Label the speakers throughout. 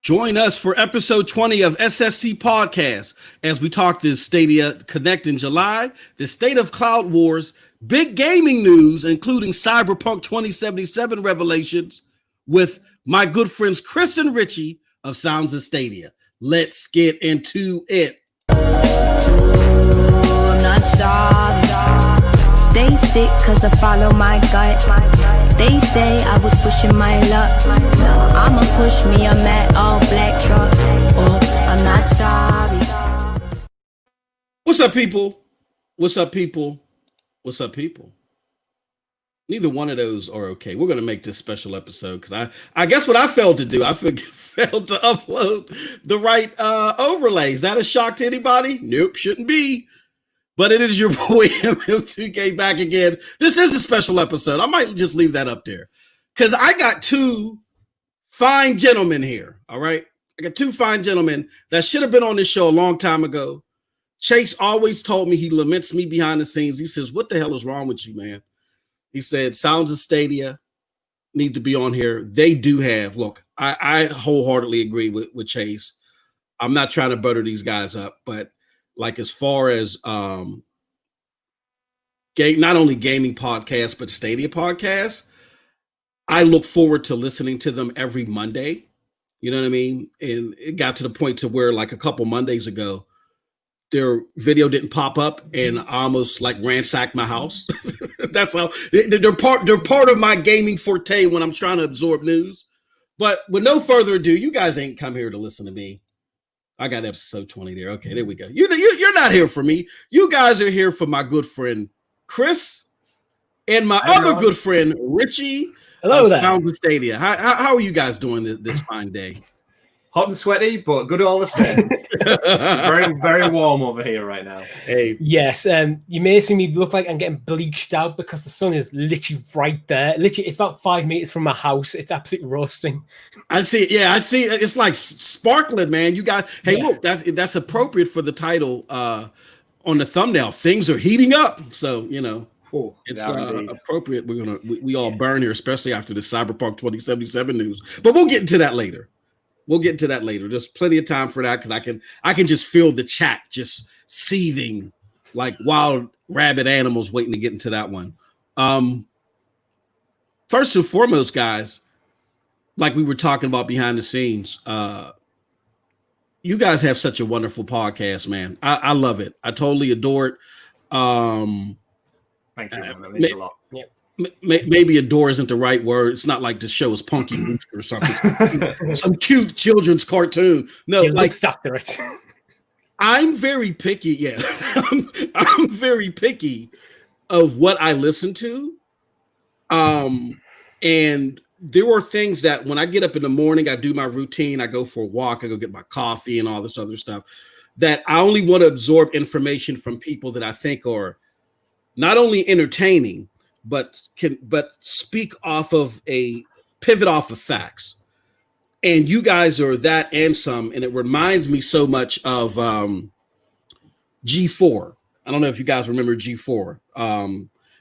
Speaker 1: Join us for episode 20 of SSC Podcast as we talk this Stadia Connect in July, the state of cloud wars, big gaming news, including Cyberpunk 2077 revelations with my good friends Chris and Richie of Sounds of Stadia. Let's get into it.
Speaker 2: Stay sick cause I follow my gut. They say I was pushing my luck. I'ma push me a matte all black truck. Oh, I'm not sorry.
Speaker 1: What's up, people? What's up, people? What's up, people? Neither one of those are okay. We're going to make this special episode because I guess what I failed to do, I failed to upload the right overlay. Is that a shock to anybody? Nope, shouldn't be. But it is your boy Epp020 back again. This is a special episode. I might just leave that up there because I got two fine gentlemen here. All right. I got two fine gentlemen that should have been on this show a long time ago. Chase always told me, he laments me behind the scenes. He says, what the hell is wrong with you, man? He said, Sounds of Stadia need to be on here. They do have. Look, I wholeheartedly agree with Chase. I'm not trying to butter these guys up, but like as far as not only gaming podcasts, but Stadia podcasts, I look forward to listening to them every Monday. You know what I mean? And it got to the point to where like a couple Mondays ago, their video didn't pop up and I almost like ransacked my house. That's how they're part of my gaming forte when I'm trying to absorb news. But with no further ado, you guys ain't come here to listen to me. I got episode 20 there. Okay, there we go. You're not here for me. You guys are here for my good friend Chris and my other good friend Richie.
Speaker 3: Hello there.
Speaker 1: Sounds of Stadia. How are you guys doing this fine day?
Speaker 4: Hot and sweaty, but good all the same. Very, very warm over here right now.
Speaker 1: Hey.
Speaker 3: Yes, you may see me look like I'm getting bleached out because the sun is literally right there. Literally, it's about 5 meters from my house. It's absolutely roasting.
Speaker 1: I see. Yeah, I see. It's like sparkling, man. You got. Hey, look, that's appropriate for the title on the thumbnail. Things are heating up, so you know. It's appropriate. We all burn here, especially after the Cyberpunk 2077 news. But we'll get into that later. There's plenty of time for that because I can just feel the chat just seething like wild rabid animals waiting to get into that one. First and foremost, guys, like we were talking about behind the scenes, you guys have such a wonderful podcast, man. I love it. I totally adore it.
Speaker 4: Thank you, man. That means a lot.
Speaker 3: Yeah.
Speaker 1: Maybe adore isn't the right word. It's not like the show is Punky Brewster or something. Some cute children's cartoon. No, like
Speaker 3: stuck to it.
Speaker 1: I'm very picky. Yeah, I'm very picky of what I listen to. And there are things that when I get up in the morning, I do my routine. I go for a walk. I go get my coffee and all this other stuff. That I only want to absorb information from people that I think are not only entertaining, but speak off of pivot off of facts. And you guys are that and some, and it reminds me so much of G4. I don't know if you guys remember G4.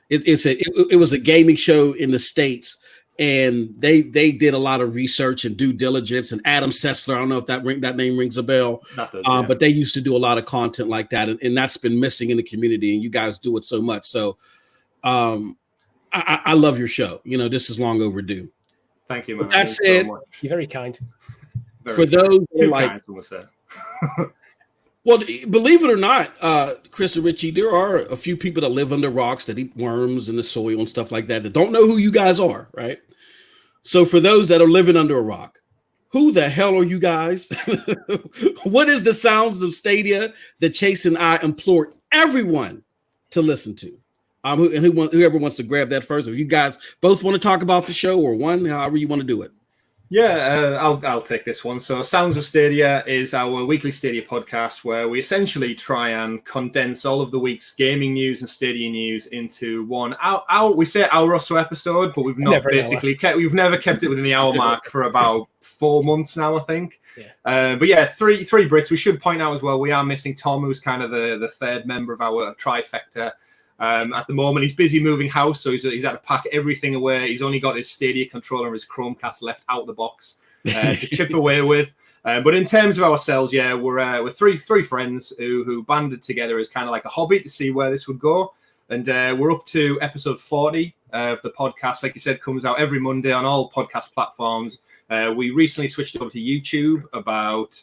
Speaker 1: It was a gaming show in the States, and they did a lot of research and due diligence. And Adam Sessler, I don't know if that name rings a bell, but they used to do a lot of content like that, and that's been missing in the community. And you guys do it so much. So I love your show. You know, this is long overdue.
Speaker 4: Thank you, man.
Speaker 1: That said,
Speaker 4: so
Speaker 3: You're very kind.
Speaker 1: For those who like, well, believe it or not, Chris and Richie, there are a few people that live under rocks that eat worms in the soil and stuff like that don't know who you guys are, right? So for those that are living under a rock, who the hell are you guys? What is the Sounds of Stadia that Chase and I implore everyone to listen to? Whoever wants to grab that first. If you guys both want to talk about the show or one, however you want to do it.
Speaker 4: Yeah, I'll take this one. So Sounds of Stadia is our weekly Stadia podcast where we essentially try and condense all of the week's gaming news and Stadia news into one we say hour or so episode, but we've never kept it within the hour mark for about 4 months now, I think. Yeah. But yeah, three Brits. We should point out as well, we are missing Tom, who's kind of the third member of our trifecta. At the moment, he's busy moving house, so he's had to pack everything away. He's only got his Stadia controller and his Chromecast left out the box to chip away with. But in terms of ourselves, yeah, we're three friends who banded together as kind of like a hobby to see where this would go. And we're up to episode 40 of the podcast. Like you said, comes out every Monday on all podcast platforms. We recently switched over to YouTube about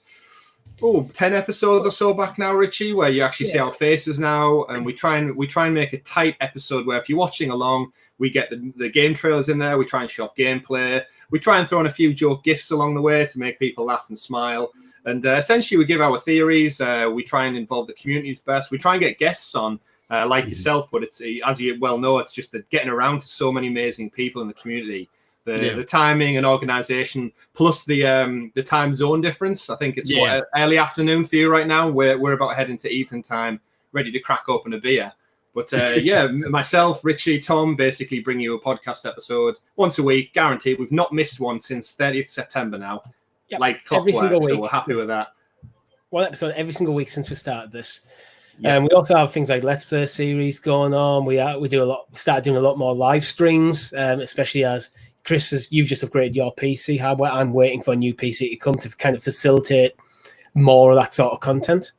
Speaker 4: 10 episodes or so back now, Richie, where you actually see our faces now, and we try and make a tight episode where if you're watching along, we get the game trailers in there. We try and show off gameplay. We try and throw in a few joke gifs along the way to make people laugh and smile. And essentially, we give our theories. We try and involve the communities best. We try and get guests on like yourself, but it's, as you well know, it's just that getting around to so many amazing people in the community. The timing and organization, plus the time zone difference. I think it's early afternoon for you right now. We're about heading to evening time, ready to crack open a beer. But myself, Richie, Tom, basically bring you a podcast episode once a week, guaranteed. We've not missed one since 30th September now, like clockwork. Every single week. So we're happy with that.
Speaker 3: One episode every single week since we started this. We also have things like Let's Play series going on. We do a lot. We started doing a lot more live streams, especially as Chris, you've just upgraded your PC hardware. I'm waiting for a new PC to come to kind of facilitate more of that sort of content.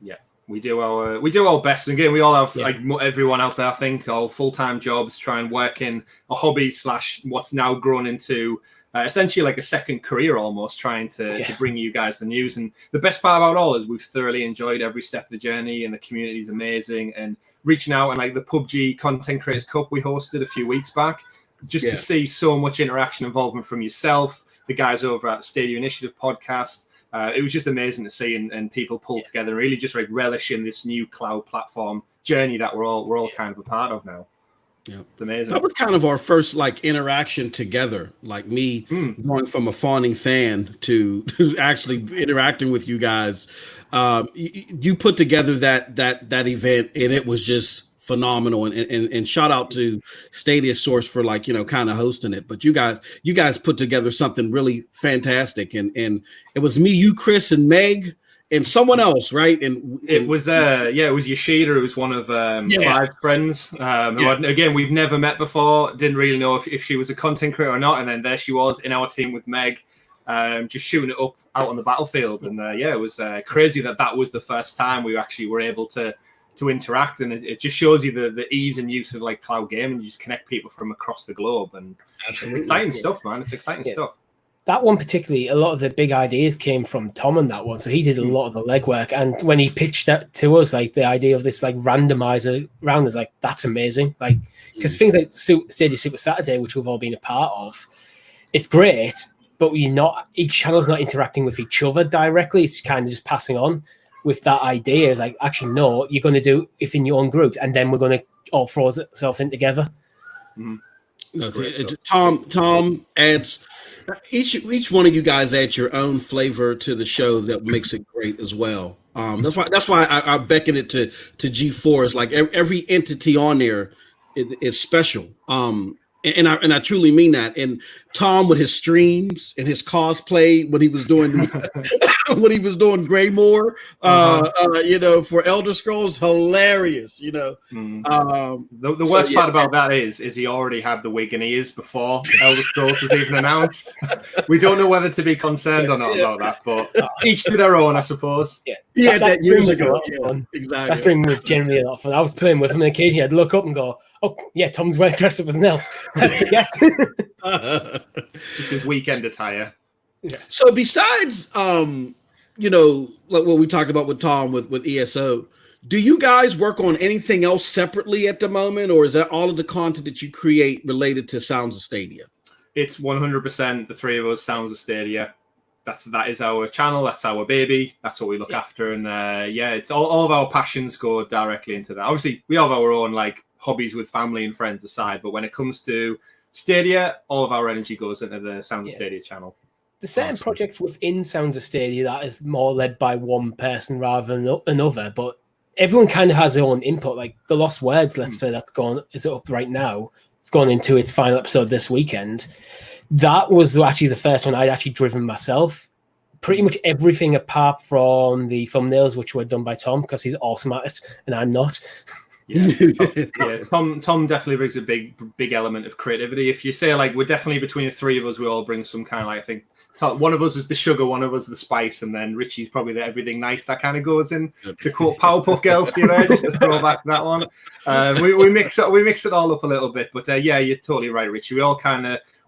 Speaker 4: Yeah, we do our best. And again, we all have like everyone out there, I think, all full-time jobs, try and work in a hobby / what's now grown into essentially like a second career almost, trying to bring you guys the news. And the best part about it all is we've thoroughly enjoyed every step of the journey, and the community is amazing. And reaching out and like the PUBG Content Creators Cup we hosted a few weeks back, just to see so much interaction, involvement from yourself, the guys over at the Stadia Initiative podcast. It was just amazing to see, and people pull together and really just like relish in this new cloud platform journey that we're all kind of a part of now. Yeah, it's amazing.
Speaker 1: That was kind of our first like interaction together, like me going from a fawning fan to actually interacting with you guys. You put together that event, and it was just phenomenal, and shout out to Stadia Source for like, kind of hosting it. But you guys put together something really fantastic, and it was me, you, Chris, and Meg, and someone else, right? And
Speaker 4: it was it was Yoshida, who was one of Clive's friends. Who again, we've never met before. Didn't really know if she was a content creator or not, and then there she was in our team with Meg, just shooting it up out on the battlefield. And it was crazy that was the first time we actually were able to interact, and it just shows you the ease and use of like cloud gaming. You just connect people from across the globe, and absolutely it's exciting stuff, man. It's exciting stuff.
Speaker 3: That one particularly, a lot of the big ideas came from Tom on that one, so he did a lot of the legwork. And when he pitched that to us, like the idea of this like randomizer round, is like, that's amazing. Like, because things like Stadia Super Saturday, which we've all been a part of, it's great, but each channel's not interacting with each other directly. It's kind of just passing on. With that idea, is like, actually, no, you're going to do it in your own group, and then we're going to all throw ourselves in together.
Speaker 1: No, Tom adds, each one of you guys adds your own flavor to the show that makes it great as well. That's why I beckon it to G4. It's like every entity on there is special. And I truly mean that. And Tom with his streams and his cosplay when he was doing Greymore, for Elder Scrolls, hilarious.
Speaker 4: The worst part about that is he already had the wig and ears before Elder Scrolls was even announced. We don't know whether to be concerned or not about that, but each to their own, I suppose.
Speaker 1: Yeah, that years ago.
Speaker 3: Exactly. That stream was generally a lot of fun. I was playing with him, and occasionally I'd look up and go, "Oh, yeah, Tom's wearing dressed up as an elf."
Speaker 4: Just his weekend attire.
Speaker 1: Yeah. So besides, like what we talked about with Tom with ESO, do you guys work on anything else separately at the moment, or is that all of the content that you create related to Sounds of Stadia?
Speaker 4: It's 100% the three of us, Sounds of Stadia. That is our channel. That's our baby. That's what we look after. And it's all of our passions go directly into that. Obviously, we have our own like hobbies with family and friends aside, but when it comes to Stadia, all of our energy goes into the Sounds of Stadia channel.
Speaker 3: There's certain projects within Sounds of Stadia that is more led by one person rather than another, but everyone kind of has their own input. Like the Lost Words Let's Play is up right now. It's gone into its final episode this weekend. That was actually the first one I'd actually driven myself. Pretty much everything apart from the thumbnails, which were done by Tom, because he's awesome at it, and I'm not.
Speaker 4: Tom definitely brings a big element of creativity. If you say like we're definitely between the three of us, we all bring some kind of like, I think One of us is the sugar, one of us is the spice, and then Richie's probably the everything nice that kind of goes in. To quote Powerpuff Girls, just to throw back that one. We mix it all up a little bit, but yeah, you're totally right, Richie.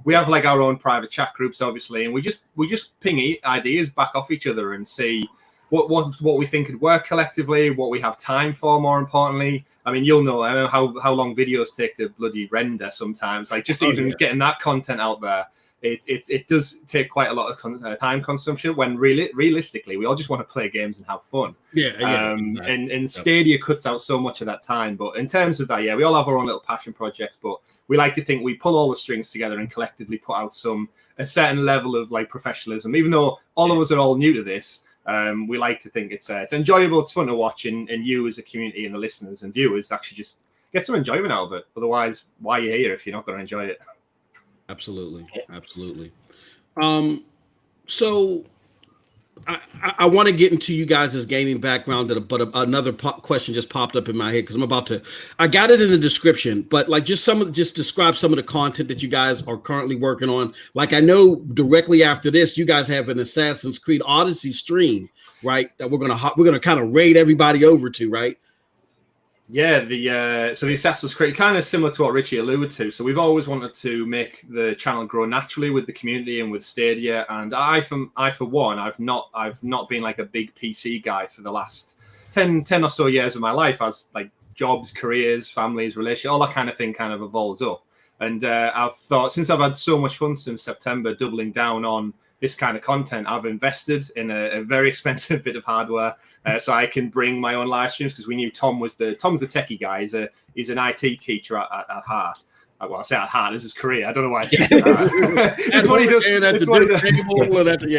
Speaker 4: We have like our own private chat groups, obviously, and we just ping ideas back off each other and see what we think could work collectively, what we have time for. More importantly, I mean, I know how long videos take to bloody render sometimes. Like just getting that content out there. It does take quite a lot of time consumption when realistically we all just want to play games and have fun. And Stadia cuts out so much of that time. But in terms of that, we all have our own little passion projects, but we like to think we pull all the strings together and collectively put out a certain level of like professionalism. Even though all of us are all new to this, we like to think it's enjoyable, it's fun to watch, and you as a community and the listeners and viewers actually just get some enjoyment out of it. Otherwise, why are you here if you're not going to enjoy it?
Speaker 1: Absolutely. So I want to get into you guys' gaming background, but another question just popped up in my head because I got it in the description, but like just describe some of the content that you guys are currently working on. Like I know directly after this, you guys have an Assassin's Creed Odyssey stream, right? That we're gonna kind of raid everybody over to, right?
Speaker 4: Yeah, so the Assassin's Creed, kind of similar to what Richie alluded to. So we've always wanted to make the channel grow naturally with the community and with Stadia. And I for one, I've not been like a big PC guy for the last 10 or so years of my life, as like jobs, careers, families, relationships, all that kind of thing kind of evolves up. And I've thought, since I've had so much fun since September doubling down on this kind of content, I've invested in a very expensive bit of hardware so I can bring my own live streams, because we knew Tom's the techie guy. He's an IT teacher at heart. Well, I say at heart, this is his career. I don't know why I say that. That's what he does.
Speaker 1: Exactly.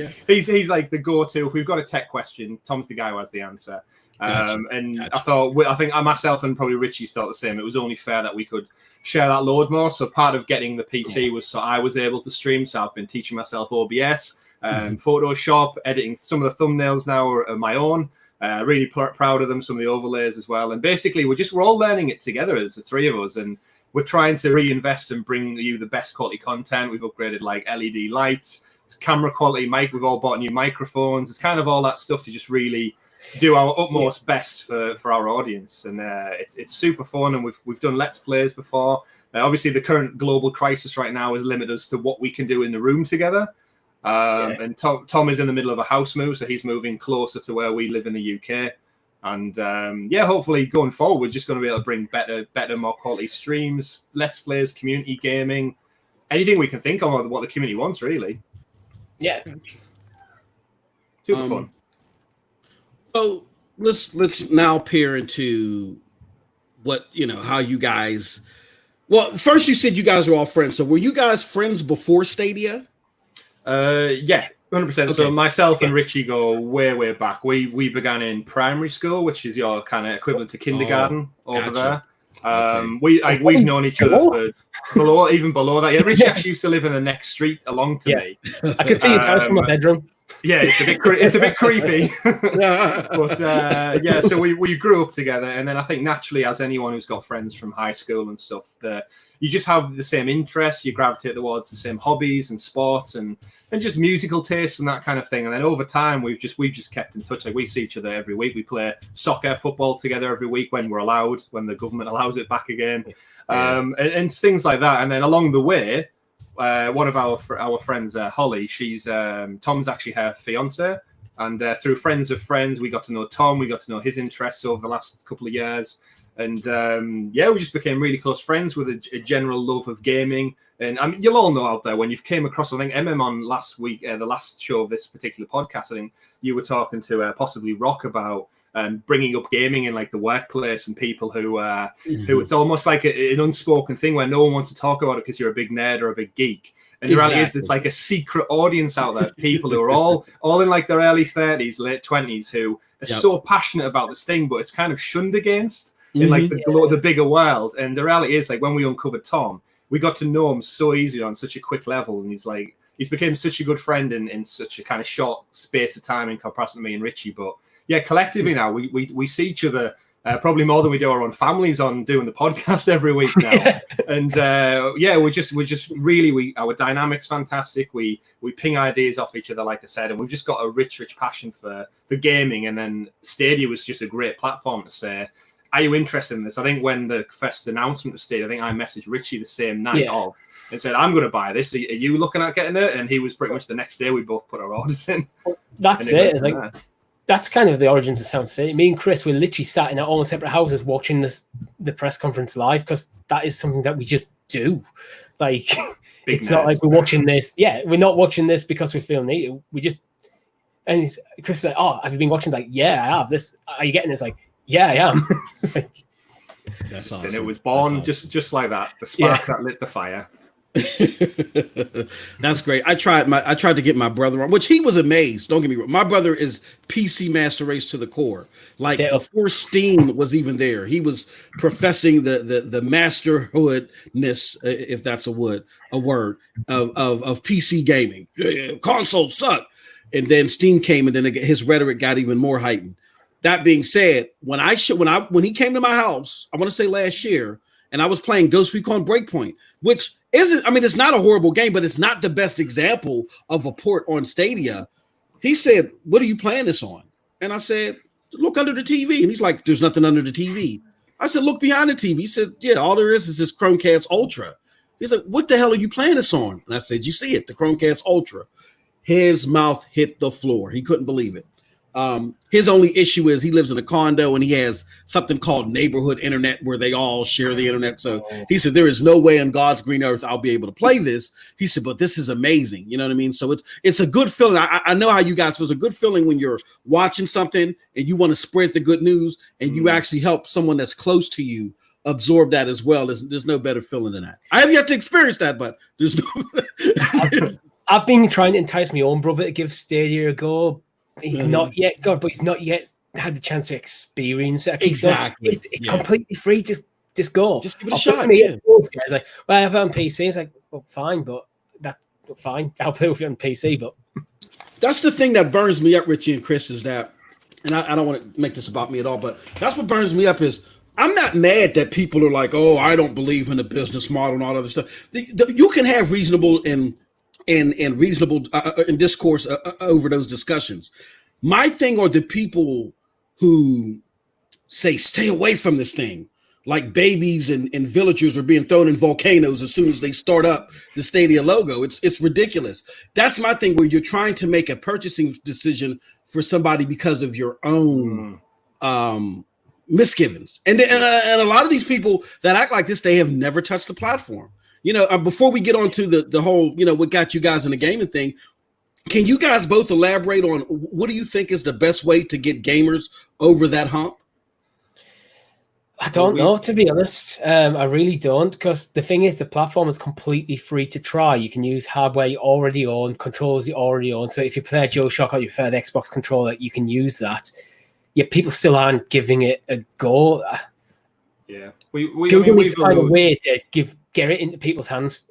Speaker 1: Yeah.
Speaker 4: He's like the go-to. If we've got a tech question, Tom's the guy who has the answer. Gotcha. I think myself and probably Richie thought the same. It was only fair that we could share that load more. So part of getting the PC was so I was able to stream. So I've been teaching myself OBS, Photoshop, editing. Some of the thumbnails now are my own. Really proud of them. Some of the overlays as well. And basically, we're all learning it together as the three of us, and we're trying to reinvest and bring you the best quality content. We've upgraded like LED lights, camera quality, we've all bought new microphones. It's kind of all that stuff to just really do our utmost best for our audience, and it's super fun. And we've done Let's Plays before. Obviously, the current global crisis right now has limited us to what we can do in the room together. And Tom is in the middle of a house move, so he's moving closer to where we live in the UK. And hopefully going forward, we're just going to be able to bring better, more quality streams, Let's Plays, community gaming, anything we can think of what the community wants, really. Yeah, super fun.
Speaker 1: So let's now peer into how you guys. Well, first you said you guys are all friends. So were you guys friends before Stadia?
Speaker 4: Yeah, 100%. Okay. So myself and Richie go way back. We began in primary school, which is your kind of equivalent to kindergarten over there. We've known each other for even below that. Yeah, Richie actually used to live in the next street along to me.
Speaker 3: I could see his house from my bedroom.
Speaker 4: Yeah, it's a bit creepy. But so we grew up together, and then I think naturally, as anyone who's got friends from high school and stuff, that you just have the same interests, you gravitate towards the same hobbies and sports and just musical tastes and that kind of thing. And then over time, we've just kept in touch. Like we see each other every week. We play soccer, football together every week when we're allowed, when the government allows it back again, and things like that. And then along the way, one of our friends, Holly, she's Tom's actually her fiance, and through friends of friends, we got to know Tom. We got to know his interests over the last couple of years, and we just became really close friends with a general love of gaming. And I mean, you'll all know out there when you've came across, I think MM on last week, the last show of this particular podcast, I think you were talking to possibly Rock about bringing up gaming in like the workplace, and people who it's almost like an unspoken thing where no one wants to talk about it because you're a big nerd or a big geek. And the reality is there's like a secret audience out there, people who are all in like their early 30s, late 20s, who are so passionate about this thing, but it's kind of shunned against in like the bigger world. And the reality is, like, when we uncovered Tom, we got to know him so easily on such a quick level, and he's became such a good friend in such a kind of short space of time in comparison to me and Richie. But yeah, collectively now we see each other probably more than we do our own families on doing the podcast every week now. And we're just really our dynamic's fantastic. We ping ideas off each other, like I said, and we've just got a rich passion for gaming. And then Stadia was just a great platform to say, are you interested in this? I think when the first announcement was Stadia, I think I messaged Richie the same night of and said, I'm going to buy this. Are you looking at getting it? And he was pretty much the next day we both put our orders in.
Speaker 3: That's it. It's like, that's kind of the origins of Sound City. Me and Chris were literally sat in our own separate houses watching the press conference live, because that is something that we just do. Like, it's not like we're watching this. Yeah, we're not watching this because we feel needed. We just, and Chris is like, oh, have you been watching? Like, yeah, I have. This, are you getting this? Like, yeah, I am. It's like,
Speaker 1: that's awesome.
Speaker 4: And it was born just like that. The spark that lit the fire.
Speaker 1: That's great. I tried to get my brother on, which he was amazed. Don't get me wrong. My brother is PC Master Race to the core. Like before Steam was even there, he was professing the masterhoodness, if that's a word, of PC gaming. Consoles suck. And then Steam came, and then his rhetoric got even more heightened. That being said, when he came to my house, I want to say last year, and I was playing Ghost Recon Breakpoint, which isn't, I mean, it's not a horrible game, but it's not the best example of a port on Stadia. He said, what are you playing this on? And I said, look under the TV. And he's like, there's nothing under the TV. I said, look behind the TV. He said, yeah, all there is this Chromecast Ultra. He's like, what the hell are you playing this on? And I said, you see it, the Chromecast Ultra. His mouth hit the floor. He couldn't believe it. His only issue is he lives in a condo and he has something called neighborhood internet where they all share the internet. So he said, there is no way on God's green earth I'll be able to play this. He said, but this is amazing. You know what I mean? So it's a good feeling. I know how you guys feel. It's a good feeling when you're watching something and you want to spread the good news and you actually help someone that's close to you absorb that as well. There's no better feeling than that. I have yet to experience that, but there's no.
Speaker 3: I've been trying to entice my own brother to give Stadia a go. He's not yet but he's not yet had the chance to experience it.
Speaker 1: Exactly.
Speaker 3: It's completely free. Just go.
Speaker 1: Just give it a shot.
Speaker 3: He's like, well, I have it on PC. He's like, well, fine, but that's fine. I'll play with it on PC. But
Speaker 1: that's the thing that burns me up, Richie and Chris, is that, and I don't want to make this about me at all, but that's what burns me up is I'm not mad that people are like, oh, I don't believe in the business model and all other stuff. You can have reasonable and reasonable in discourse over those discussions. My thing are the people who say, stay away from this thing. Like babies and villagers are being thrown in volcanoes as soon as they start up the Stadia logo. It's ridiculous. That's my thing, where you're trying to make a purchasing decision for somebody because of your own misgivings. And a lot of these people that act like this, they have never touched the platform. You know, before we get on to the whole, you know, what got you guys in the gaming thing, can you guys both elaborate on what do you think is the best way to get gamers over that hump?
Speaker 3: I don't know, to be honest. I really don't, because the thing is, the platform is completely free to try. You can use hardware you already own, controllers you already own. So if you prefer DualShock or you prefer the Xbox controller, you can use that. Yet people still aren't giving it a go.
Speaker 4: Yeah.
Speaker 3: Google needs to find a way to get it into people's hands.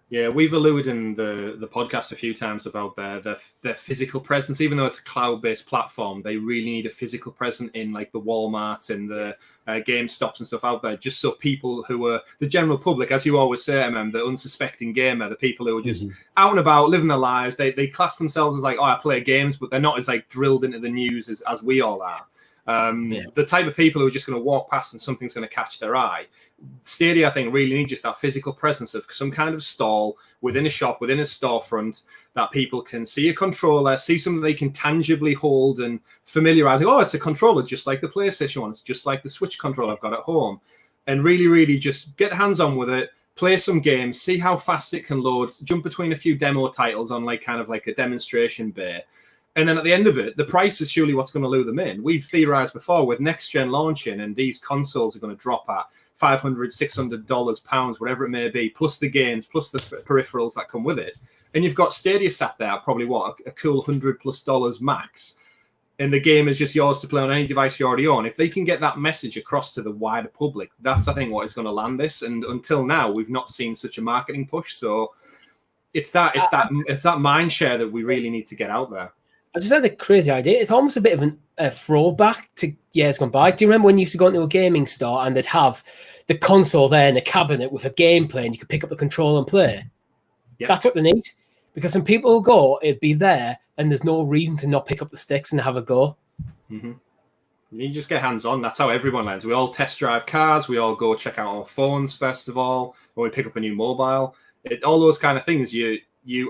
Speaker 4: Yeah, we've alluded in the podcast a few times about their physical presence. Even though it's a cloud-based platform, they really need a physical presence in like the Walmarts and the GameStops and stuff out there, just so people who are the general public, as you always say, the unsuspecting gamer, the people who are just out and about, living their lives, they class themselves as like, oh, I play games, but they're not as like drilled into the news as we all are. The type of people who are just going to walk past and something's going to catch their eye. Stadia, I think, really need just that physical presence of some kind of stall within a shop, within a storefront, that people can see a controller, see something they can tangibly hold and familiarize. Oh, it's a controller just like the PlayStation one. It's just like the Switch controller I've got at home. And really, really just get hands-on with it, play some games, see how fast it can load, jump between a few demo titles on like kind of like a demonstration bay. And then at the end of it, the price is surely what's going to lure them in. We've theorized before with next gen launching, and these consoles are going to drop at $500, $600, pounds, whatever it may be, plus the games, plus the peripherals that come with it. And you've got Stadia sat there, probably a cool $100+ max. And the game is just yours to play on any device you already own. If they can get that message across to the wider public, that's, I think, what is going to land this. And until now, we've not seen such a marketing push. So it's that mind share that we really need to get out there.
Speaker 3: I just had a crazy idea. It's almost a bit of a throwback to years gone by. Do you remember when you used to go into a gaming store and they'd have the console there in a cabinet with a gameplay and you could pick up the controller and play? Yep. That's what they need. Because when people go, it'd be there and there's no reason to not pick up the sticks and have a go.
Speaker 4: Mm-hmm. You just get hands-on. That's how everyone learns. We all test drive cars. We all go check out our phones, first of all, when we pick up a new mobile. All those kind of things, you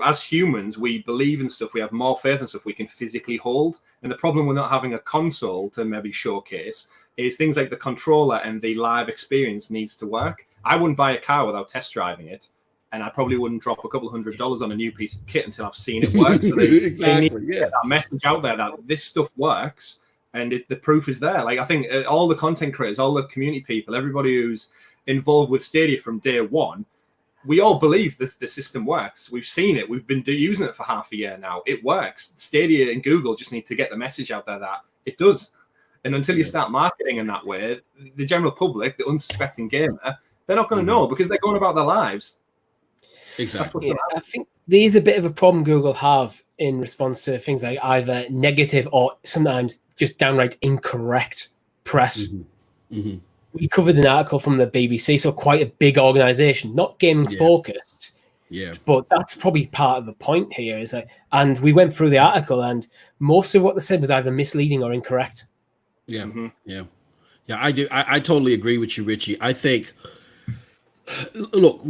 Speaker 4: as humans, we believe in stuff. We have more faith in stuff we can physically hold. And the problem with not having a console to maybe showcase is things like the controller and the live experience needs to work. I wouldn't buy a car without test driving it. And I probably wouldn't drop a couple $100 on a new piece of kit until I've seen it work. So they need to get that message out there that this stuff works. And the proof is there. Like, I think all the content creators, all the community people, everybody who's involved with Stadia from day one, we all believe the system works. We've seen it. We've been using it for half a year now. It works. Stadia and Google just need to get the message out there that it does. And until you start marketing in that way, the general public, the unsuspecting gamer, they're not going to know because they're going about their lives.
Speaker 1: Exactly.
Speaker 3: Yeah, I think there's a bit of a problem Google have in response to things like either negative or sometimes just downright incorrect press. Mm-hmm. Mm-hmm. We covered an article from the BBC, so quite a big organization, not gaming focused.
Speaker 1: Yeah.
Speaker 3: But that's probably part of the point here. Is like, and we went through the article, and most of what they said was either misleading or incorrect.
Speaker 1: Yeah. Mm-hmm. Yeah. Yeah, I do. I totally agree with you, Richie. I think, look,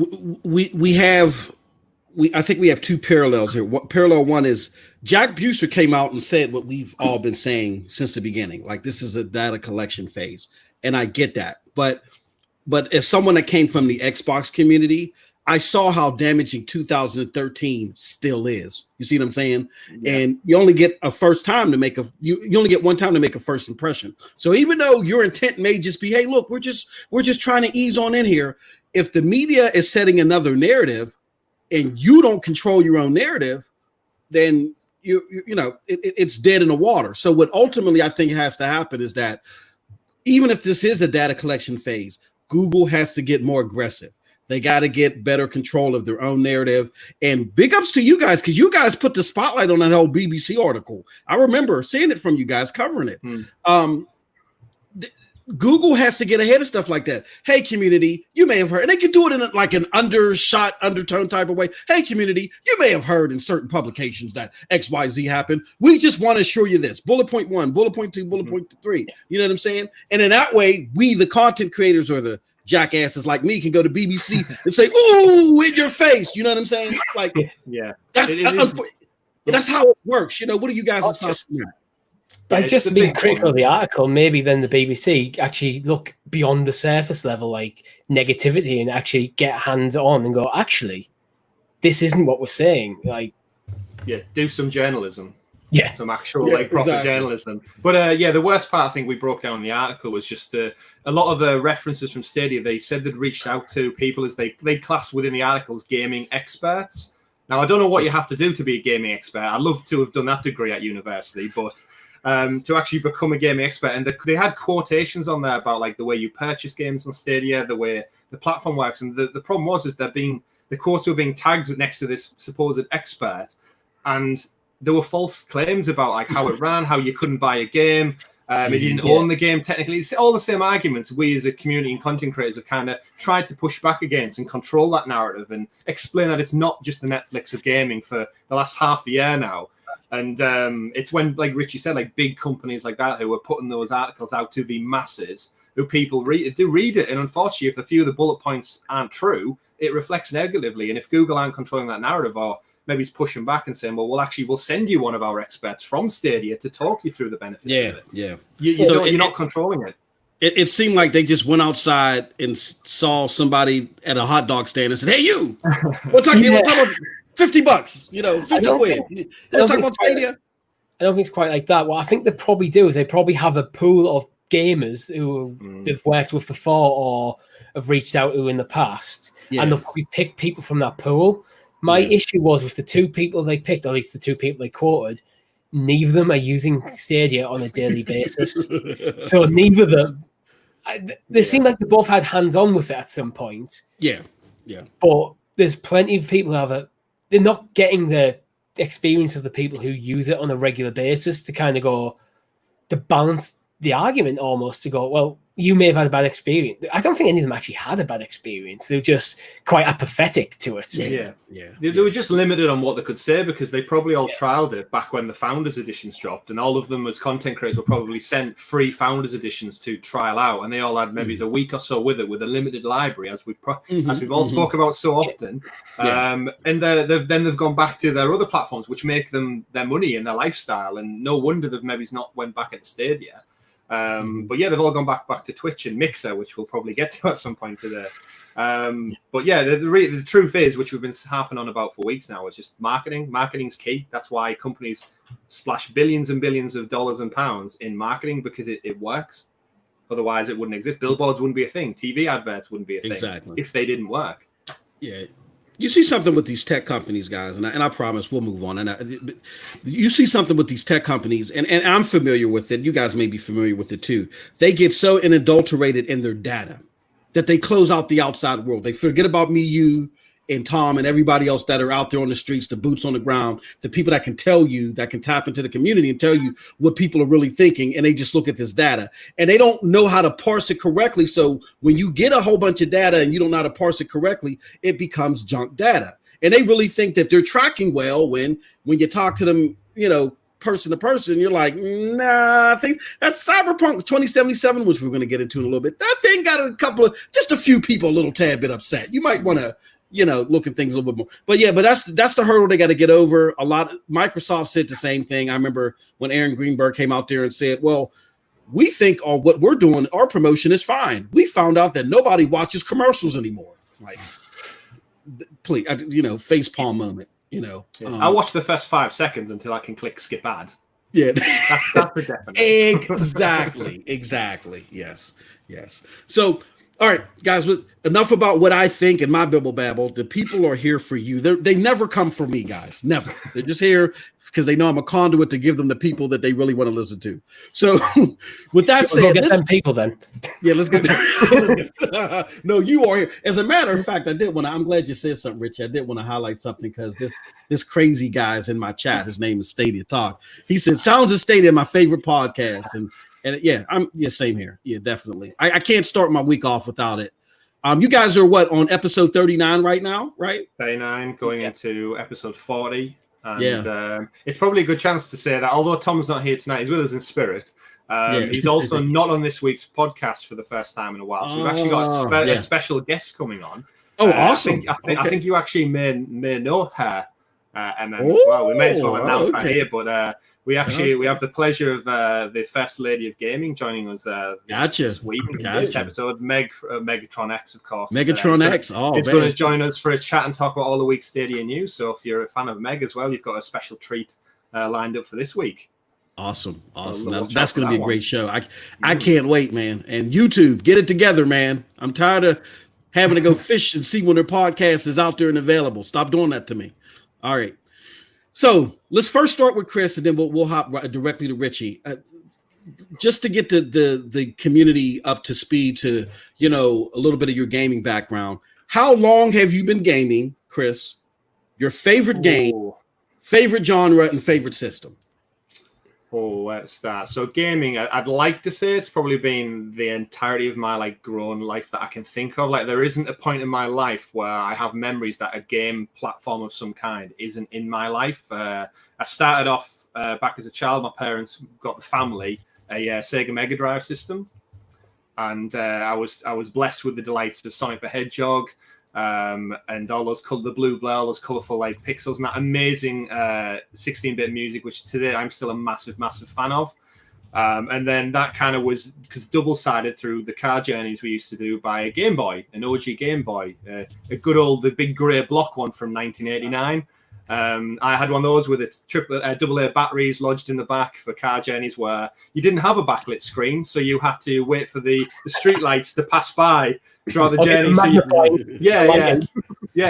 Speaker 1: I think we have two parallels here. Parallel one is Jack Buser came out and said what we've all been saying since the beginning. Like, this is a data collection phase. And I get that. But as someone that came from the Xbox community, I saw how damaging 2013 still is. You see what I'm saying? Yeah. And you only get a first time to make you only get one time to make a first impression. So even though your intent may just be, hey, look, we're just trying to ease on in here. If the media is setting another narrative and you don't control your own narrative, then it's dead in the water. So what ultimately I think has to happen is that even if this is a data collection phase, Google has to get more aggressive. They got to get better control of their own narrative. And big ups to you guys, because you guys put the spotlight on that whole BBC article. I remember seeing it from you guys covering it. Google has to get ahead of stuff like that. Hey, community, you may have heard, and they can do it in like an undertone type of way. Hey, community, you may have heard in certain publications that XYZ happened. We just want to assure you this. Bullet point 1, bullet point 2, bullet point 3. You know what I'm saying? And in that way, we, the content creators or the jackasses like me, can go to BBC and say, ooh, in your face. You know what I'm saying? Like,
Speaker 4: yeah,
Speaker 1: that's how it works. You know, what are you guys talking about?
Speaker 3: By just being critical of the article, maybe then the BBC actually look beyond the surface level, like negativity, and actually get hands on and go, actually, this isn't what we're saying. Like,
Speaker 4: yeah, do some journalism.
Speaker 3: Yeah,
Speaker 4: some actual proper journalism. But the worst part I think we broke down in the article was just a lot of the references from Stadia. They said they'd reached out to people as they classed within the articles gaming experts. Now I don't know what you have to do to be a gaming expert. I'd love to have done that degree at university, but to actually become a gaming expert, and they had quotations on there about like the way you purchase games on Stadia, the way the platform works, and the problem is the quotes were being tagged next to this supposed expert, and there were false claims about like how it ran, how you couldn't buy a game, it didn't own the game technically. It's all the same arguments we as a community and content creators have kind of tried to push back against and control that narrative and explain that it's not just the Netflix of gaming for the last half a year now. And it's when, like Richie said, like big companies like that who are putting those articles out to the masses, who people read it. And unfortunately, if a few of the bullet points aren't true, it reflects negatively. And if Google aren't controlling that narrative, or maybe it's pushing back and saying, well, we'll send you one of our experts from Stadia to talk you through the benefits of it.
Speaker 1: Yeah.
Speaker 4: You're not controlling it.
Speaker 1: It seemed like they just went outside and saw somebody at a hot dog stand and said, hey, you, we're talking about $50, 50 quid. We're talking about Stadia.
Speaker 3: I don't think it's quite like that. What I think they probably do is they probably have a pool of gamers who they've worked with before or have reached out to in the past, and they'll probably pick people from that pool. My issue was with the two people they picked, or at least the two people they quoted, neither of them are using Stadia on a daily basis. So neither of them, they seem like they both had hands-on with it at some point.
Speaker 1: Yeah.
Speaker 3: But there's plenty of people who have they're not getting the experience of the people who use it on a regular basis to kind of go to balance the argument almost to go, well, you may have had a bad experience. I don't think any of them actually had a bad experience. They're just quite apathetic to it.
Speaker 4: Yeah. They were just limited on what they could say because they probably all trialed it back when the Founders Editions dropped, and all of them as content creators were probably sent free Founders Editions to trial out, and they all had maybe a week or so with it with a limited library, as we've all spoke about so often. And then they've gone back to their other platforms, which make them their money and their lifestyle, and no wonder they've maybe not went back into Stadia. But yeah, they've all gone back to Twitch and Mixer, which we'll probably get to at some point today. But yeah, the truth is, which we've been harping on about for weeks now, is just marketing. Marketing's key. That's why companies splash billions and billions of dollars and pounds in marketing, because it works. Otherwise, it wouldn't exist. Billboards wouldn't be a thing. TV adverts wouldn't be a thing if they didn't work.
Speaker 1: Yeah. You see something with these tech companies, guys, and I promise we'll move on. And you see something with these tech companies, and I'm familiar with it. You guys may be familiar with it too. They get so inadulterated in their data that they close out the outside world. They forget about me, you, and Tom, and everybody else that are out there on the streets, the boots on the ground, the people that can tell you, that can tap into the community and tell you what people are really thinking. And they just look at this data and they don't know how to parse it correctly. So when you get a whole bunch of data and you don't know how to parse it correctly, it becomes junk data. And they really think that they're tracking well when you talk to them, person to person, you're like, nah, I think that's Cyberpunk 2077, which we're going to get into in a little bit. That thing got just a few people a little tad bit upset. You might want to, look at things a little bit more. But yeah, but that's the hurdle they got to get over. Microsoft said the same thing. I remember when Aaron Greenberg came out there and said, well, we think what we're doing, our promotion is fine. We found out that nobody watches commercials anymore. Like, please, facepalm moment.
Speaker 4: I watch the first 5 seconds until I can click skip ad.
Speaker 1: Yeah,
Speaker 4: that's the definition.
Speaker 1: Exactly. Yes. So, all right, guys. Enough about what I think and my bibble babble. The people are here for you. They never come for me, guys. Never. They're just here because they know I'm a conduit to give them the people that they really want to listen to. So, with that said,
Speaker 3: get them people then.
Speaker 1: Yeah, let's get. No, you are here. As a matter of fact, I'm glad you said something, Richie. I did want to highlight something because this crazy guy is in my chat. His name is Stadia Talk. He said, "Sounds of Stadia, my favorite podcast." And same here. Yeah, definitely. I can't start my week off without it. You guys are on episode 39 right now, right?
Speaker 4: 39 going into episode 40. And it's probably a good chance to say that although Tom's not here tonight, he's with us in spirit. He's also not on this week's podcast for the first time in a while. So we've actually got a special guest coming on.
Speaker 1: Oh, awesome.
Speaker 4: I think you actually may know her, as well. We may as well announce her here, but we have the pleasure of the First Lady of Gaming joining us this week in this episode. Megatron X, of course.
Speaker 1: Megatron X.
Speaker 4: It's going to join us for a chat and talk about all the week's Stadia news. So if you're a fan of Meg as well, you've got a special treat lined up for this week.
Speaker 1: Awesome. That's going to be a great show. I can't wait, man. And YouTube, get it together, man. I'm tired of having to go fish and see when their podcast is out there and available. Stop doing that to me. All right. So let's first start with Chris, and then we'll hop directly to Richie, just to get the community up to speed to a little bit of your gaming background. How long have you been gaming, Chris? Your favorite game, favorite genre, and favorite system?
Speaker 4: Let's start. So gaming, I'd like to say it's probably been the entirety of my grown life that I can think of. There isn't a point in my life where I have memories that a game platform of some kind isn't in my life. I started off back as a child. My parents got the family a Sega Mega Drive system, and I was blessed with the delights of Sonic the Hedgehog. And all those all those colorful pixels and that amazing 16-bit music, which today I'm still a massive fan of. And then that kind of was double-sided through the car journeys we used to do by a Game Boy, an OG Game Boy, a good old the big grey block one from 1989. I had one of those with its AA batteries lodged in the back for car journeys where you didn't have a backlit screen, so you had to wait for the street lights to pass by throughout the journey.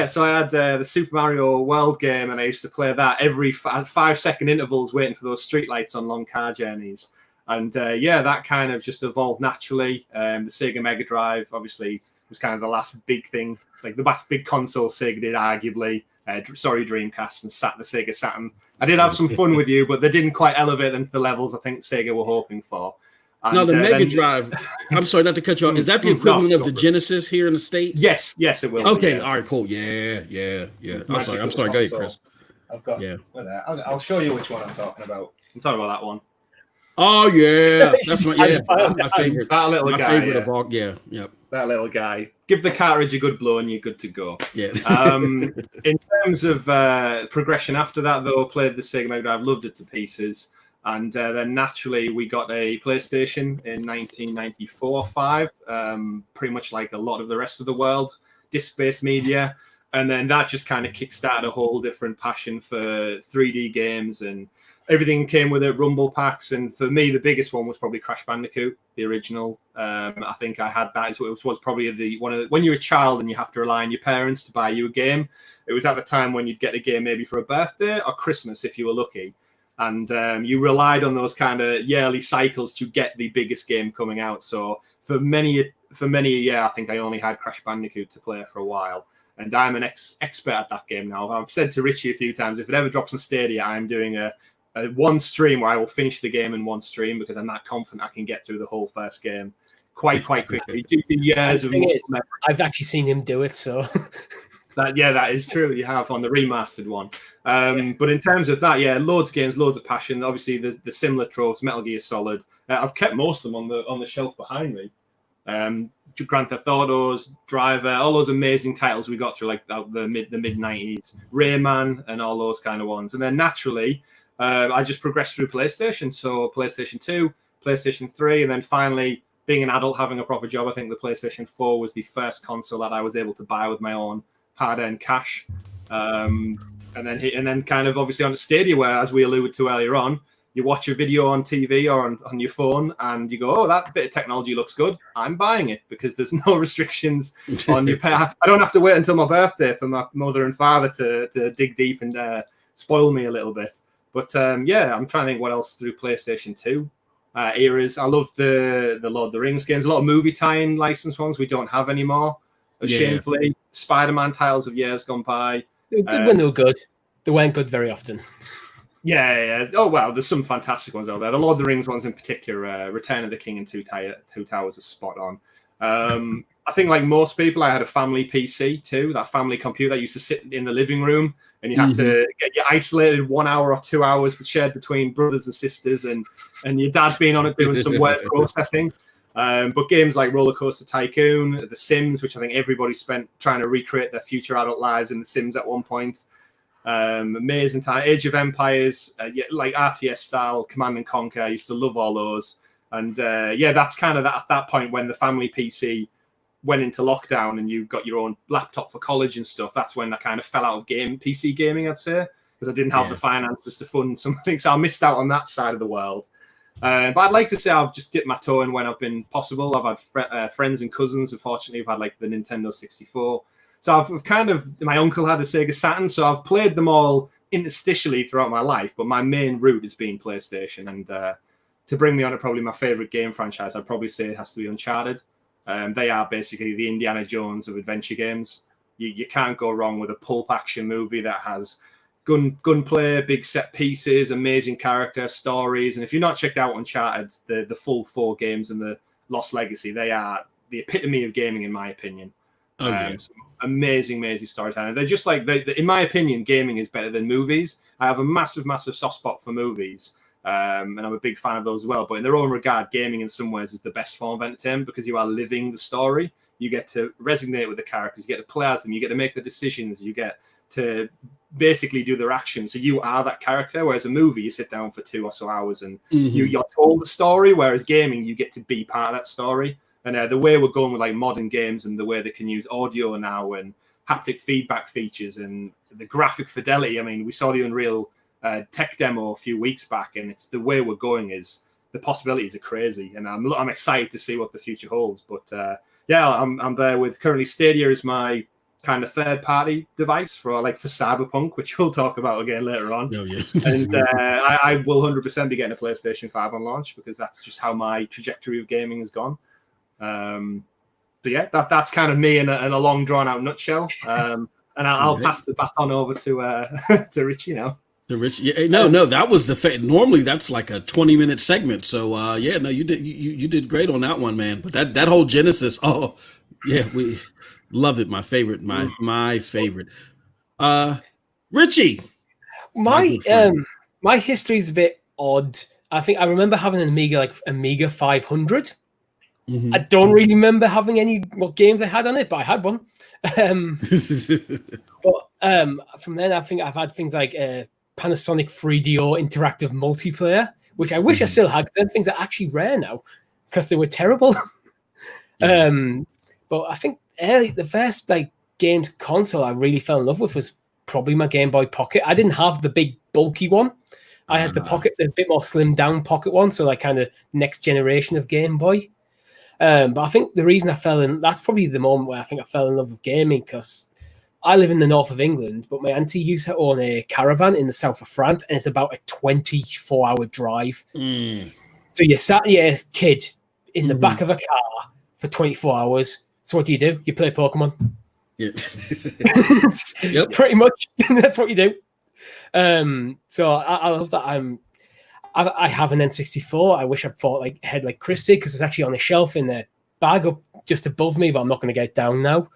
Speaker 4: So I had the Super Mario World game, and I used to play that every 5-second intervals, waiting for those street lights on long car journeys. And that kind of just evolved naturally. The Sega Mega Drive obviously was kind of the last big thing, the last big console Sega did, arguably. Dreamcast, and the Sega Saturn. I did have some fun with you, but they didn't quite elevate them to the levels I think Sega were hoping for. And,
Speaker 1: now, the Mega Drive, I'm sorry not to cut you off. Is that the equivalent of the Genesis here in the States?
Speaker 4: Yes, it will.
Speaker 1: Okay, all right, cool. Yeah. I'm sorry. Go ahead, Chris.
Speaker 4: I've got. Yeah. I'll show you which one I'm talking about. I'm talking about that one.
Speaker 1: Oh yeah, that's my favorite.
Speaker 4: That little
Speaker 1: my
Speaker 4: guy.
Speaker 1: Favorite of all. Yeah.
Speaker 4: That little guy. Give the cartridge a good blow and you're good to go.
Speaker 1: Yeah.
Speaker 4: In terms of progression after that, though, played the Sega Mega Drive, loved it to pieces. And then naturally, we got a PlayStation in 1994-5, pretty much like a lot of the rest of the world, disc-based media. And then that just kind of kickstarted a whole different passion for 3D games, and everything came with it, rumble packs. And for me, the biggest one was probably Crash Bandicoot, the original. I think I had that. It was probably when you're a child and you have to rely on your parents to buy you a game. It was at the time when you'd get a game maybe for a birthday or Christmas if you were lucky. And you relied on those kind of yearly cycles to get the biggest game coming out. So for many a year, I think I only had Crash Bandicoot to play for a while. And I'm an expert at that game now. I've said to Richie a few times, if it ever drops on Stadia, I'm doing a one stream where I will finish the game in one stream because I'm that confident I can get through the whole first game quite quickly. Years of
Speaker 3: I've actually seen him do it, so...
Speaker 4: That is true. You have on the remastered one. But in terms of that, loads of games, loads of passion. Obviously, the similar tropes, Metal Gear Solid. I've kept most of them on the shelf behind me. Grand Theft Autos, Driver, all those amazing titles we got through like the mid 90s, Rayman, and all those kind of ones. And then naturally, I just progressed through PlayStation. So PlayStation 2, PlayStation 3, and then finally, being an adult, having a proper job, I think the PlayStation 4 was the first console that I was able to buy with my own hard-earned cash. And then kind of obviously on the Stadia, where, as we alluded to earlier on, you watch a video on TV or on your phone and you go, oh, that bit of technology looks good. I'm buying it because there's no restrictions on your pay. I don't have to wait until my birthday for my mother and father to dig deep and spoil me a little bit. But I'm trying to think what else through PlayStation 2 eras. I love the Lord of the Rings games. A lot of movie tie-in licensed ones we don't have anymore. Shamefully, Spider-Man titles of years gone by.
Speaker 3: They were good when they were good. They weren't good very often.
Speaker 4: Yeah. Oh, well, there's some fantastic ones out there. The Lord of the Rings ones in particular, Return of the King and Two Towers are spot on. I think like most people, I had a family PC too, that family computer that used to sit in the living room and you had to get you isolated 1 hour or 2 hours shared between brothers and sisters and your dad's being on it doing some word processing. But games like Roller Coaster Tycoon, The Sims, which I think everybody spent trying to recreate their future adult lives in The Sims at one point. Amazing time. Age of Empires, like RTS style, Command and Conquer. I used to love all those. And that's kind of at that point when the family PC went into lockdown and you got your own laptop for college and stuff. That's when I kind of fell out of PC gaming, I'd say, because I didn't have the finances to fund something. So I missed out on that side of the world. But I'd like to say I've just dipped my toe in when I've been possible. I've had friends and cousins who fortunately have had like the Nintendo 64. So I've kind of, my uncle had a Sega Saturn, so I've played them all interstitially throughout my life, but my main route has been PlayStation. And to bring me on to probably my favorite game franchise, I'd probably say it has to be Uncharted. They are basically the Indiana Jones of adventure games. You can't go wrong with a pulp action movie that has gunplay, big set pieces, amazing character stories. And if you've not checked out Uncharted, the full 4 games and the Lost Legacy, they are the epitome of gaming, in my opinion. Amazing storytelling. They're just like, in my opinion, gaming is better than movies. I have a massive soft spot for movies. And I'm a big fan of those as well. But in their own regard, gaming in some ways is the best form of entertainment because you are living the story. You get to resonate with the characters. You get to play as them. You get to make the decisions. You get to basically do their actions. So you are that character. Whereas a movie, you sit down for 2 or so hours and you're told the story. Whereas gaming, you get to be part of that story. And the way we're going with like modern games and the way they can use audio now and haptic feedback features and the graphic fidelity. I mean, we saw the Unreal tech demo a few weeks back, and it's the way we're going is the possibilities are crazy, and I'm excited to see what the future holds. But I'm there with currently Stadia is my kind of third party device for Cyberpunk, which we'll talk about again later on. And I will 100% be getting a PlayStation 5 on launch because that's just how my trajectory of gaming has gone. But that's kind of me in a long drawn out nutshell. And I'll pass the baton over to to Richie now.
Speaker 1: The Rich, no, that was the normally that's like a 20-minute segment. So you did great on that one, man. But that whole Genesis, we love it. My favorite, my favorite. Richie,
Speaker 3: my history is a bit odd. I think I remember having an Amiga, like Amiga 500. Mm-hmm. I don't really remember having what games I had on it, but I had one. But from then, I think I've had things like Panasonic 3DO interactive multiplayer, which I wish I still had. Them things are actually rare now because they were terrible. But I think the first games console I really fell in love with was probably my Game Boy Pocket. I didn't have the big bulky one. I had the bit more slimmed down pocket one, so kind of next generation of Game Boy. But I think the reason that's probably the moment where I think I fell in love with gaming, because I live in the north of England, but my auntie used to own a caravan in the south of France, and it's about a 24-hour drive. So you sat here as a kid in the back of a car for 24 hours. So what do? You play Pokemon.
Speaker 1: Yeah.
Speaker 3: Yep. Pretty much. That's what you do. So I love that. I have an N64. I wish I'd had like Chris did, because it's actually on a shelf in the bag up just above me, but I'm not going to get it down now.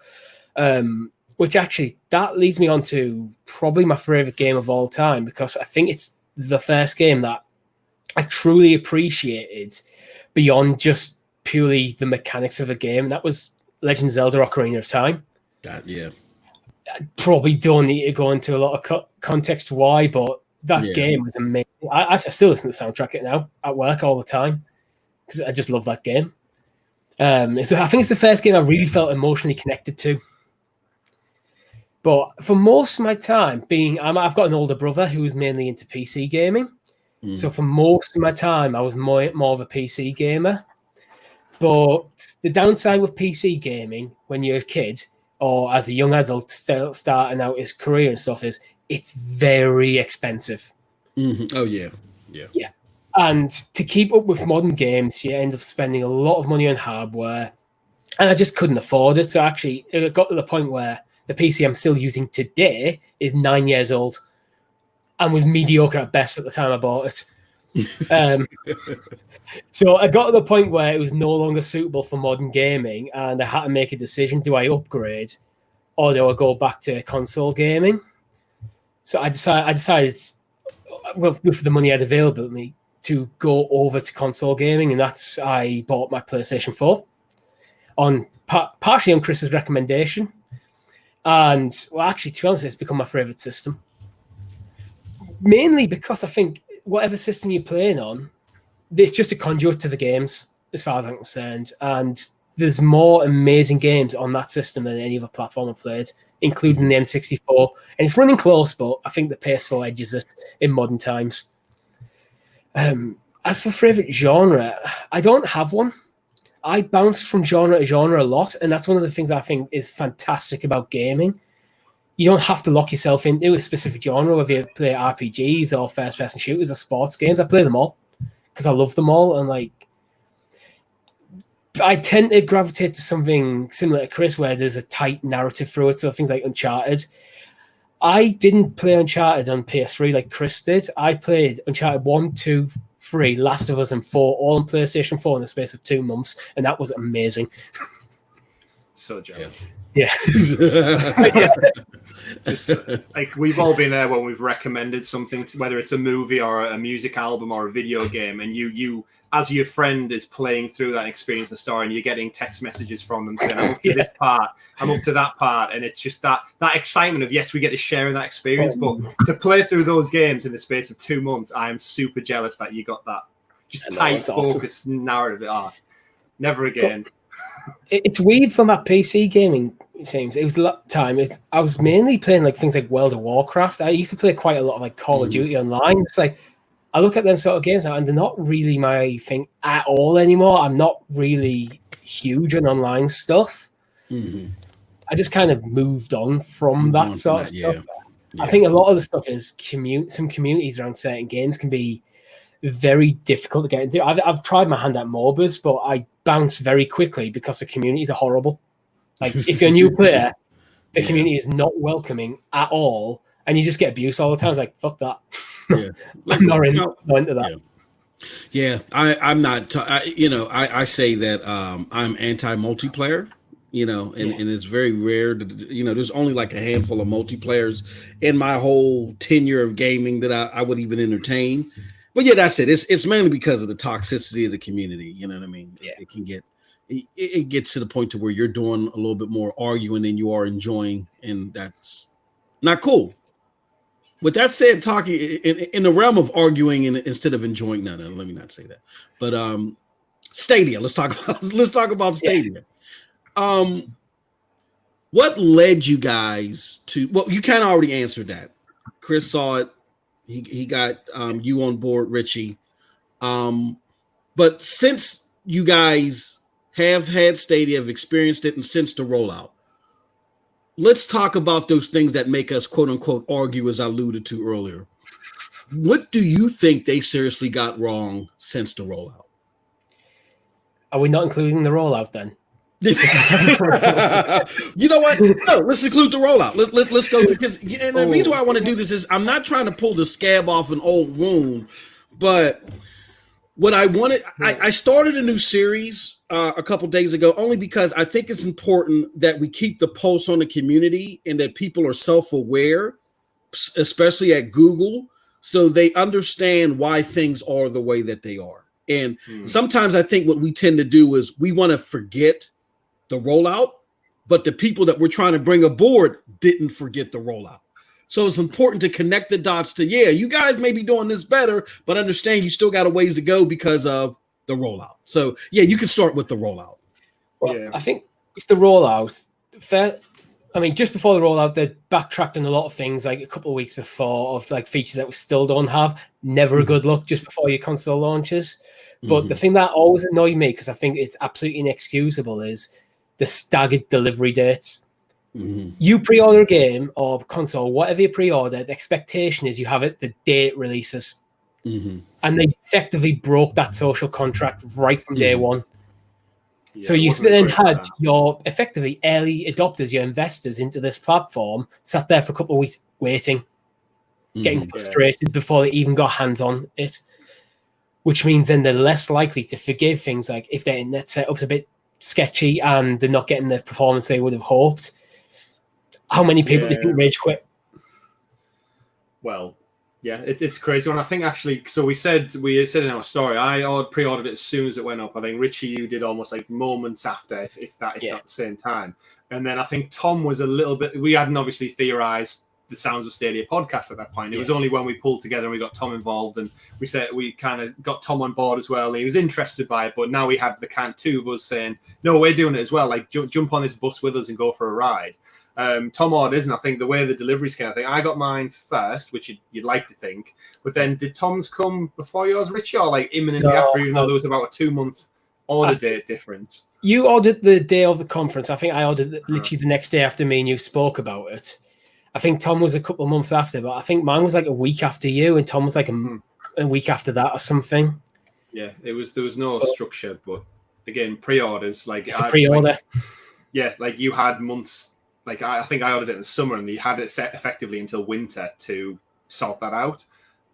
Speaker 3: Which actually, that leads me on to probably my favorite game of all time, because I think it's the first game that I truly appreciated beyond just purely the mechanics of a game. That was Legend of Zelda: Ocarina of Time. I probably don't need to go into a lot of context why, but that game was amazing. I still listen to the soundtrack now at work all the time because I just love that game. I think it's the first game I really felt emotionally connected to. But for most of my time, I've got an older brother who was mainly into PC gaming. So for most of my time, I was more of a PC gamer. But the downside with PC gaming when you're a kid or as a young adult still starting out his career and stuff is it's very expensive.
Speaker 1: Mm-hmm. Oh, yeah.
Speaker 3: And to keep up with modern games, you end up spending a lot of money on hardware. And I just couldn't afford it. So actually, it got to the point where the PC I'm still using today is 9 years old and was mediocre at best at the time I bought it. So I got to the point where it was no longer suitable for modern gaming, and I had to make a decision: do I upgrade or do I go back to console gaming? So I decided, well, with the money I had available to me, to go over to console gaming, and I bought my PlayStation 4 partially on Chris's recommendation, and well, actually, to be honest, it's become my favorite system, mainly because I think whatever system you're playing on, it's just a conduit to the games, as far as I'm concerned. And there's more amazing games on that system than any other platform I've played, including the N64. And it's running close, but I think the PS4 edges it in modern times. As for favorite genre, I don't have one. I bounce from genre to genre a lot, and that's one of the things I think is fantastic about gaming. You don't have to lock yourself into a specific genre, whether you play RPGs or first-person shooters or sports games. I play them all because I love them all, and I tend to gravitate to something similar to Chris, where there's a tight narrative through it. So things like Uncharted. I didn't play Uncharted on PS3 like Chris did. I played Uncharted 1, 2, 3, Last of Us, and 4 all on PlayStation 4 in the space of 2 months, and that was amazing.
Speaker 4: So jealous.
Speaker 3: Yeah.
Speaker 4: Just, we've all been there when we've recommended something, whether it's a movie or a music album or a video game, and you as your friend is playing through that experience and story, and you're getting text messages from them saying, I'm up to this part, I'm up to that part, and it's just that excitement of, yes, we get to share in that experience, but to play through those games in the space of 2 months, I am super jealous that you got that just tight, focused narrative. Never again.
Speaker 3: It's weird for my PC gaming things. It was a lot of time. I was mainly playing things like World of Warcraft. I used to play quite a lot of Call of Duty online. It's I look at them sort of games now, and they're not really my thing at all anymore. I'm not really huge on online stuff. Mm-hmm. I just kind of moved on from that sort of stuff. Yeah. I think a lot of the stuff is some communities around certain games can be very difficult to get into. I've tried my hand at MOBAs, but I bounce very quickly because the communities are horrible. If you're a new player, The community is not welcoming at all, and you just get abuse all the time. It's like, fuck that.
Speaker 1: Yeah.
Speaker 3: I'm not into that.
Speaker 1: Yeah, I'm not. I say that I'm anti-multiplayer. And it's very rare. There's only like a handful of multiplayers in my whole tenure of gaming that I would even entertain. But yeah, that's it. It's mainly because of the toxicity of the community. You know what I mean?
Speaker 3: Yeah.
Speaker 1: It can get. It gets to the point to where you're doing a little bit more arguing than you are enjoying, and that's not cool. With that said, talking in the realm of arguing instead of enjoying, no, let me not say that. But Stadia, let's talk about Stadia. Yeah. What led you guys to? Well, you kind of already answered that. Chris saw it. He got you on board, Richie. But since you guys have had Stadia, have experienced it, and since the rollout, let's talk about those things that make us quote unquote argue, as I alluded to earlier. What do you think they seriously got wrong since the rollout?
Speaker 3: Are we not including the rollout then?
Speaker 1: You know what? No, let's include the rollout. Let's go, because the reason why I want to do this is I'm not trying to pull the scab off an old wound, but what I wanted, I started a new series a couple days ago, only because I think it's important that we keep the pulse on the community and that people are self-aware, especially at Google, so they understand why things are the way that they are. And sometimes I think what we tend to do is we want to forget the rollout, but the people that we're trying to bring aboard didn't forget the rollout. So it's important to connect the dots to, you guys may be doing this better, but understand you still got a ways to go because of the rollout. So you can start with the rollout.
Speaker 3: Well, I think if the rollout, just before the rollout, they backtracked on a lot of things, like a couple of weeks before, of like features that we still don't have. Never a good look just before your console launches. But the thing that always annoyed me, because I think it's absolutely inexcusable, is the staggered delivery dates. You pre-order a game or console, whatever you pre-order, the expectation is you have it the day it releases. And they effectively broke that social contract right from day one. So you then had your effectively early adopters, your investors into this platform, sat there for a couple of weeks waiting, getting frustrated before they even got hands on it, which means then they're less likely to forgive things like if their internet setup's a bit sketchy and they're not getting the performance they would have hoped. How many people do you think rage quit?
Speaker 4: Well, it's crazy one. I think actually, so we said in our story, I pre-ordered it as soon as it went up. I think Richie, you did almost like moments after, if not at the same time. And then I think Tom was a little bit. We hadn't obviously theorized the Sounds of Stadia podcast at that point. It was only when we pulled together and we got Tom involved, and we said we kind of got Tom on board as well. He was interested by it, but now we had the two of us saying, "No, we're doing it as well. Like jump on this bus with us and go for a ride." Tom orders, and I think the way the deliveries came, I think I got mine first, which you'd like to think. But then did Tom's come before yours, Richie, or like imminently after, even though there was about a 2-month order date difference?
Speaker 3: You ordered the day of the conference. I think I ordered literally the next day after me and you spoke about it. I think Tom was a couple of months after, but I think mine was like a week after you, and Tom was like a week after that or something.
Speaker 4: Yeah, there was no structure, but again, pre-orders, like
Speaker 3: it's a pre-order.
Speaker 4: Like you had months. Like I think I ordered it in the summer, and you had it set effectively until winter to sort that out.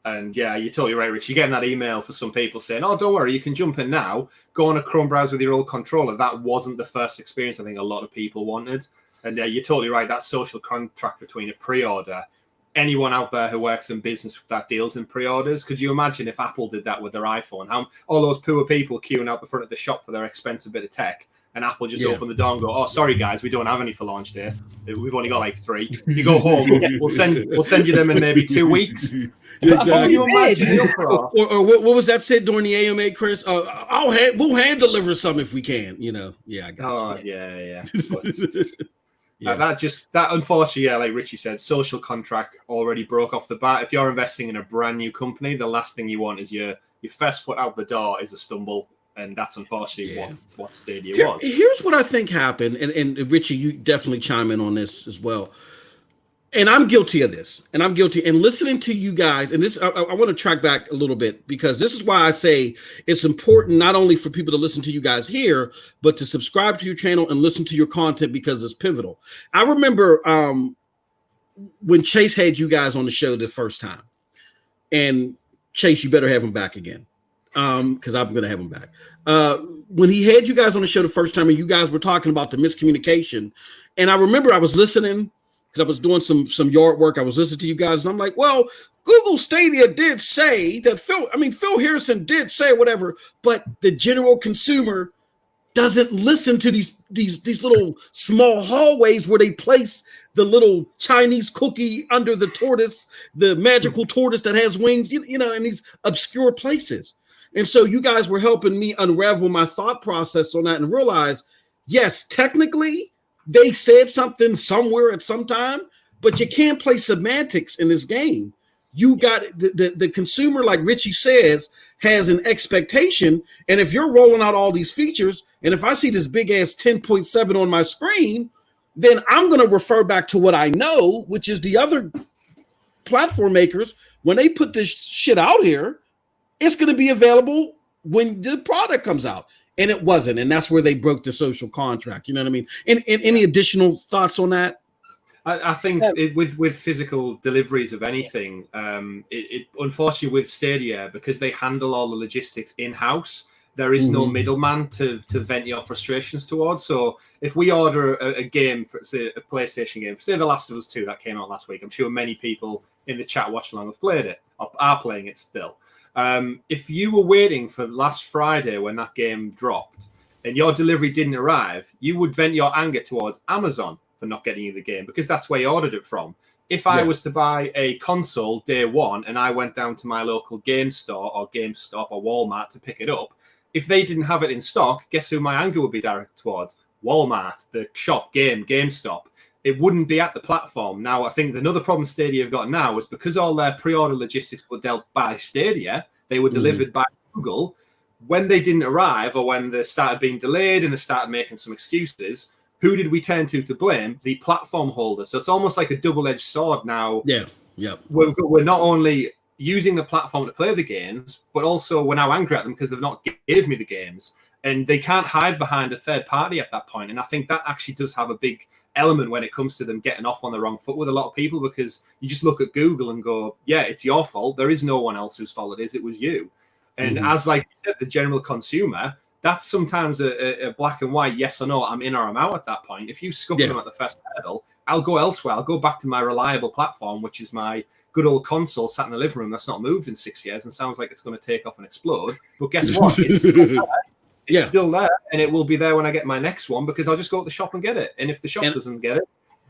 Speaker 4: And you're totally right, Rich. You're getting that email for some people saying, "Oh, don't worry, you can jump in now. Go on a Chrome browser with your old controller." That wasn't the first experience I think a lot of people wanted. And you're totally right. That social contract between a pre-order, anyone out there who works in business that deals in pre-orders, could you imagine if Apple did that with their iPhone? How all those poor people queuing out the front of the shop for their expensive bit of tech. And Apple just open the door and go, "Oh, sorry guys, we don't have any for launch day. We've only got like 3. You go home, we'll send you them in maybe 2 weeks."
Speaker 1: Exactly. Or what was that said during the AMA, Chris? We'll hand deliver some if we can. I got
Speaker 4: That unfortunately, like Richie said, social contract already broke off the bat. If you're investing in a brand new company, the last thing you want is your first foot out the door is a stumble. And that's unfortunately what Stadia was.
Speaker 1: Here's what I think happened, and Richie, you definitely chime in on this as well. and I'm guilty of this, and I'm guilty. And listening to you guys, and this, I want to track back a little bit, because this is why I say it's important not only for people to listen to you guys here, but to subscribe to your channel and listen to your content, because it's pivotal. I remember when Chase had you guys on the show the first time, and Chase, you better have him back again, because I'm going to have him back. When he had you guys on the show the first time, and you guys were talking about the miscommunication, and I remember I was listening, because I was doing some yard work. I was listening to you guys, and I'm like, well, Google Stadia did say that Phil Harrison did say whatever, but the general consumer doesn't listen to these little small hallways where they place the little Chinese cookie under the tortoise, the magical tortoise that has wings, you know, in these obscure places. And so you guys were helping me unravel my thought process on that and realize, yes, technically, they said something somewhere at some time, but you can't play semantics in this game. You got the consumer, like Richie says, has an expectation. And if you're rolling out all these features, and if I see this big ass 10.7 on my screen, then I'm going to refer back to what I know, which is the other platform makers. When they put this shit out here, it's going to be available when the product comes out. And it wasn't, and that's where they broke the social contract. You know what I mean? And any additional thoughts on that?
Speaker 4: I think with physical deliveries of anything, it unfortunately with Stadia, because they handle all the logistics in-house, there is no middleman to vent your frustrations towards. So if we order a game, for, say, a PlayStation game, say The Last of Us 2 that came out last week, I'm sure many people in the chat watching along have played it, or are playing it still. If you were waiting for last Friday when that game dropped and your delivery didn't arrive, you would vent your anger towards Amazon for not getting you the game, because that's where you ordered it from. If I was to buy a console day one and I went down to my local game store or GameStop or Walmart to pick it up, if they didn't have it in stock, guess who my anger would be directed towards? Walmart, the shop, GameStop. It wouldn't be at the platform. Now, I think another problem Stadia have got now is because all their pre-order logistics were dealt by Stadia, they were delivered by Google. When they didn't arrive, or when they started being delayed and they started making some excuses, who did we turn to blame? The platform holder. So it's almost like a double-edged sword now.
Speaker 1: Yeah, yep.
Speaker 4: We're not only using the platform to play the games, but also we're now angry at them because they've not gave me the games. And they can't hide behind a third party at that point. And I think that actually does have a big element when it comes to them getting off on the wrong foot with a lot of people, because you just look at Google and go, yeah, it's your fault. There is no one else whose fault it is. It was you. And as like you said, the general consumer, that's sometimes a black and white yes or no, I'm in or I'm out at that point. If you scupper them at the first hurdle, I'll go elsewhere. I'll go back to my reliable platform, which is my good old console sat in the living room that's not moved in 6 years and sounds like it's going to take off and explode. But guess what? It's still there. It's still there, and it will be there when I get my next one, because I'll just go to the shop and get it. And if the shop doesn't get it,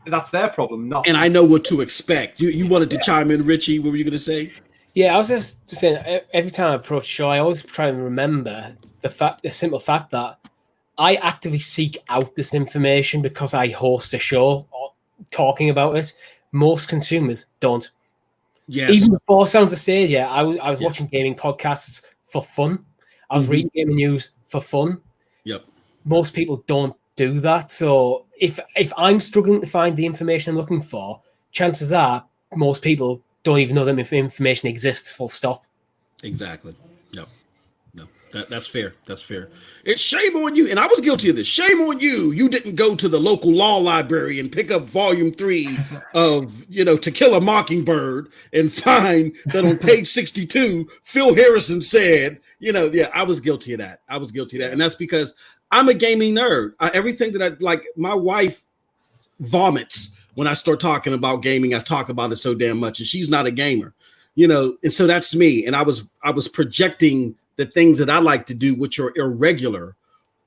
Speaker 4: that's their problem, not.
Speaker 1: And I know what to expect. You wanted to chime in, Richie. What were you going to say?
Speaker 3: Yeah, I was just saying, every time I approach a show, I always try and remember the simple fact that I actively seek out this information because I host a show talking about it. Most consumers don't.
Speaker 1: Yes.
Speaker 3: Even before Sounds of Stadia, I was watching gaming podcasts for fun. I was reading gaming news for fun.
Speaker 1: Yep.
Speaker 3: Most people don't do that. So if I'm struggling to find the information I'm looking for, chances are most people don't even know that information exists, full stop.
Speaker 1: Exactly. No, that's fair. That's fair. It's shame on you. And I was guilty of this. Shame on you. You didn't go to the local law library and pick up volume 3 of, To Kill a Mockingbird and find that on page 62, Phil Harrison said, I was guilty of that. And that's because I'm a gaming nerd. Everything that I like, my wife vomits when I start talking about gaming. I talk about it so damn much, and she's not a gamer, and so that's me. And I was projecting the things that I like to do, which are irregular,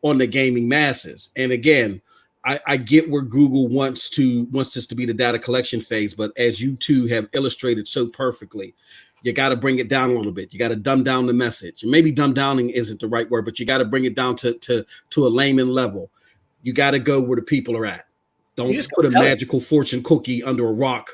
Speaker 1: on the gaming masses. And again, I get where Google wants this to be the data collection phase, but as you two have illustrated so perfectly, you got to bring it down a little bit. You got to dumb down the message. And maybe dumb downing isn't the right word, but you got to bring it down to a layman level. You got to go where the people are at. Don't just put a magical fortune cookie under a rock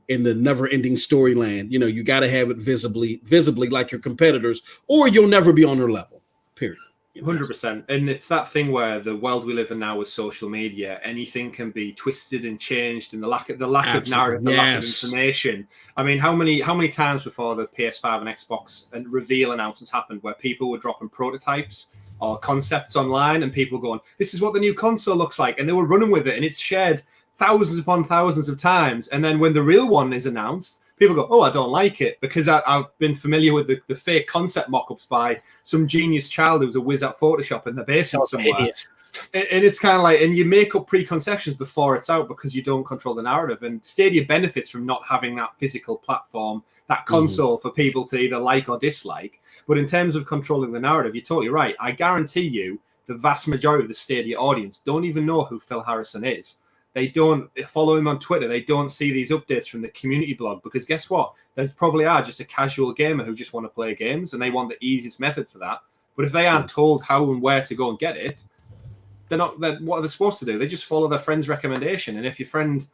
Speaker 1: in the never-ending storyland. You got to have it visibly like your competitors, or you'll never be on their level. Period.
Speaker 4: 100%. And it's that thing where the world we live in now with social media, anything can be twisted and changed, and the lack of narrative, the lack of information. I mean, how many times before the PS5 and Xbox and reveal announcements happened where people were dropping prototypes or concepts online and people going, this is what the new console looks like, and they were running with it, and it's shared thousands upon thousands of times, and then when the real one is announced, people go, oh, I don't like it, because I've been familiar with the fake concept mock-ups by some genius child who's a whiz at Photoshop in the basement somewhere. Hideous. And it's kind of like, and you make up preconceptions before it's out because you don't control the narrative. And Stadia benefits from not having that physical platform, that console for people to either like or dislike. But in terms of controlling the narrative, you're totally right. I guarantee you the vast majority of the Stadia audience don't even know who Phil Harrison is. They don't follow him on Twitter. They don't see these updates from the community blog, because guess what? They probably are just a casual gamer who just want to play games, and they want the easiest method for that. But if they aren't told how and where to go and get it, what are they supposed to do? They just follow their friend's recommendation. And if your friend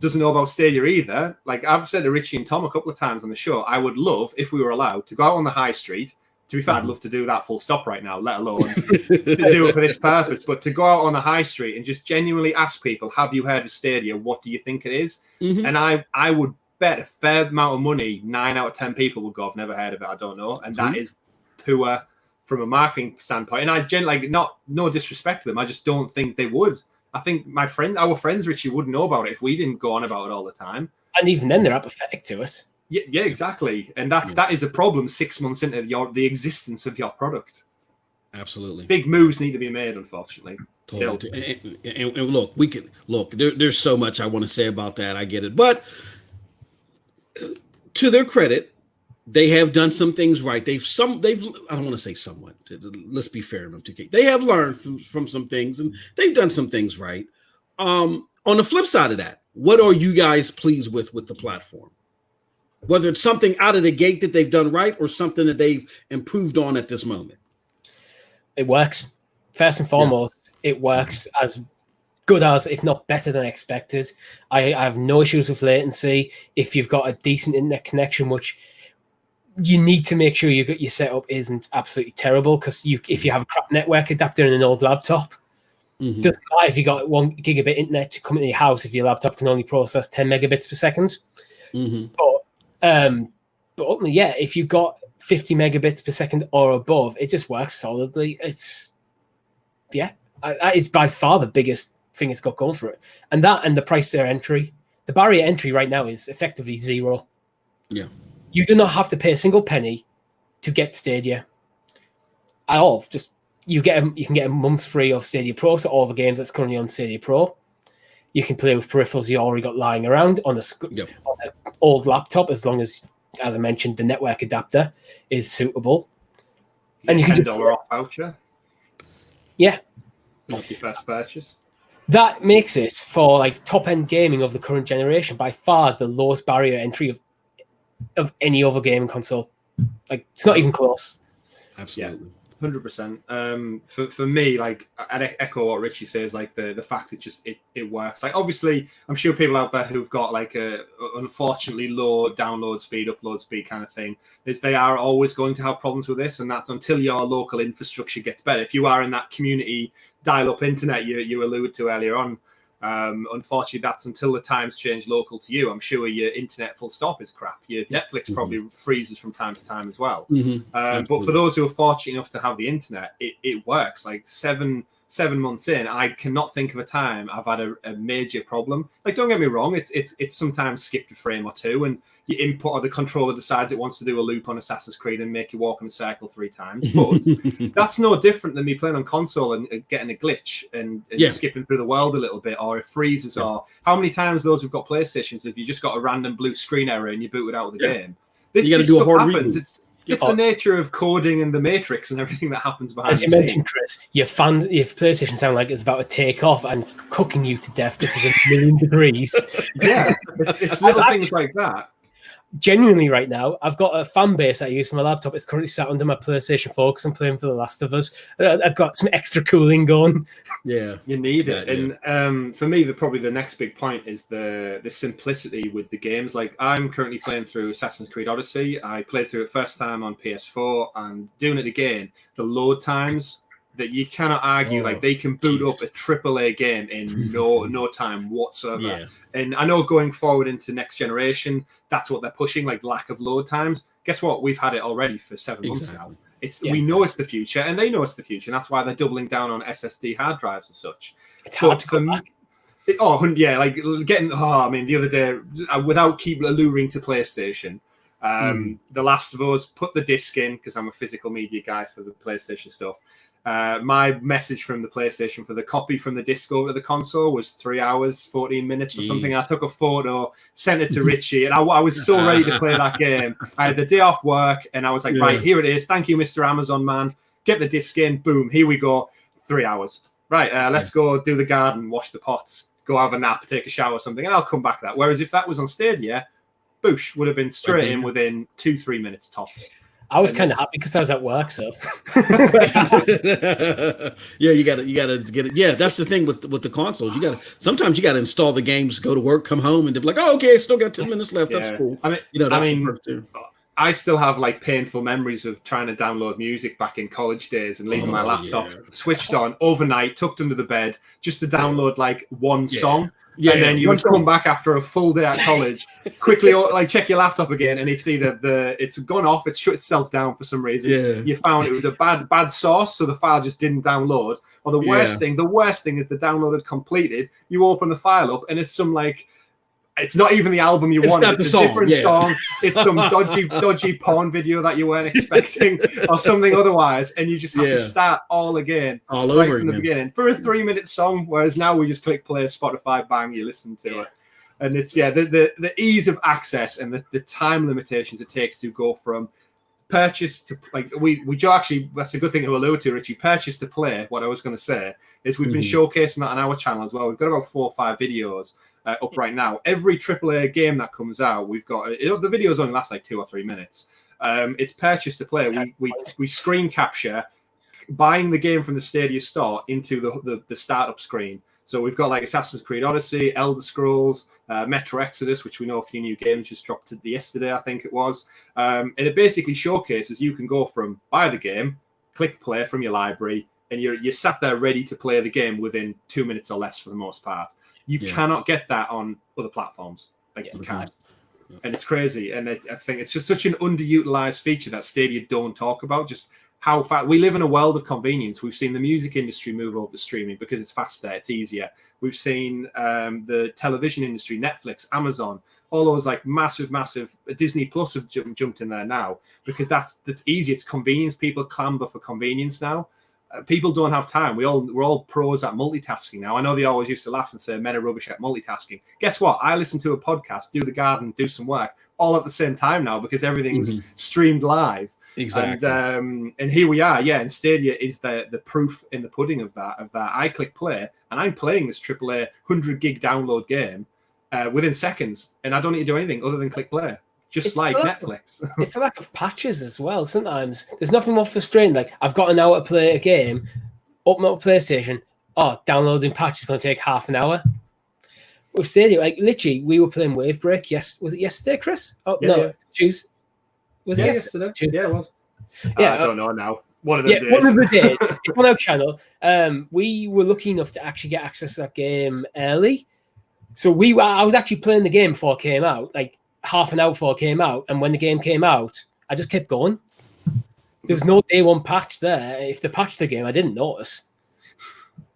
Speaker 4: doesn't know about Stadia either, like I've said to Richie and Tom a couple of times on the show, I would love, if we were allowed, to go out on the high street. To be fair, I'd love to do that full stop right now, let alone to do it for this purpose. But to go out on the high street and just genuinely ask people, have you heard of Stadia? What do you think it is? And I would bet a fair amount of money, 9 out of 10 people would go, I've never heard of it, I don't know. And that is poor from a marketing standpoint. And I generally, no disrespect to them, I just don't think they would. I think our friends, Richie, wouldn't know about it if we didn't go on about it all the time.
Speaker 3: And even then, they're apathetic to it.
Speaker 4: Yeah, exactly. And that is a problem 6 months into the existence of your product.
Speaker 1: Absolutely.
Speaker 4: Big moves need to be made, unfortunately.
Speaker 1: Totally. And look, there's so much I want to say about that. I get it. But to their credit, they have done some things right. I don't want to say somewhat. Let's be fair enough to Kate. They have learned from some things, and they've done some things right. On the flip side of that, what are you guys pleased with the platform? Whether it's something out of the gate that they've done right or something that they've improved on at this moment.
Speaker 3: It works. First and foremost, it works as good as, if not better than expected. I have no issues with latency. If you've got a decent internet connection, which you need to make sure your setup isn't absolutely terrible, because if you have a crap network adapter in an old laptop, doesn't matter if you got 1 gigabit internet to come into your house if your laptop can only process 10 megabits per second. But ultimately, yeah, if you've got 50 megabits per second or above, it just works solidly. That is by far the biggest thing it's got going for it. And the price their entry, the barrier entry right now is effectively zero.
Speaker 1: Yeah.
Speaker 3: You do not have to pay a single penny to get Stadia at all. Just you can get a month's free of Stadia Pro, so all the games that's currently on Stadia Pro. You can play with peripherals you already got lying around on an old laptop, as long as I mentioned, the network adapter is suitable.
Speaker 4: And you can $10 off voucher.
Speaker 3: Yeah.
Speaker 4: Off your first purchase.
Speaker 3: That makes it, for like top-end gaming of the current generation, by far the lowest barrier entry of any other gaming console. Like, it's not even close.
Speaker 1: Absolutely.
Speaker 4: Yeah. 100%. For me, like, I'd echo what Richie says, like the fact it works. Like, obviously, I'm sure people out there who've got like a unfortunately low download speed, upload speed kind of thing, they are always going to have problems with this, and that's until your local infrastructure gets better. If you are in that community dial-up internet you alluded to earlier on, unfortunately, that's until the times change local to you. I'm sure your internet full stop is crap. Your Netflix probably freezes from time to time as well. But for those who are fortunate enough to have the internet, it works. Like 7 months in, I cannot think of a time I've had a major problem. Like, don't get me wrong, it's sometimes skipped a frame or two, and your input or the controller decides it wants to do a loop on Assassin's Creed and make you walk in a circle 3 times. But that's no different than me playing on console and getting a glitch and skipping through the world a little bit, or it freezes, or how many times those who've got PlayStations, if you just got a random blue screen error and you booted out of the game.
Speaker 1: You got to do a hard reboot.
Speaker 4: It's the nature of coding and the Matrix and everything that happens behind the scenes.
Speaker 3: As you mentioned, Chris, your PlayStation sound like it's about to take off and cooking you to death. This is a million degrees.
Speaker 4: Yeah, it's little things like that.
Speaker 3: Genuinely, right now, I've got a fan base I use for my laptop. It's currently sat under my PlayStation 4 because I'm playing for The Last of Us. I've got some extra cooling going.
Speaker 4: Yeah, you need it. And for me, probably the next big point is the simplicity with the games. Like, I'm currently playing through Assassin's Creed Odyssey. I played through it first time on PS4, and doing it again, the load times that you cannot argue. Like they can boot up a AAA game in no time whatsoever.
Speaker 1: Yeah.
Speaker 4: And I know going forward into next generation, that's what they're pushing, like lack of load times. Guess what? We've had it already for 7 months now. We know it's the future, and they know it's the future, and that's why they're doubling down on SSD hard drives and such.
Speaker 3: It's hard to come back.
Speaker 4: The other day, without keep alluring to PlayStation, The Last of Us, put the disc in, because I'm a physical media guy for the PlayStation stuff. My message from the PlayStation for the copy from the disc over to the console was 3 hours, 14 minutes or something. I took a photo, sent it to Richie, and I was so ready to play that game. I had the day off work, and I was like, right, here it is. Thank you, Mr. Amazon man. Get the disc in. Boom, here we go. 3 hours. Right, let's go do the garden, wash the pots, go have a nap, take a shower or something, and I'll come back to that. Whereas if that was on Stadia, boosh, would have been straight in within 2-3 minutes tops.
Speaker 3: I was kind of happy because I was at work, so
Speaker 1: yeah, you gotta get it. Yeah, that's the thing with the consoles. Sometimes you gotta install the games, go to work, come home, and they're like, oh, okay, still got 10 minutes left. That's cool.
Speaker 4: I still have like painful memories of trying to download music back in college days and leaving my laptop switched on overnight, tucked under the bed, just to download like one song. Yeah, and then you would come back after a full day at college, quickly like check your laptop again, and it's either it's gone off, it's shut itself down for some reason. Yeah. You found it was a bad source, so the file just didn't download. Or the worst thing is the download had completed. You open the file up, and it's some like. It's not even the album you wanted. It's a different song. It's some dodgy porn video that you weren't expecting or something otherwise. And you just have to start all again. All over from the beginning. For a 3-minute song, whereas now we just click play, Spotify, bang, you listen to it. And it's, the ease of access and the time limitations it takes to go from purchase to, like, we actually, that's a good thing to allude to, Richie, purchase to play. What I was going to say is we've been showcasing that on our channel as well. We've got about 4 or 5 videos up right now. Every AAA game that comes out, we've got the videos only last like 2 or 3 minutes. It's purchase to play. We screen capture buying the game from the Stadia store into the startup screen. So we've got like Assassin's Creed Odyssey, Elder Scrolls, Metro Exodus, which we know a few new games just dropped yesterday, I think it was. And it basically showcases you can go from buy the game, click play from your library, and you're sat there ready to play the game within 2 minutes or less for the most part. You cannot get that on other platforms. Like you can't. And it's crazy. And I think it's just such an underutilized feature that Stadia don't talk about. Just how fast we live in a world of convenience. We've seen the music industry move over to streaming because it's faster, it's easier. We've seen the television industry, Netflix, Amazon, all those like massive Disney Plus have jumped in there now because that's easy. It's convenience. People clamber for convenience now. People don't have time. We're all pros at multitasking now. I know they always used to laugh and say men are rubbish at multitasking. Guess what? I listen to a podcast, do the garden, do some work, all at the same time now because everything's streamed live. Exactly. And here we are. Yeah, and Stadia is the proof in the pudding of that. I click play, and I'm playing this AAA 100 gig download game within seconds, and I don't need to do anything other than click play. Just like Netflix.
Speaker 3: It's a lack of patches as well. Sometimes there's nothing more frustrating. Like I've got an hour to play a game, open up PlayStation. Oh, downloading patch is going to take half an hour. With Stadia, like literally, we were playing Wave Break. Yes, was it yesterday, Chris? Oh no, Tuesday. Was it yesterday? Tuesday?
Speaker 4: Yeah, it was. Yeah, I don't know now. One of the days.
Speaker 3: One of the days. It's on our channel. We were lucky enough to actually get access to that game early. So I was actually playing the game before it came out, like half an hour before it came out, and when the game came out, I just kept going. There was no day one patch there. If they patched the game, I didn't notice.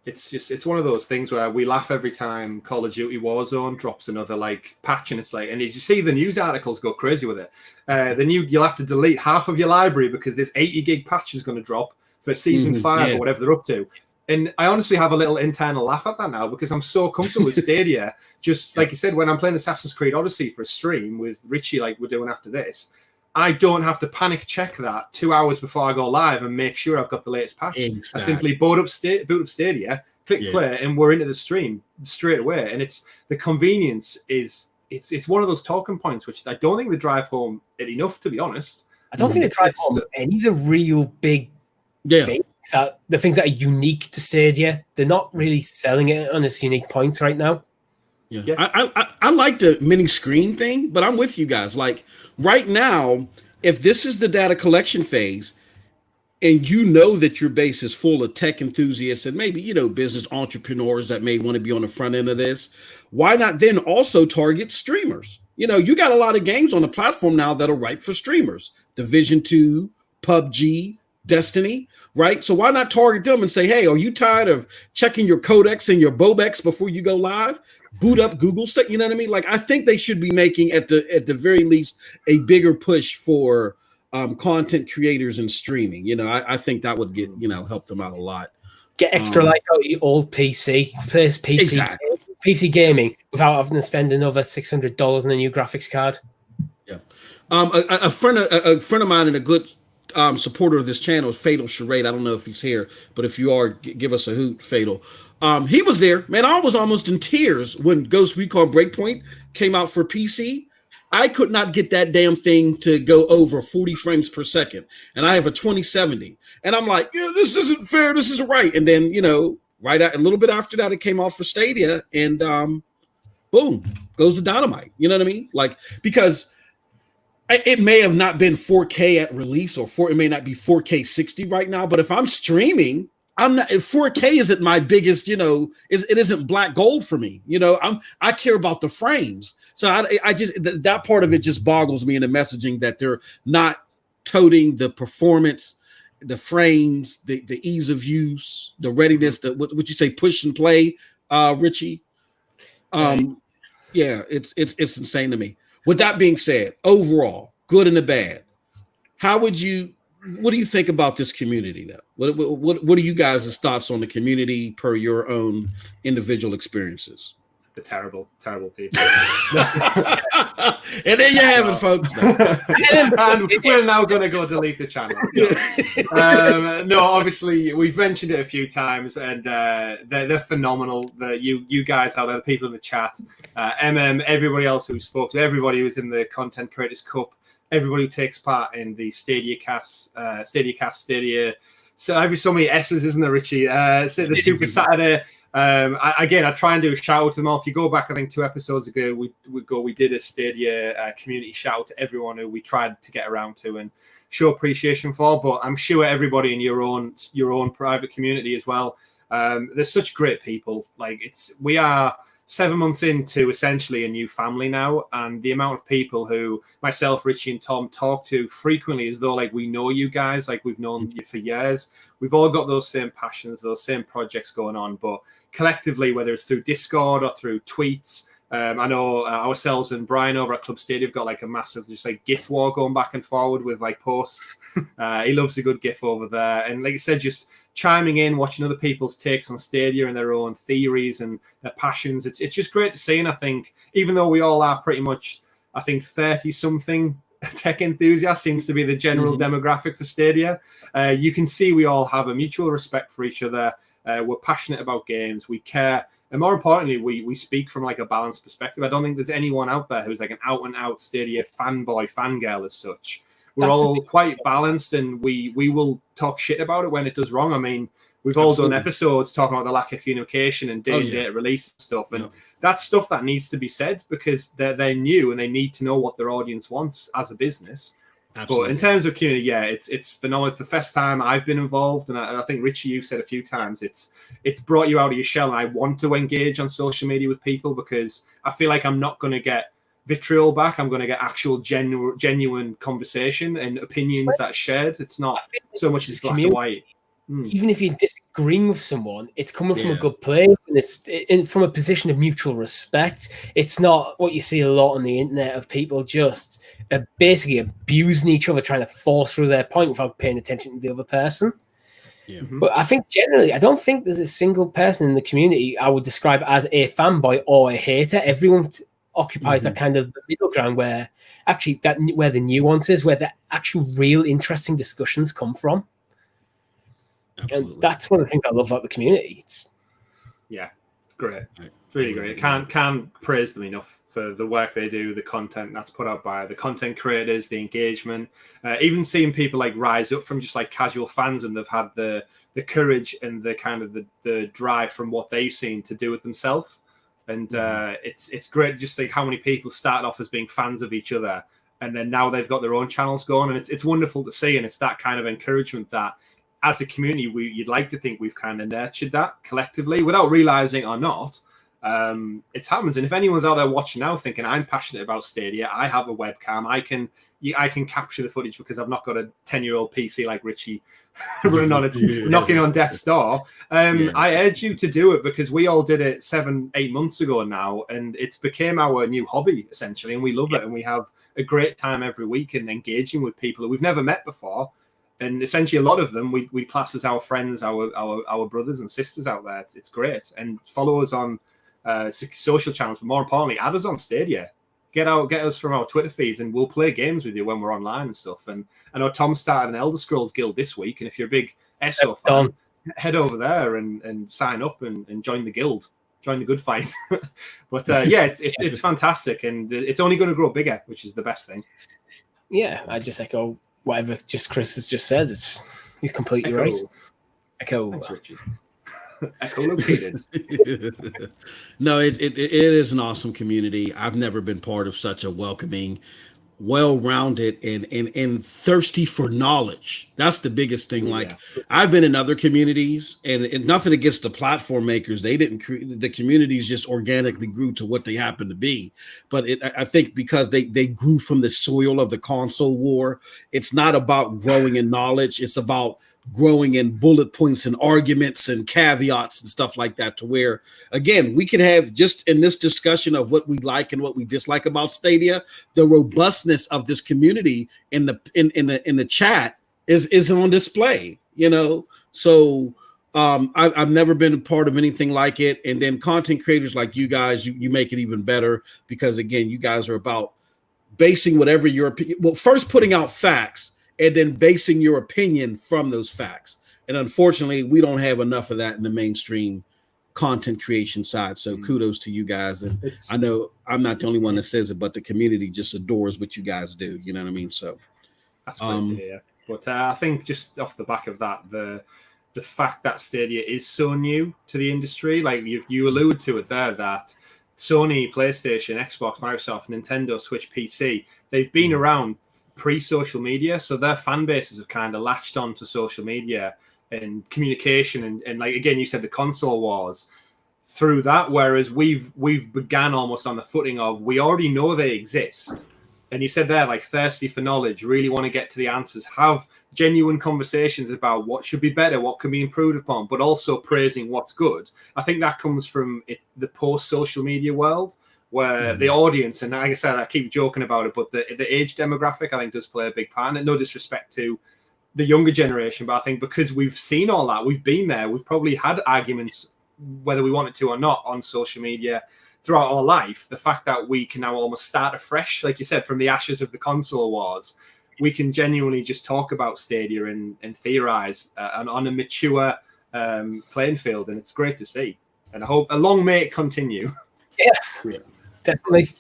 Speaker 4: It's one of those things where we laugh every time Call of Duty Warzone drops another like patch, and it's like, and as you see the news articles go crazy with it. You'll have to delete half of your library because this 80 gig patch is going to drop for season 5 or whatever they're up to. And I honestly have a little internal laugh at that now because I'm so comfortable with Stadia. Just like you said, when I'm playing Assassin's Creed Odyssey for a stream with Richie, like we're doing after this, I don't have to panic check that 2 hours before I go live and make sure I've got the latest patch. Exactly. I simply boot up Stadia, click play, and we're into the stream straight away. And it's the convenience it's one of those talking points which I don't think they drive home enough, to be honest.
Speaker 3: I don't think they drive home any of the real big things. The things that are unique to Stadia, they're not really selling it on its unique points right now.
Speaker 1: Yeah. I like the mini screen thing, but I'm with you guys. Like right now, if this is the data collection phase, and you know that your base is full of tech enthusiasts and maybe, business entrepreneurs that may want to be on the front end of this, why not then also target streamers? You got a lot of games on the platform now that are ripe for streamers. Division 2, PUBG, Destiny, right? So why not target them and say, hey, are you tired of checking your codecs and your bobex before you go live? Boot up Google stuff, you know what I mean? Like, I think they should be making at the very least a bigger push for content creators and streaming. I think that would get, help them out a lot.
Speaker 3: Get extra life out of your old PC, first PC,
Speaker 1: exactly.
Speaker 3: PC gaming without having to spend another $600 on a new graphics card.
Speaker 1: Yeah. A friend of mine and a good supporter of this channel is Fatal Charade. I don't know if he's here, but if you are, give us a hoot, Fatal. He was there. Man, I was almost in tears when Ghost Recon Breakpoint came out for PC. I could not get that damn thing to go over 40 frames per second. And I have a 2070. And I'm like, yeah, this isn't fair. This isn't right. And then, right a little bit after that, it came out for Stadia. And boom, goes the dynamite. You know what I mean? Like, because it may have not been 4K at release, or it may not be 4K 60 right now. But if I'm streaming, I'm not. 4K isn't my biggest. It isn't black gold for me. I care about the frames. So I just that part of it just boggles me in the messaging that they're not toting the performance, the frames, the ease of use, the readiness. What would you say? Push and play, Richie. Yeah, it's insane to me. With that being said, overall, good and the bad, what do you think about this community now? What are you guys' thoughts on the community per your own individual experiences?
Speaker 4: The terrible people.
Speaker 1: And there you have it, folks.
Speaker 4: And we're now going to go delete the channel. No, obviously, we've mentioned it a few times, and they're phenomenal. You guys out there, the people in the chat, everybody else who spoke to, everybody who's in the Content Creators Cup, everybody who takes part in the Stadia. So every so many S's, isn't there, Richie? The Super Saturday. I try and do a shout out to them all. If you go back, I think 2 episodes ago, we did a Stadia community shout out to everyone who we tried to get around to and show appreciation for. But I'm sure everybody in your own private community as well. There's such great people. Like, we are 7 months into essentially a new family now, and the amount of people who myself, Richie, and Tom talk to frequently as though like we know you guys, like we've known you for years. We've all got those same passions, those same projects going on, but collectively, whether it's through Discord or through tweets, I know ourselves and Brian over at Club Stadia have got like a massive just like GIF war going back and forward with like posts. He loves a good GIF over there, and like I said, just chiming in, watching other people's takes on Stadia and their own theories and their passions. It's just great to see. And I think even though we all are pretty much, I think 30-something tech enthusiasts seems to be the general demographic for Stadia, you can see we all have a mutual respect for each other. We're passionate about games. We care. And more importantly, we speak from like a balanced perspective. I don't think there's anyone out there who's like an out-and-out Stadia fanboy, fangirl as such. We're all quite balanced, and we will talk shit about it when it does wrong. I mean, we've all done episodes talking about the lack of communication and day-to-day release and stuff, and that's stuff that needs to be said because they're new and they need to know what their audience wants as a business. Absolutely. But in terms of community, yeah, it's phenomenal. It's the first time I've been involved, and I think Richie, you've said a few times, it's brought you out of your shell, and I want to engage on social media with people because I feel like I'm not going to get vitriol back. I'm going to get actual genuine conversation and opinions that are shared. It's not so much as black and white.
Speaker 3: Even if you're disagreeing with someone, it's coming from a good place, and it's from a position of mutual respect. It's not what you see a lot on the internet of people just basically abusing each other, trying to force through their point without paying attention to the other person. But I think generally, I don't think there's a single person in the community I would describe as a fanboy or a hater. Everyone occupies that kind of middle ground where actually where the nuance is, where the actual real interesting discussions come from. Absolutely. And that's one of the things I love about the community.
Speaker 4: Yeah, great. It's really great. Can't praise them enough for the work they do, the content that's put out by the content creators, the engagement, even seeing people like rise up from just like casual fans, and they've had the courage and the kind of the drive from what they've seen to do it themselves. And it's great just like how many people started off as being fans of each other, and then now they've got their own channels going, and it's wonderful to see. And it's that kind of encouragement that as a community, you'd like to think we've kind of nurtured that collectively without realizing or not. It happens. And if anyone's out there watching now thinking, I'm passionate about Stadia, I have a webcam, I can capture the footage because I've not got a 10-year-old PC like Richie running on it, knocking on death's door. I urge you to do it because we all did it 7-8 months ago now, and it's became our new hobby essentially, and we love it, and we have a great time every week and engaging with people that we've never met before. And essentially, a lot of them we class as our friends, our brothers and sisters out there. It's great. And follow us on social channels, but more importantly, add us on Stadia. Get us from our Twitter feeds, and we'll play games with you when we're online and stuff. And I know Tom started an Elder Scrolls guild this week, and if you're a big SO fan, head over there and sign up and join the guild. Join the good fight. But it's fantastic, and it's only going to grow bigger, which is the best thing.
Speaker 3: Yeah, I just echo whatever Chris has just said. He's completely right. Echo.
Speaker 4: Thanks, Richie. Echo located.
Speaker 1: No, it is an awesome community. I've never been part of such a welcoming, well-rounded and thirsty for knowledge. That's the biggest thing. I've been in other communities, and nothing against the platform makers. They didn't create the communities; just organically grew to what they happen to be. But I think because they grew from the soil of the console war. It's not about growing in knowledge. It's about growing in bullet points and arguments and caveats and stuff like that, to where, again, we can have, just in this discussion of what we like and what we dislike about Stadia, the robustness of this community in the chat is on display, so I've never been a part of anything like it. And then content creators like you guys, you make it even better, because again, you guys are about basing whatever your opinion, well, first putting out facts and then basing your opinion from those facts. And unfortunately, we don't have enough of that in the mainstream content creation side. So kudos to you guys. And I know I'm not the only one that says it, but the community just adores what you guys do. You know what I mean? So
Speaker 4: that's great to hear. But I think just off the back of that, the fact that Stadia is so new to the industry, like you allude to it there, that Sony, PlayStation, Xbox, Microsoft, Nintendo, Switch, PC, they've been around pre-social media, so their fan bases have kind of latched on to social media and communication, and like again you said, the console wars through that, whereas we've began almost on the footing of, we already know they exist, and you said there, like, thirsty for knowledge, really want to get to the answers, have genuine conversations about what should be better, what can be improved upon, but also praising what's good. I think that comes from the post-social media world, where the audience, and like I said, I keep joking about it, but the age demographic, I think, does play a big part. And no disrespect to the younger generation, but I think because we've seen all that, we've been there, we've probably had arguments, whether we wanted to or not, on social media throughout our life. The fact that we can now almost start afresh, like you said, from the ashes of the console wars, we can genuinely just talk about Stadia and theorize on a mature playing field, and it's great to see. And I hope, long may it continue.
Speaker 3: Yeah. Definitely.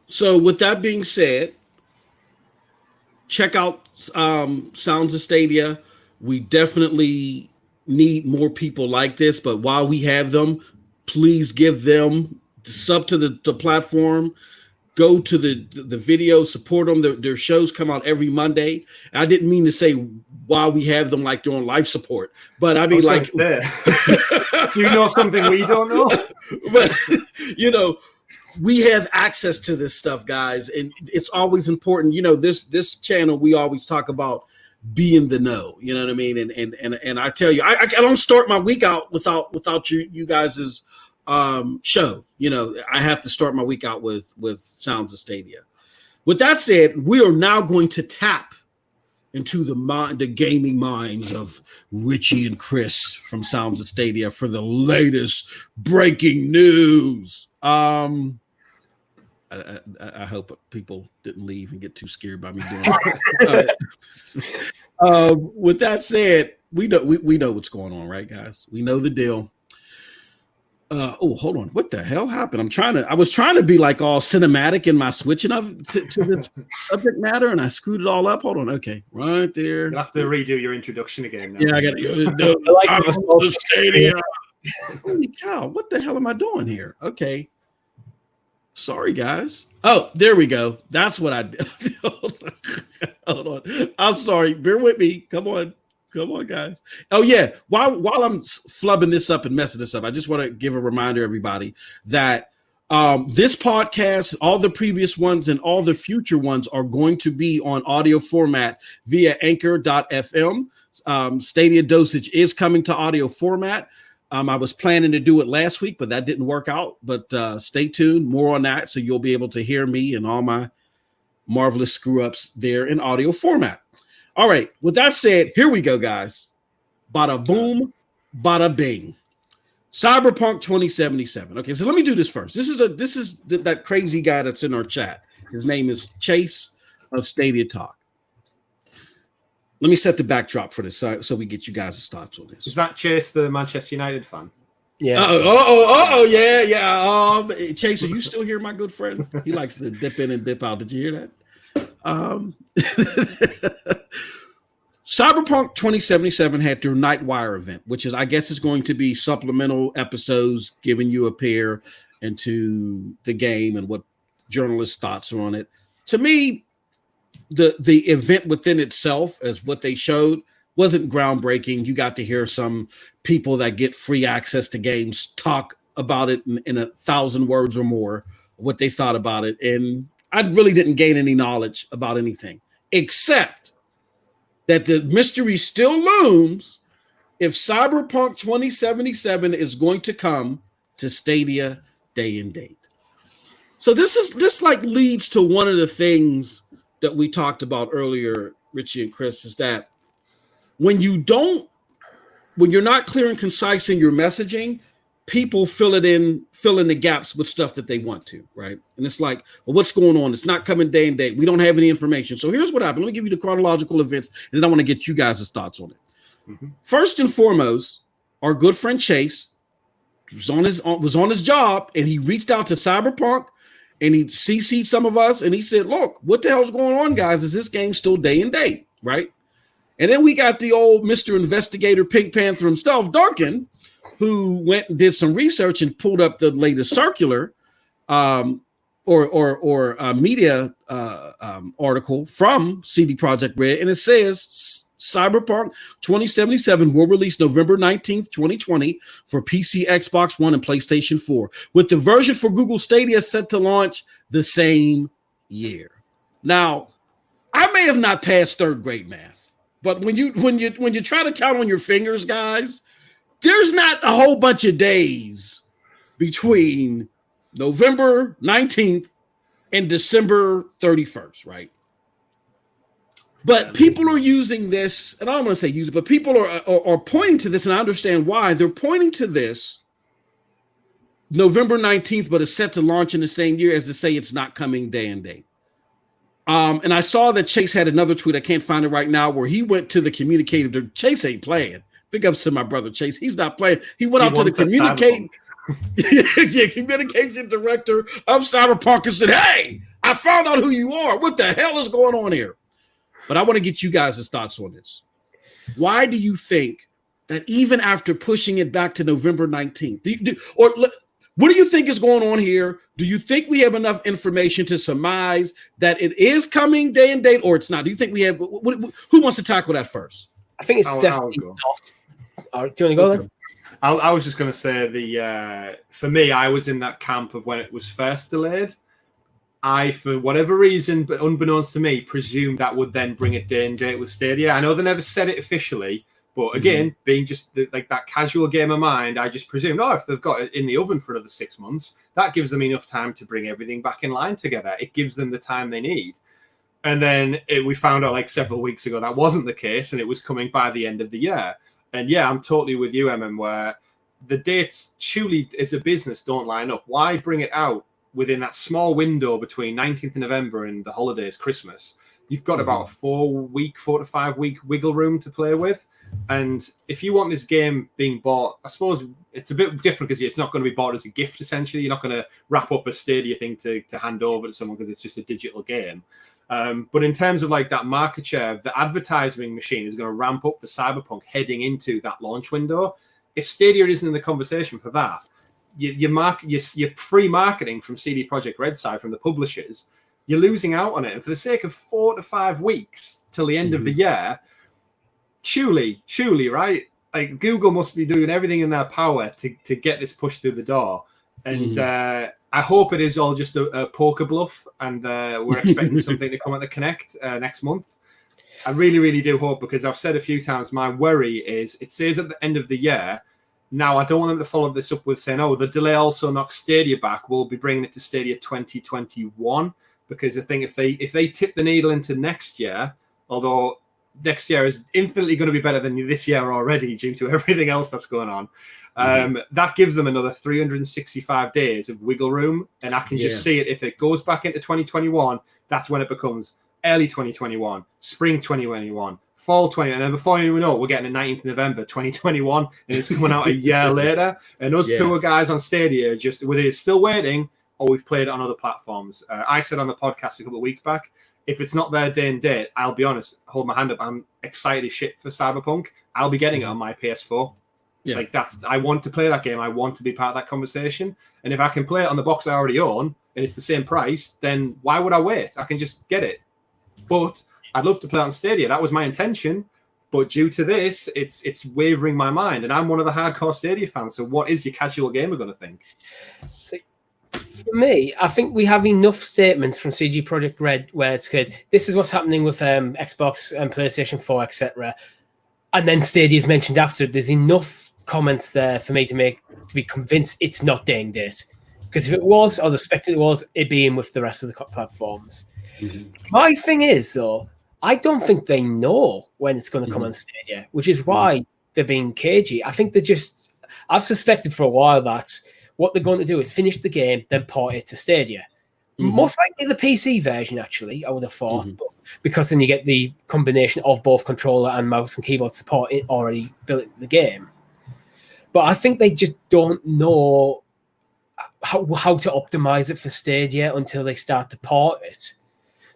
Speaker 1: So with that being said, check out Sounds of Stadia. We definitely need more people like this, but while we have them, please give them sub to the platform. Go to the video, support them. Their shows come out every Monday. I didn't mean to say while we have them like they're on life support, but I mean, like,
Speaker 4: you know something we don't know.
Speaker 1: But we have access to this stuff, guys, and it's always important. This channel, we always talk about being the know. You know what I mean? And I tell you, I don't start my week out without you guys's show. I have to start my week out with Sounds of Stadia. With that said, we are now going to tap into the gaming minds of Richie and Chris from Sounds of Stadia for the latest breaking news. I hope people didn't leave and get too scared by me doing that. With that said, we know what's going on, right, guys? We know the deal. Hold on. What the hell happened? I was trying to be like all cinematic in my switching of to this subject matter, and I screwed it all up. Hold on. Okay. Right there.
Speaker 4: You'll have to redo your introduction again now.
Speaker 1: Yeah, I got to. Stadia. Holy cow. What the hell am I doing here? Okay. Sorry, guys. Oh, there we go. That's what I did. Hold on. I'm sorry. Bear with me. Come on, guys. Oh yeah. While I'm flubbing this up and messing this up, I just want to give a reminder, everybody, that this podcast, all the previous ones and all the future ones are going to be on audio format via anchor.fm. Stadia Dosage is coming to audio format. I was planning to do it last week, but that didn't work out. But stay tuned, more on that, so you'll be able to hear me and all my marvelous screw-ups there in audio format. All right, with that said, here we go, guys. Bada boom, bada bing. Cyberpunk 2077. Okay, so let me do this first. This is that crazy guy that's in our chat. His name is Chase of Stadia Talk. Let me set the backdrop for this so we get you guys' thoughts on this.
Speaker 4: Is that Chase, the Manchester United fan?
Speaker 3: Yeah.
Speaker 1: Yeah. Chase, are you still here, my good friend? He likes to dip in and dip out. Did you hear that? Cyberpunk 2077 had their Nightwire event, which is, I guess, is going to be supplemental episodes giving you a peer into the game and what journalists' thoughts are on it. To me, the event within itself, as what they showed, wasn't groundbreaking. You got to hear some people that get free access to games talk about it in 1,000 words or more, what they thought about it. And I really didn't gain any knowledge about anything, except that the mystery still looms if Cyberpunk 2077 is going to come to Stadia day and date. So this leads to one of the things that we talked about earlier, Richie and Chris, is that when you're not clear and concise in your messaging, people fill in the gaps with stuff that they want to, right? And it's like, well, what's going on? It's not coming day and date. We don't have any information. So here's what happened. Let me give you the chronological events, and then I want to get you guys' thoughts on it. Mm-hmm. First and foremost, our good friend Chase was on his job, and he reached out to Cyberpunk, and he CC'd some of us, and he said, look, what the hell's going on, guys? Is this game still day and date, right? And then we got the old Mr. Investigator Pink Panther himself, Duncan, who went and did some research and pulled up the latest circular media article from CD Projekt Red, and it says Cyberpunk 2077 will release November 19th, 2020 for PC, Xbox One, and PlayStation 4, with the version for Google Stadia set to launch the same year. Now, I may have not passed third grade math, but when you try to count on your fingers, guys, there's not a whole bunch of days between November 19th and December 31st, right? But people are using this, and I don't want to say use it, but people are pointing to this, and I understand why. They're pointing to this November 19th, but it's set to launch in the same year, as to say it's not coming day and date. And I saw that Chase had another tweet, I can't find it right now, where he went to the communicator. Chase ain't playing. Big ups to my brother Chase. He's not playing. He went out to the communication director of Cyberpunk and said, hey, I found out who you are. What the hell is going on here? But I want to get you guys' thoughts on this. Why do you think that even after pushing it back to November 19th, what do you think is going on here? Do you think we have enough information to surmise that it is coming day and date, or it's not? Do you think we have? Who wants to tackle that first?
Speaker 3: I think it's definitely not. Do you want to go then?
Speaker 4: I was just going to say for me, I was in that camp of when it was first delayed. I, for whatever reason, but unbeknownst to me, presumed that would then bring a day and date with Stadia. I know they never said it officially, but again, being just like that casual game of mind, I just presumed, if they've got it in the oven for another 6 months, that gives them enough time to bring everything back in line together. It gives them the time they need. And then we found out like several weeks ago that wasn't the case, and it was coming by the end of the year. And yeah, I'm totally with you, MM, where the dates truly as a business don't line up. Why bring it out within that small window between 19th of November and the holidays, Christmas? You've got about a 4 to 5 week wiggle room to play with. And if you want this game being bought, I suppose it's a bit different because it's not going to be bought as a gift, essentially. You're not going to wrap up a Stadia thing to hand over to someone because it's just a digital game. But in terms of like that market share, the advertising machine is going to ramp up for Cyberpunk heading into that launch window. If Stadia isn't in the conversation for that, your free marketing from CD Projekt Red side from the publishers, you're losing out on it. And for the sake of 4 to 5 weeks till the end of the year, surely, right? Like Google must be doing everything in their power to get this pushed through the door. And I hope it is all just a poker bluff, and we're expecting something to come at the Connect next month. I really, really do hope, because I've said a few times, my worry is it says at the end of the year. Now, I don't want them to follow this up with saying, oh, the delay also knocks Stadia back. We'll be bringing it to Stadia 2021, because I think if they tip the needle into next year, although next year is infinitely going to be better than this year already due to everything else that's going on, that gives them another 365 days of wiggle room. And I can just see it. If it goes back into 2021, that's when it becomes early 2021, spring 2021, fall 20, and then before you know, we're getting the 19th of November 2021, and it's coming out a year later. And those poor guys on Stadia are just, whether it's still waiting or we've played it on other platforms. I said on the podcast a couple of weeks back, if it's not their day and date, I'll be honest, hold my hand up, I'm excited as shit for Cyberpunk. I'll be getting it on my PS4. Yeah. Like I want to play that game. I want to be part of that conversation. And if I can play it on the box I already own and it's the same price, then why would I wait? I can just get it. But I'd love to play on Stadia. That was my intention. But due to this, it's wavering my mind. And I'm one of the hardcore Stadia fans. So what is your casual gamer going to think?
Speaker 3: So for me, I think we have enough statements from CD Projekt Red where it's good. This is what's happening with Xbox and PlayStation 4, etc. And then Stadia's mentioned after. There's enough comments there for me to be convinced it's not day and date. Because if it was, or the expected it was, it'd be in with the rest of the platforms. My thing is, though, I don't think they know when it's going to come on Stadia, which is why they're being cagey. I think I've suspected for a while that what they're going to do is finish the game, then port it to Stadia. Most likely the PC version, actually, I would have thought, but because then you get the combination of both controller and mouse and keyboard support already built into the game. But I think they just don't know how to optimize it for Stadia until they start to port it.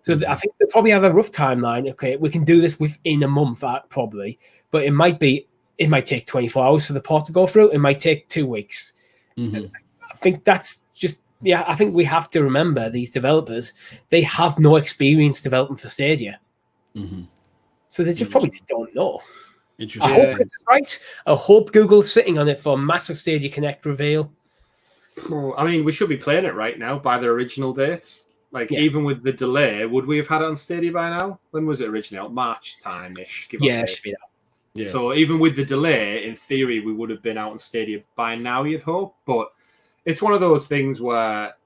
Speaker 3: So I think they probably have a rough timeline. Okay, we can do this within a month, probably, but it might take 24 hours for the port to go through. It might take 2 weeks. I think that's just, I think we have to remember these developers, they have no experience developing for Stadia. So they just probably just don't know.
Speaker 1: Interesting.
Speaker 3: I hope it's right. I hope Google's sitting on it for a massive Stadia Connect reveal.
Speaker 4: Well, I mean, we should be playing it right now by their original dates. Like, even with the delay, would we have had it on Stadia by now? When was it originally out? March time-ish.
Speaker 3: It should be that.
Speaker 4: Yeah. So even with the delay, in theory, we would have been out on Stadia by now, you'd hope. But it's one of those things where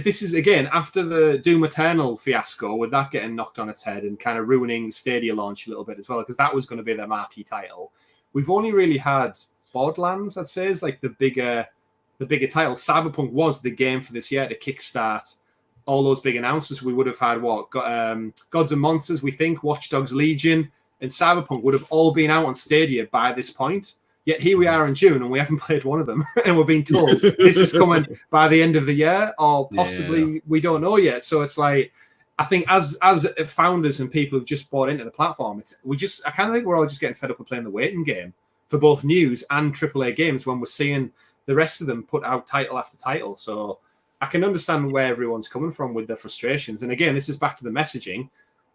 Speaker 4: this is, again, after the Doom Eternal fiasco, with that getting knocked on its head and kind of ruining the Stadia launch a little bit as well, because that was going to be their marquee title. We've only really had Borderlands, I'd say, is like the bigger title. Cyberpunk was the game for this year to kickstart all those big announcements. We would have had Gods and Monsters, we think, Watch Dogs Legion, and Cyberpunk would have all been out on Stadia by this point. Yet here we are in June and we haven't played one of them. And we're being told this is coming by the end of the year, or possibly we don't know yet. So it's like, I think as founders and people who've just bought into the platform, I kind of think we're all just getting fed up with playing the waiting game for both news and AAA games when we're seeing the rest of them put out title after title. So I can understand where everyone's coming from with their frustrations. And again, this is back to the messaging.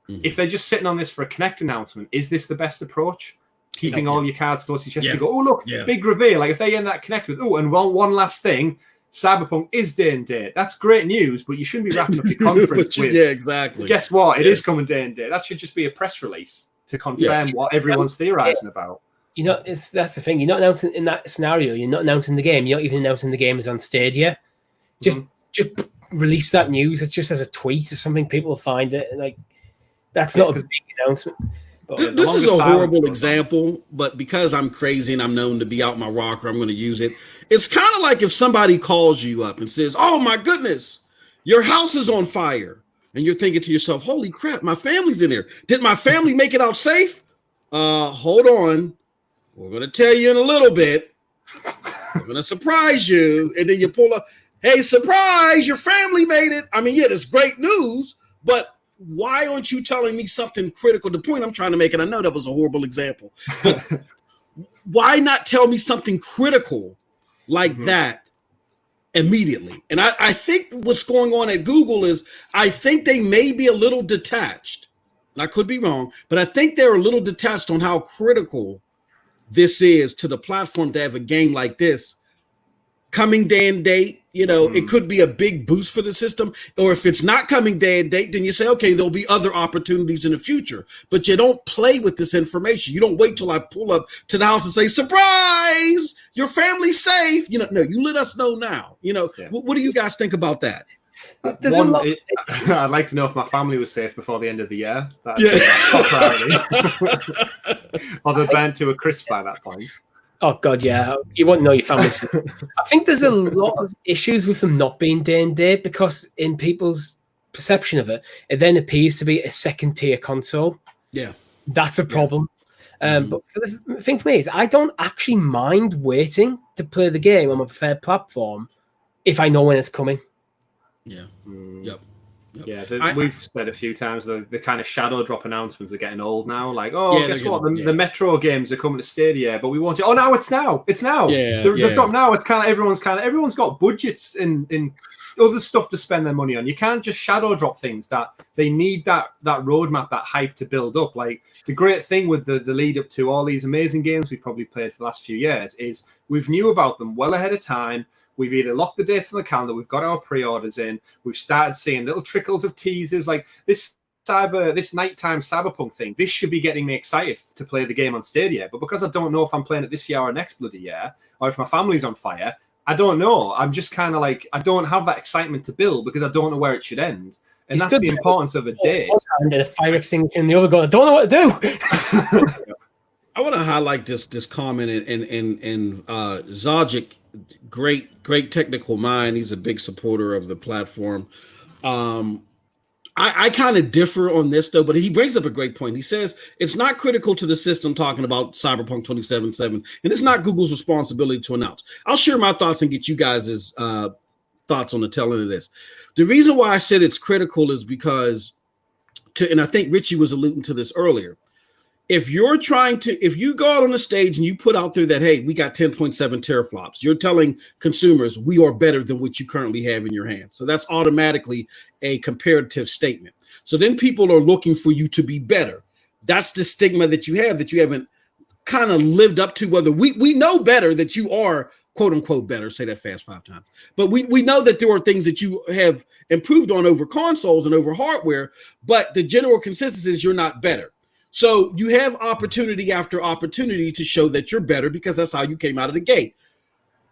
Speaker 4: If they're just sitting on this for a Connect announcement, is this the best approach? Keeping all your cards close to your chest to go, oh, look, big reveal. Like if they end that Connect with, and one last thing, Cyberpunk is day and date. That's great news, but you shouldn't be wrapping up your conference with.
Speaker 1: Yeah, exactly.
Speaker 4: Guess what? It is coming day and date. That should just be a press release to confirm what everyone's theorizing about.
Speaker 3: That's the thing. You're not announcing in that scenario. You're not announcing the game. You're not even announcing the game is on Stadia. Just release that news. It's just as a tweet or something. People will find it. Like that's not a big announcement.
Speaker 1: This is a horrible example, but because I'm crazy and I'm known to be out my rocker, I'm going to use it. It's kind of like if somebody calls you up and says, "Oh my goodness, your house is on fire," and you're thinking to yourself, "Holy crap, my family's in there. Did my family make it out safe?" Hold on. We're going to tell you in a little bit. We're going to surprise you. And then you pull up, hey, surprise, your family made it. I mean, yeah, it's great news, but why aren't you telling me something critical? The point I'm trying to make, and I know that was a horrible example, but why not tell me something critical like that immediately. And I think what's going on at Google is I think they may be a little detached. And I could be wrong, but I think they're a little detached on how critical this is to the platform to have a game like this coming day and date. It could be a big boost for the system. Or if it's not coming day and date, then you say, okay, there'll be other opportunities in the future. But you don't play with this information. You don't wait till I pull up to the house and say, surprise, your family's safe. No, you let us know now. What do you guys think about that?
Speaker 4: I'd like to know if my family was safe before the end of the year. That's top priority. Or they're burnt to a crisp by that point.
Speaker 3: Oh God, yeah. You won't know your family. I think there's a lot of issues with them not being day and date because in people's perception of it, it then appears to be a second tier console.
Speaker 1: Yeah,
Speaker 3: that's a problem. But the thing for me is I don't actually mind waiting to play the game on my preferred platform if I know when it's coming.
Speaker 1: Yeah. Yep.
Speaker 4: Yeah, we've said a few times the kind of shadow drop announcements are getting old now. Like, guess what? The Metro games are coming to Stadia, but we want it. Oh, now it's now. It's now. They've dropped now. It's everyone's got budgets in other stuff to spend their money on. You can't just shadow drop things that they need that roadmap, that hype to build up. Like the great thing with the lead up to all these amazing games we've probably played for the last few years is we've knew about them well ahead of time. We've either locked the dates on the calendar, we've got our pre-orders in, we've started seeing little trickles of teasers like this nighttime Cyberpunk thing. This should be getting me excited to play the game on Stadia. But because I don't know if I'm playing it this year or next bloody year, or if my family's on fire, I don't know. I'm just kind of like, I don't have that excitement to build because I don't know where it should end. And that's the importance of a date.
Speaker 3: And a fire extinguisher and the other guy, I don't know what to do.
Speaker 1: I want to highlight this comment and Zajic, great technical mind. He's a big supporter of the platform. I kind of differ on this though, but he brings up a great point. He says it's not critical to the system, talking about Cyberpunk 2077, and it's not Google's responsibility to announce. I'll share my thoughts and get you guys' thoughts on the tail end of this. The reason why I said it's critical is because, and I think Richie was alluding to this earlier, if you go out on the stage and you put out there that, hey, we got 10.7 teraflops, you're telling consumers we are better than what you currently have in your hands. So that's automatically a comparative statement. So then people are looking for you to be better. That's the stigma that you haven't kind of lived up to, whether we know better that you are quote unquote better, say that fast 5 times. But we know that there are things that you have improved on over consoles and over hardware, but the general consensus is you're not better. So you have opportunity after opportunity to show that you're better because that's how you came out of the gate.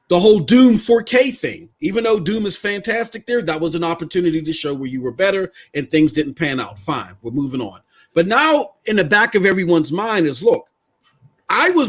Speaker 1: The whole Doom 4K thing, even though Doom is fantastic there, that was an opportunity to show where you were better and things didn't pan out. Fine, we're moving on. But now in the back of everyone's mind is, look,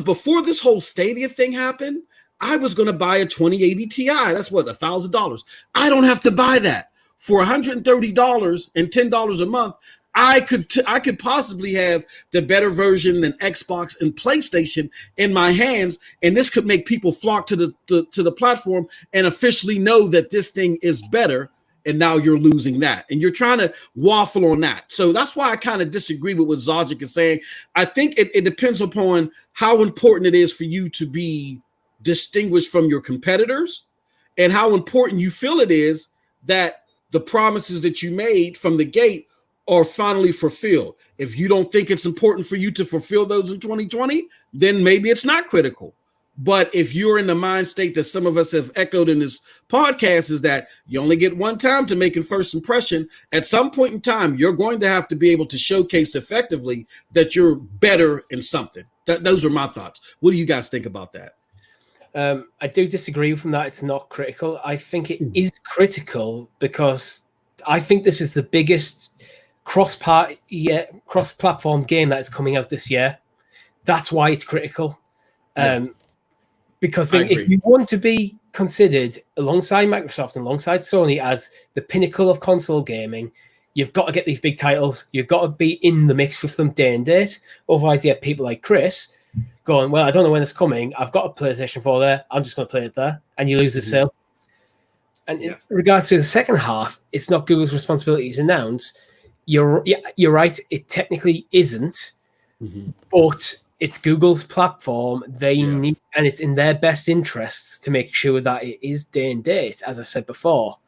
Speaker 1: before this whole Stadia thing happened, I was going to buy a 2080 Ti. That's what, $1,000. I don't have to buy that. For $130 and $10 a month, I could possibly have the better version than Xbox and PlayStation in my hands, and this could make people flock to the platform and officially know that this thing is better. And now you're losing that, and you're trying to waffle on that. So that's why I kind of disagree with what Zajic is saying. I think it depends upon how important it is for you to be distinguished from your competitors, and how important you feel it is that the promises that you made from the gate are finally fulfilled. If you don't think it's important for you to fulfill those in 2020, then maybe it's not critical. But if you're in the mind state that some of us have echoed in this podcast, is that you only get one time to make a first impression, at some point in time, you're going to have to be able to showcase effectively that you're better in something. Those are my thoughts. What do you guys think about that?
Speaker 3: I do disagree with that. It's not critical. I think it is critical because I think this is the biggest cross-platform game that's coming out this year. That's why it's critical. Because if you want to be considered alongside Microsoft and alongside Sony as the pinnacle of console gaming, you've got to get these big titles. You've got to be in the mix with them day and date. Otherwise, you have people like Chris going, well, I don't know when it's coming. I've got a PlayStation 4 there. I'm just going to play it there. And you lose the sale. And in regards to the second half, it's not Google's responsibility to announce. You're right. It technically isn't. But it's Google's platform. They need, and it's in their best interests to make sure that it is day and date, as I've said before,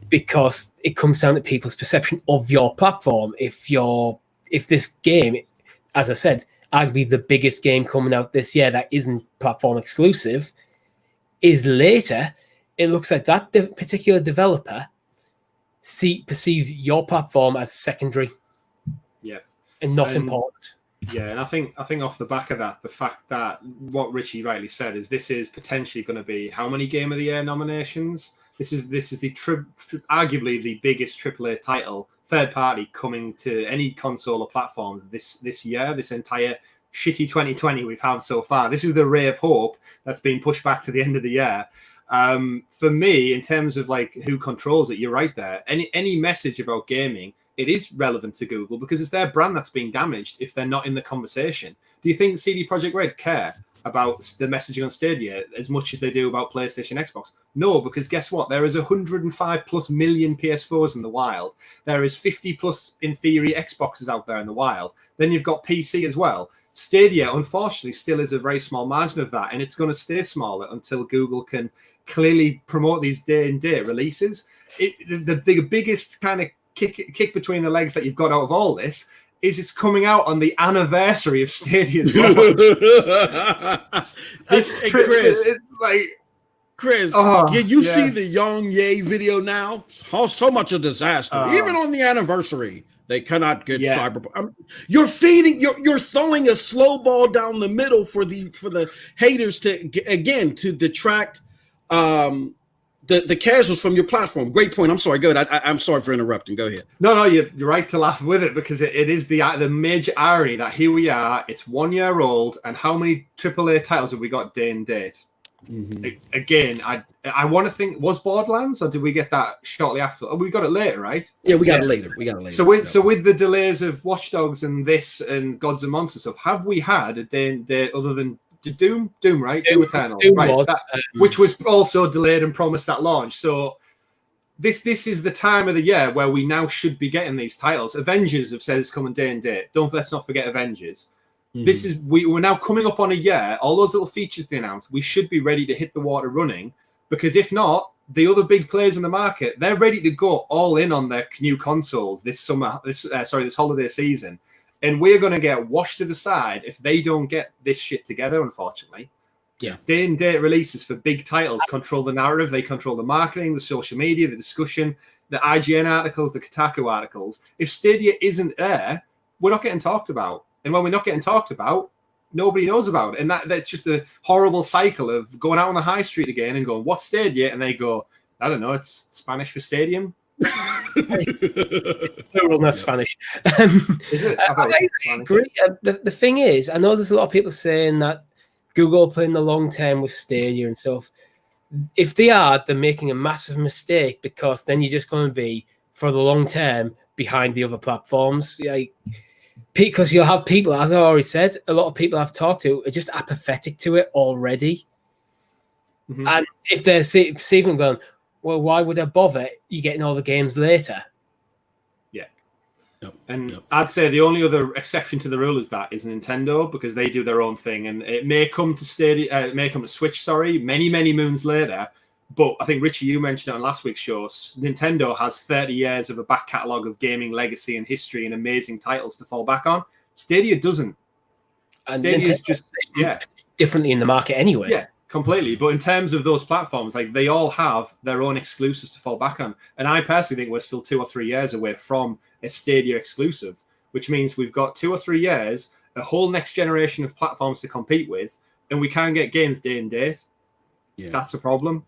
Speaker 3: because it comes down to people's perception of your platform. If this game, as I said, arguably the biggest game coming out this year that isn't platform exclusive, is later, it looks like that particular developer perceives your platform as secondary, and not important.
Speaker 4: Yeah, and I think off the back of that, the fact that what Richie rightly said is this is potentially going to be how many Game of the Year nominations? This is the arguably the biggest AAA title, third party, coming to any console or platforms this year. This entire shitty 2020 we've had so far. This is the ray of hope that's been pushed back to the end of the year. For me, in terms of like who controls it, you're right there. Any message about gaming, it is relevant to Google because it's their brand that's being damaged if they're not in the conversation. Do you think CD Projekt Red care about the messaging on Stadia as much as they do about PlayStation, Xbox? No, because guess what? There is 105 plus million PS4s in the wild. There is 50 plus, in theory, Xboxes out there in the wild. Then you've got PC as well. Stadia, unfortunately, still is a very small margin of that, and it's going to stay smaller until Google can clearly promote these day-and-date releases. The biggest kind of kick between the legs that you've got out of all this is it's coming out on the anniversary of Stadia's launch.
Speaker 1: Chris, can you see the Young Ye video now? So much a disaster. Even on the anniversary, they cannot get Cyberpunk. You're throwing a slow ball down the middle for the haters to detract the casuals from your platform. Great point. I'm sorry. Go ahead. I'm sorry for interrupting. Go ahead.
Speaker 4: No, you're right to laugh with it because it is the major irony that here we are. It's 1 year old, and how many AAA titles have we got day and date? Mm-hmm. Again, I want to think, was Borderlands, or did we get that shortly after? Oh, we got it later, right?
Speaker 1: Yeah, we got it later.
Speaker 4: So with the delays of Watch Dogs and this and Gods and Monsters stuff, have we had a day and date other than Doom, right? Doom Eternal, right?
Speaker 3: Was,
Speaker 4: which was also delayed and promised at launch. So this is the time of the year where we now should be getting these titles. Avengers have said it's coming day and date. Let's not forget Avengers. This is we're now coming up on a year. All those little features they announced, we should be ready to hit the water running. Because if not, the other big players in the market, they're ready to go all in on their new consoles this holiday season, and we're going to get washed to the side if they don't get this shit together. Unfortunately, day and date releases for big titles control the narrative. They control the marketing, the social media, the discussion, the IGN articles, the Kotaku articles. If Stadia isn't there, we're not getting talked about. And when we're not getting talked about, nobody knows about it. And that's just a horrible cycle of going out on the high street again and going, what's Stadia? And they go, I don't know, it's Spanish for stadium.
Speaker 3: Plural, not Spanish.
Speaker 4: Is it?
Speaker 3: I agree. The thing is, I know there's a lot of people saying that Google playing the long term with Stadia and stuff. If they are, they're making a massive mistake because then you're just going to be, for the long term, behind the other platforms. Because you'll have people, as I already said, a lot of people I've talked to are just apathetic to it already. Mm-hmm. And if they're perceiving going, well, why would I bother? You're getting all the games later. Yeah.
Speaker 4: I'd say the only other exception to the rule is Nintendo, because they do their own thing. And it may come to Stadia, it may come to Switch, many, many moons later. But I think, Richie, you mentioned it on last week's show, Nintendo has 30 years of a back catalogue of gaming legacy and history and amazing titles to fall back on. Stadia doesn't.
Speaker 3: And
Speaker 4: Stadia is just,
Speaker 3: differently in the market anyway.
Speaker 4: Yeah, completely. But in terms of those platforms, like they all have their own exclusives to fall back on. And I personally think we're still 2 or 3 years away from a Stadia exclusive, which means we've got 2 or 3 years, a whole next generation of platforms to compete with, and we can't get games day and date. Yeah. That's a problem.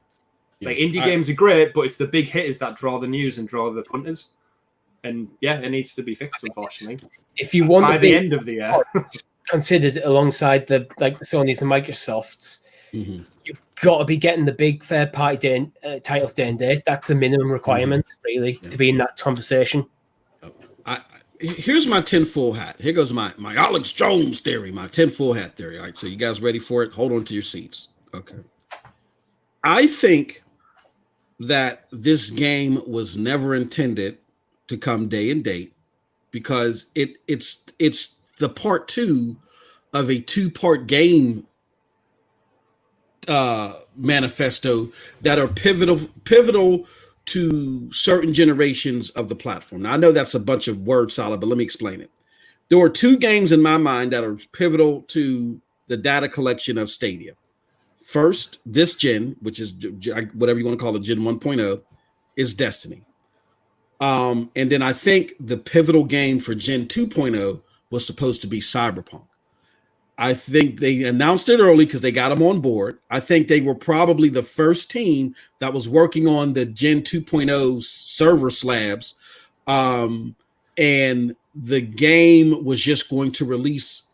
Speaker 4: Like indie games are great, but it's the big hitters that draw the news and draw the punters. And it needs to be fixed, unfortunately.
Speaker 3: If you want
Speaker 4: by the end of the year,
Speaker 3: considered alongside the Sony's and Microsoft's, you've got to be getting the big third party titles day and date. That's the minimum requirement, really, to be in that conversation.
Speaker 1: Here's my tinfoil hat. Here goes my Alex Jones theory, my tinfoil hat theory. All right, so you guys ready for it? Hold on to your seats. Okay. I think that this game was never intended to come day and date because it's the part 2 of a 2-part game manifesto that are pivotal to certain generations of the platform. Now, I know that's a bunch of word salad, but let me explain it. There are 2 games in my mind that are pivotal to the data collection of Stadia. First, this gen, which is whatever you want to call it, Gen 1.0, is Destiny. And then I think the pivotal game for Gen 2.0 was supposed to be Cyberpunk. I think they announced it early because they got them on board. I think they were probably the first team that was working on the Gen 2.0 server slabs. And the game was just going to release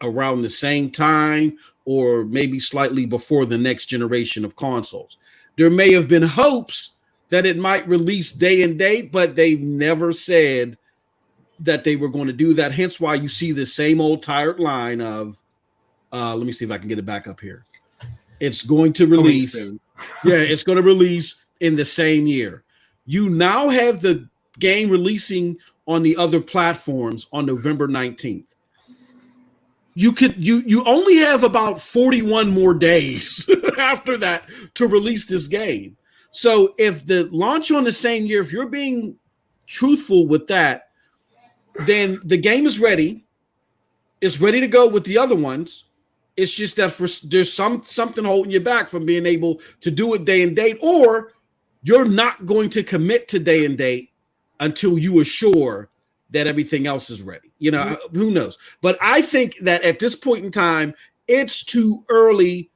Speaker 1: around the same time or maybe slightly before the next generation of consoles. There may have been hopes that it might release day and date, but they never said that they were going to do that. Hence why you see the same old tired line of, let me see if I can get it back up here. It's going to release. Yeah, it's going to release in the same year. You now have the game releasing on the other platforms on November 19th. You only have about 41 more days after that to release this game. So if the launch on the same year, if you're being truthful with that, then the game is ready. It's ready to go with the other ones. It's just that there's something holding you back from being able to do it day and date, or you're not going to commit to day and date until you are sure that everything else is ready. Who knows? But I think that at this point in time, it's too early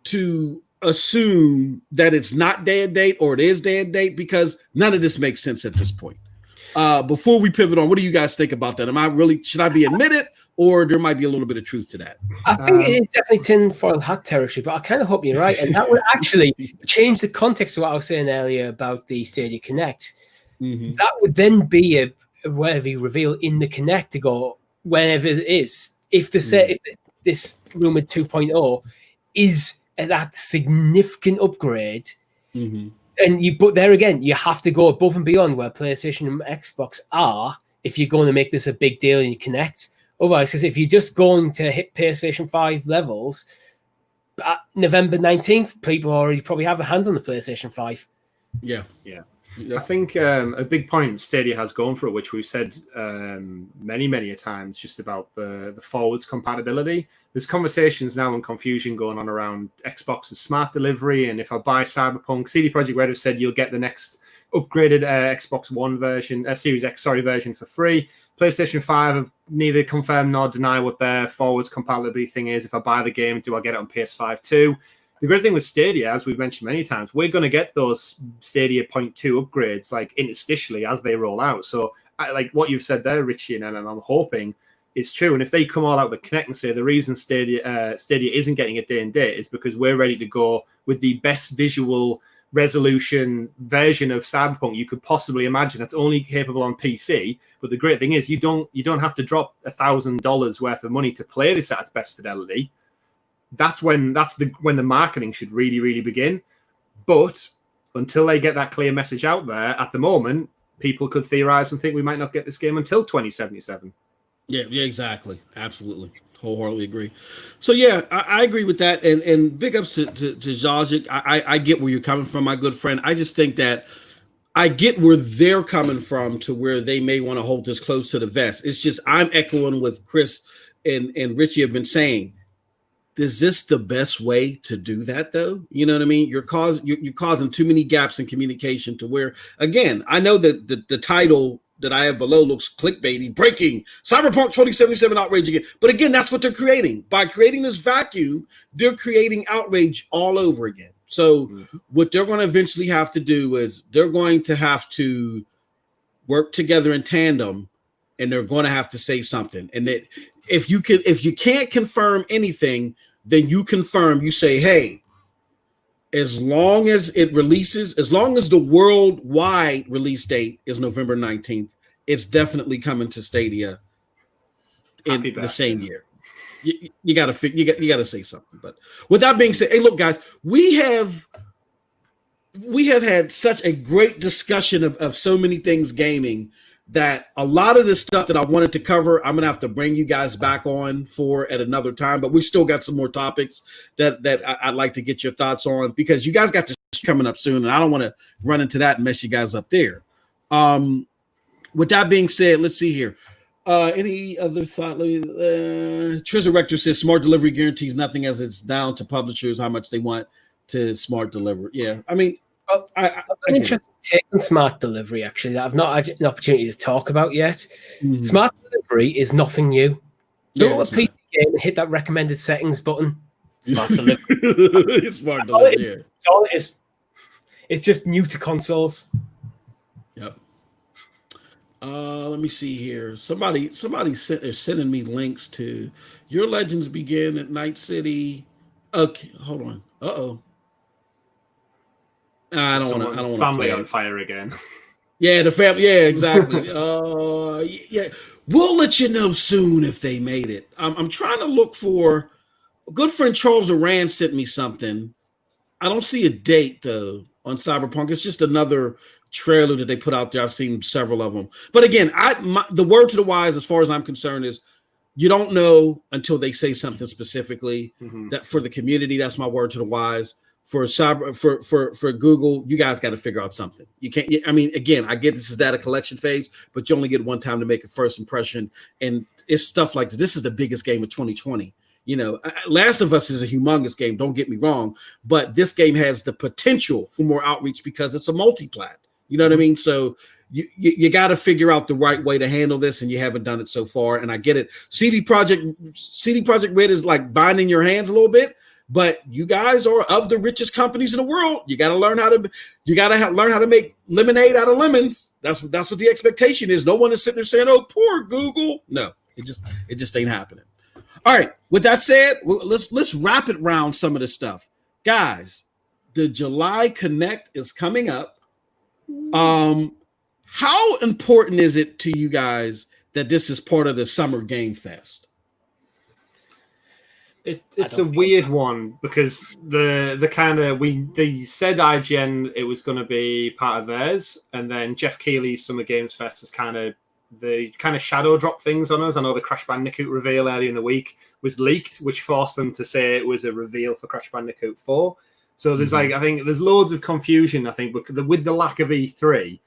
Speaker 1: to assume that it's not day and date or it is day and date, because none of this makes sense at this point. Before we pivot on, what do you guys think about that? Should I be admitted, or there might be a little bit of truth to that?
Speaker 3: I think it is definitely tinfoil hat territory, but I kind of hope you're right. And that would actually change the context of what I was saying earlier about the Stadia Connect. Mm-hmm. That would then be a whatever you reveal in the Connect to go whenever it is. If if this rumored 2.0 is that significant upgrade,
Speaker 1: mm-hmm.
Speaker 3: But there again, you have to go above and beyond where PlayStation and Xbox are if you're going to make this a big deal and you Connect. Otherwise, because if you're just going to hit PlayStation 5 levels, at November 19th, people already probably have their hands on the PlayStation 5.
Speaker 1: Yeah.
Speaker 4: I think a big point Stadia has gone for it, which we've said many a times, just about the forwards compatibility. There's conversations now and confusion going on around Xbox's smart delivery, and if I buy Cyberpunk, CD Projekt Red have said you'll get the next upgraded Xbox One version, Series X version for free. PlayStation 5 have neither confirmed nor deny what their forwards compatibility thing is. If I buy the game, do I get it on PS5 too? The great thing with Stadia, as we've mentioned many times, we're going to get those Stadia 0.2 upgrades like interstitially as they roll out. So like what you've said there, Richie, and I'm hoping is true. And if they come all out with Connect and say the reason Stadia isn't getting a day and date is because we're ready to go with the best visual resolution version of Cyberpunk you could possibly imagine, that's only capable on PC. But the great thing is you don't have to drop $1,000 worth of money to play this at its best fidelity. That's when the marketing should really begin. But until they get that clear message out there, at the moment, people could theorize and think we might not get this game until 2077.
Speaker 1: Yeah, exactly. Absolutely. Wholeheartedly agree. So yeah, I agree with that. And big ups to Dosage. I get where you're coming from, my good friend. I just think that I get where they're coming from to where they may want to hold this close to the vest. It's just I'm echoing what Chris and Richie have been saying. Is this the best way to do that, though? You know what I mean? You're causing too many gaps in communication to where, again, I know that the title that I have below looks clickbaity, breaking Cyberpunk 2077 outrage again. But again, that's what they're creating. By creating this vacuum, they're creating outrage all over again. So what they're going to eventually have to do is they're going to have to work together in tandem, and they're going to have to say something. And that if you can't confirm anything, then you confirm, you say, hey, as long as it releases, as long as the worldwide release date is November 19th, it's definitely coming to Stadia in the same year. You got to say something. But with that being said, hey, look, guys, we have had such a great discussion of so many things gaming that a lot of the stuff that I wanted to cover, I'm gonna have to bring you guys back on for at another time. But we still got some more topics that I'd like to get your thoughts on, because you guys got this coming up soon, and I don't want to run into that and mess you guys up there. With that being said, let's see here. Any other thought? Trizza Rector says smart delivery guarantees nothing, as it's down to publishers how much they want to smart deliver. Yeah, I mean,
Speaker 3: well, I'm interested in taking smart delivery, actually, that I've not had an opportunity to talk about yet. Mm-hmm. Smart delivery is nothing new. Go to a PC game and hit that recommended settings button. Smart delivery.
Speaker 1: Smart delivery, yeah.
Speaker 3: That's all it is. It's just new to consoles.
Speaker 1: Yep. Let me see here. Somebody they're sending me links to Your Legends Begin at Night City. Okay, hold on. Uh-oh. I don't want to.
Speaker 4: Family on fire again.
Speaker 1: Yeah, the family. Yeah, exactly. Yeah, we'll let you know soon if they made it. I'm trying to look for. A good friend Charles Aran sent me something. I don't see a date though on Cyberpunk. It's just another trailer that they put out there. I've seen several of them. But again, the word to the wise, as far as I'm concerned, is you don't know until they say something specifically. Mm-hmm. That for the community, that's my word to the wise. For Google, you guys got to figure out something. You can't. I mean, again, I get this is data collection phase, but you only get one time to make a first impression, and it's stuff like this. This is the biggest game of 2020. You know, Last of Us is a humongous game. Don't get me wrong, but this game has the potential for more outreach because it's a multi-plat. You know what I mean? So you got to figure out the right way to handle this, and you haven't done it so far. And I get it. CD Projekt Red is like binding your hands a little bit. But you guys are of the richest companies in the world. You got to learn how to. You got to learn how to make lemonade out of lemons. That's what the expectation is. No one is sitting there saying, "Oh, poor Google." No, it just ain't happening. All right. With that said, let's rapid round some of this stuff, guys. The July Connect is coming up. How important is it to you guys that this is part of the Summer Game Fest?
Speaker 4: It's a weird one because the kind of they said IGN it was going to be part of theirs, and then Jeff Keighley's Summer Games Fest is kind of shadow drop things on us. I know the Crash Bandicoot reveal earlier in the week was leaked, which forced them to say it was a reveal for Crash Bandicoot 4. So there's I think there's loads of confusion. I think with the lack of E3,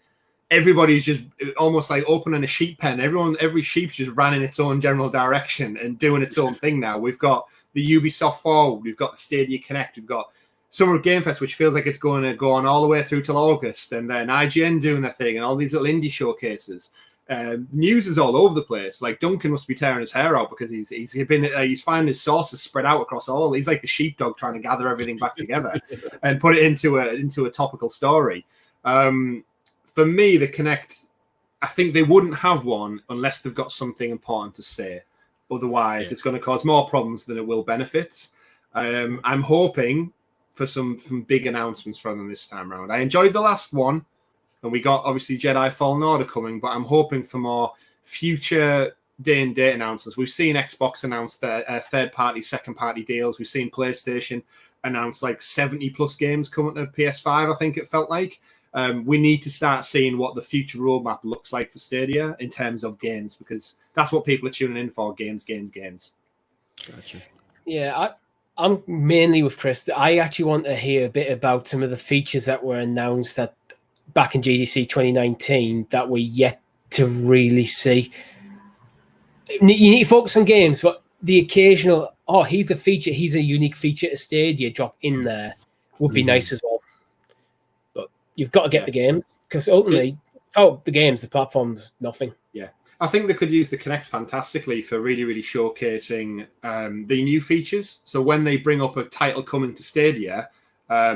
Speaker 4: everybody's just almost like opening a sheep pen. Every sheep's just ran in its own general direction and doing its own thing now. We've got the Ubisoft Forward, we've got the Stadia Connect, we've got Summer Game Fest, which feels like it's going to go on all the way through till August, and then IGN doing their thing, and all these little indie showcases. News is all over the place. Like Duncan must be tearing his hair out because he's finding his sources spread out across all. He's like the sheepdog trying to gather everything back together and put it into a topical story. For me, the Connect, I think they wouldn't have one unless they've got something important to say. Otherwise, It's going to cause more problems than it will benefits. I'm hoping for some big announcements from them this time around. I enjoyed the last one, and we got, obviously, Jedi Fallen Order coming, but I'm hoping for more future day-and-date announcements. We've seen Xbox announce their third-party, second-party deals. We've seen PlayStation announce like 70-plus games coming to PS5, I think it felt like. We need to start seeing what the future roadmap looks like for Stadia in terms of games, because that's what people are tuning in for, games.
Speaker 1: Gotcha.
Speaker 3: Yeah, I'm mainly with Chris. I actually want to hear a bit about some of the features that were announced back in GDC 2019 that we're yet to really see. You need to focus on games, but the occasional, he's a unique feature to Stadia drop in there would be nice as well. But you've got to get the games, because ultimately, without the games, the platform's nothing.
Speaker 4: Yeah. I think they could use the Connect fantastically for really, really showcasing the new features. So when they bring up a title coming to Stadia,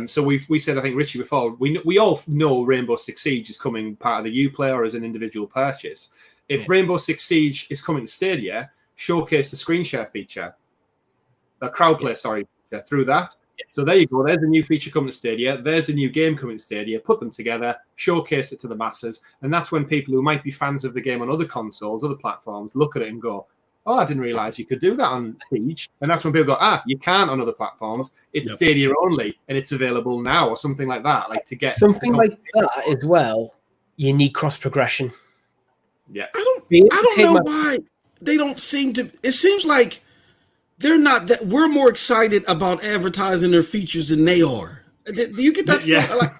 Speaker 4: so we said, I think, Richie, before, we all know Rainbow Six Siege is coming part of the Uplay or as an individual purchase. If Rainbow Six Siege is coming to Stadia, showcase the screen share feature, the crowd play, through that. Yeah. So there you go. There's a new feature coming to Stadia. There's a new game coming to Stadia. Put them together, showcase it to the masses. And that's when people who might be fans of the game on other consoles, other platforms, look at it and go, oh, I didn't realize you could do that on Siege. And that's when people go, you can't on other platforms. It's Stadia only, and it's available now, or something like that. Like to get
Speaker 3: something like that as well, you need cross progression.
Speaker 4: Yeah.
Speaker 1: I don't know why they don't seem to. It seems like they're not that. We're more excited about advertising their features than they are. Do you get that feeling?
Speaker 4: Yeah.
Speaker 1: Like,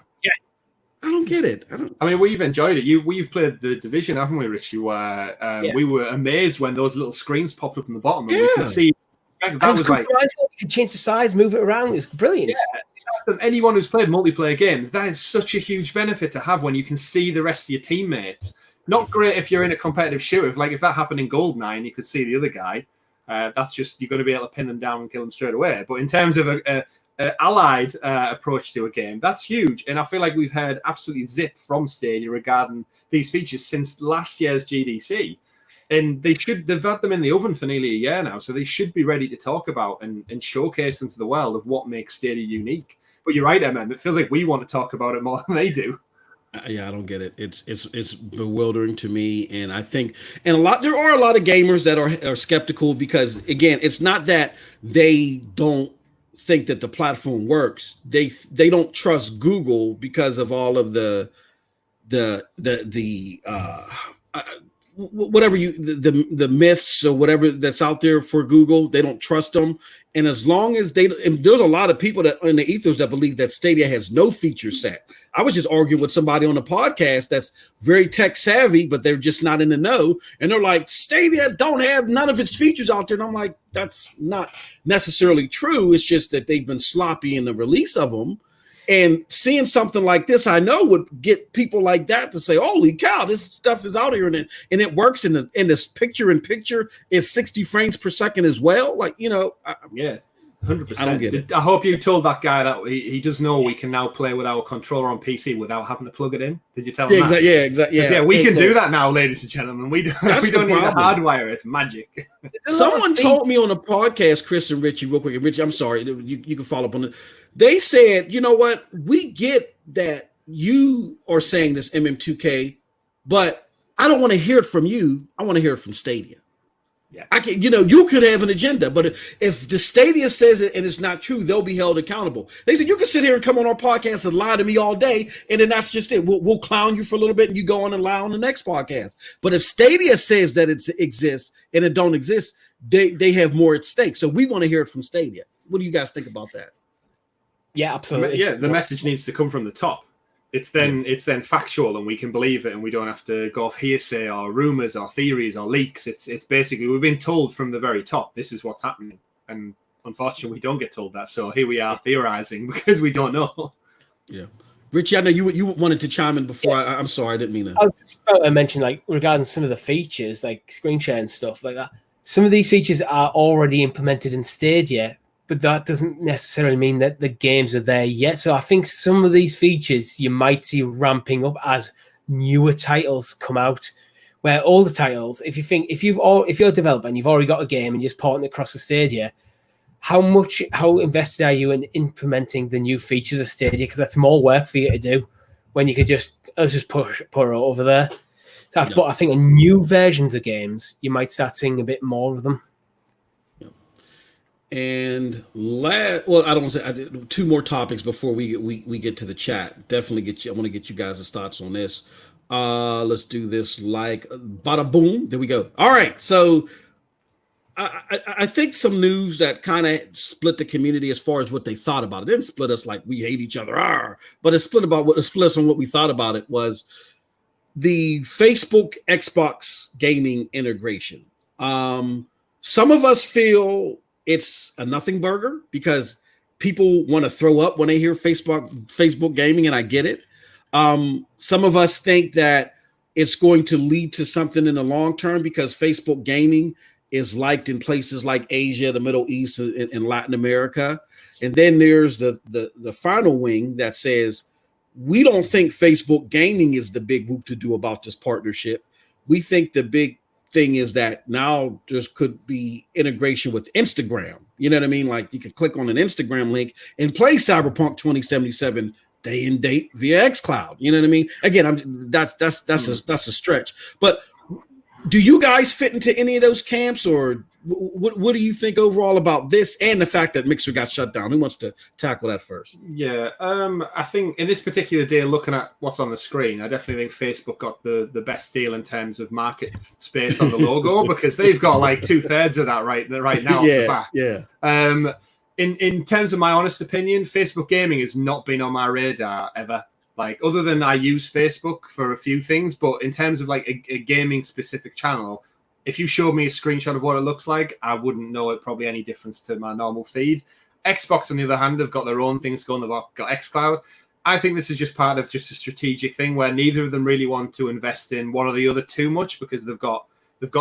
Speaker 1: I don't get it.
Speaker 4: I mean, we've enjoyed it. We've played the Division, haven't we, Richie? Where we were amazed when those little screens popped up in the bottom, and we could see. That was like
Speaker 3: you can change the size, move it around. It's brilliant.
Speaker 4: Yeah. Anyone who's played multiplayer games, that is such a huge benefit to have when you can see the rest of your teammates. Not great if you're in a competitive shooter. If that happened in GoldenEye and you could see the other guy, that's just you're going to be able to pin them down and kill them straight away. But in terms of a allied approach to a game, that's huge. And I feel like we've heard absolutely zip from Stadia regarding these features since last year's GDC. And they've had them in the oven for nearly a year now, so they should be ready to talk about and showcase them to the world of what makes Stadia unique. But you're right, MM. It feels like we want to talk about it more than they do.
Speaker 1: Yeah, I don't get it. It's bewildering to me, and I think, and there are a lot of gamers that are skeptical because, again, it's not that they don't think that the platform works. They don't trust Google because of all of the whatever the myths or whatever that's out there for Google. They don't trust them, and as long as there's a lot of people that in the ethos that believe that Stadia has no feature set. I was just arguing with somebody on the podcast that's very tech savvy, but they're just not in the know, and they're like, Stadia don't have none of its features out there, and I'm like, that's not necessarily true. It's just that they've been sloppy in the release of them. And seeing something like this, I know would get people like that to say, "Holy cow, this stuff is out here," and it works in this picture-in-picture is 60 frames per second as well. Like,
Speaker 4: yeah, 100%.
Speaker 1: I don't get it.
Speaker 4: I hope you told that guy that he does know we can now play with our controller on PC without having to plug it in. Did you tell him that?
Speaker 1: Exactly.
Speaker 4: Yeah, we can do that now, ladies and gentlemen. We don't need to hardwire it. Magic.
Speaker 1: Someone told me on a podcast, Chris and Richie, real quick. And Richie, I'm sorry, you can follow up on it. They said, you know what? We get that you are saying this MM2K, but I don't want to hear it from you. I want to hear it from Stadia.
Speaker 4: Yeah.
Speaker 1: I can, you could have an agenda, but if the Stadia says it and it's not true, they'll be held accountable. They said you can sit here and come on our podcast and lie to me all day, and then that's just it. We'll clown you for a little bit, and you go on and lie on the next podcast. But if Stadia says that it exists and it don't exist, they have more at stake. So we want to hear it from Stadia. What do you guys think about that?
Speaker 3: Yeah, absolutely.
Speaker 4: Yeah, the message needs to come from the top. It's then factual, and we can believe it, and we don't have to go off hearsay or rumors or theories or leaks. It's basically we've been told from the very top this is what's happening, and unfortunately we don't get told that. So here we are theorizing because we don't know. Yeah,
Speaker 1: Richie, I know you wanted to chime in before. Yeah. I'm sorry, I didn't mean to.
Speaker 3: I was just about to mention, like, regarding some of the features, like screen share and stuff like that. Some of these features are already implemented in Stadia, but that doesn't necessarily mean that the games are there yet. So I think some of these features you might see ramping up as newer titles come out, where older titles, if you're a developer and you've already got a game and you're just porting it across the Stadia, how invested are you in implementing the new features of Stadia? Because that's more work for you to do when you could let's just put it over there. So but I think in new versions of games, you might start seeing a bit more of them.
Speaker 1: And I don't want to say two more topics before we get to the chat. Definitely I want to get you guys' thoughts on this. Let's do this like bada boom. There we go. All right. So I think some news that kind of split the community as far as what they thought about it. It didn't split us like we hate each other, but it split us on what we thought about it was the Facebook Xbox gaming integration. Some of us feel it's a nothing burger because people want to throw up when they hear Facebook gaming, and I get it. Some of us think that it's going to lead to something in the long term because Facebook gaming is liked in places like Asia, the Middle East, and Latin America. And then there's the final wing that says, we don't think Facebook gaming is the big whoop to do about this partnership. We think the big thing is that now there could be integration with Instagram. You know what I mean? Like you can click on an Instagram link and play Cyberpunk 2077 day and date via xCloud. You know what I mean? Again, that's a stretch. But Do you guys fit into any of those camps, or what do you think overall about this and the fact that Mixer got shut down? Who wants to tackle that first?
Speaker 4: Yeah, I think in this particular deal, looking at what's on the screen, I definitely think Facebook got the best deal in terms of market space on the logo because they've got like 2/3 of that right now off the back.
Speaker 1: Yeah.
Speaker 4: In terms of my honest opinion, Facebook gaming has not been on my radar ever. Like, other than I use Facebook for a few things, but in terms of like a gaming specific channel, if you showed me a screenshot of what it looks like, I wouldn't know it probably any difference to my normal feed. Xbox, on the other hand, have got their own things going. They've got xCloud. I think this is just part of just a strategic thing where neither of them really want to invest in one or the other too much because they've got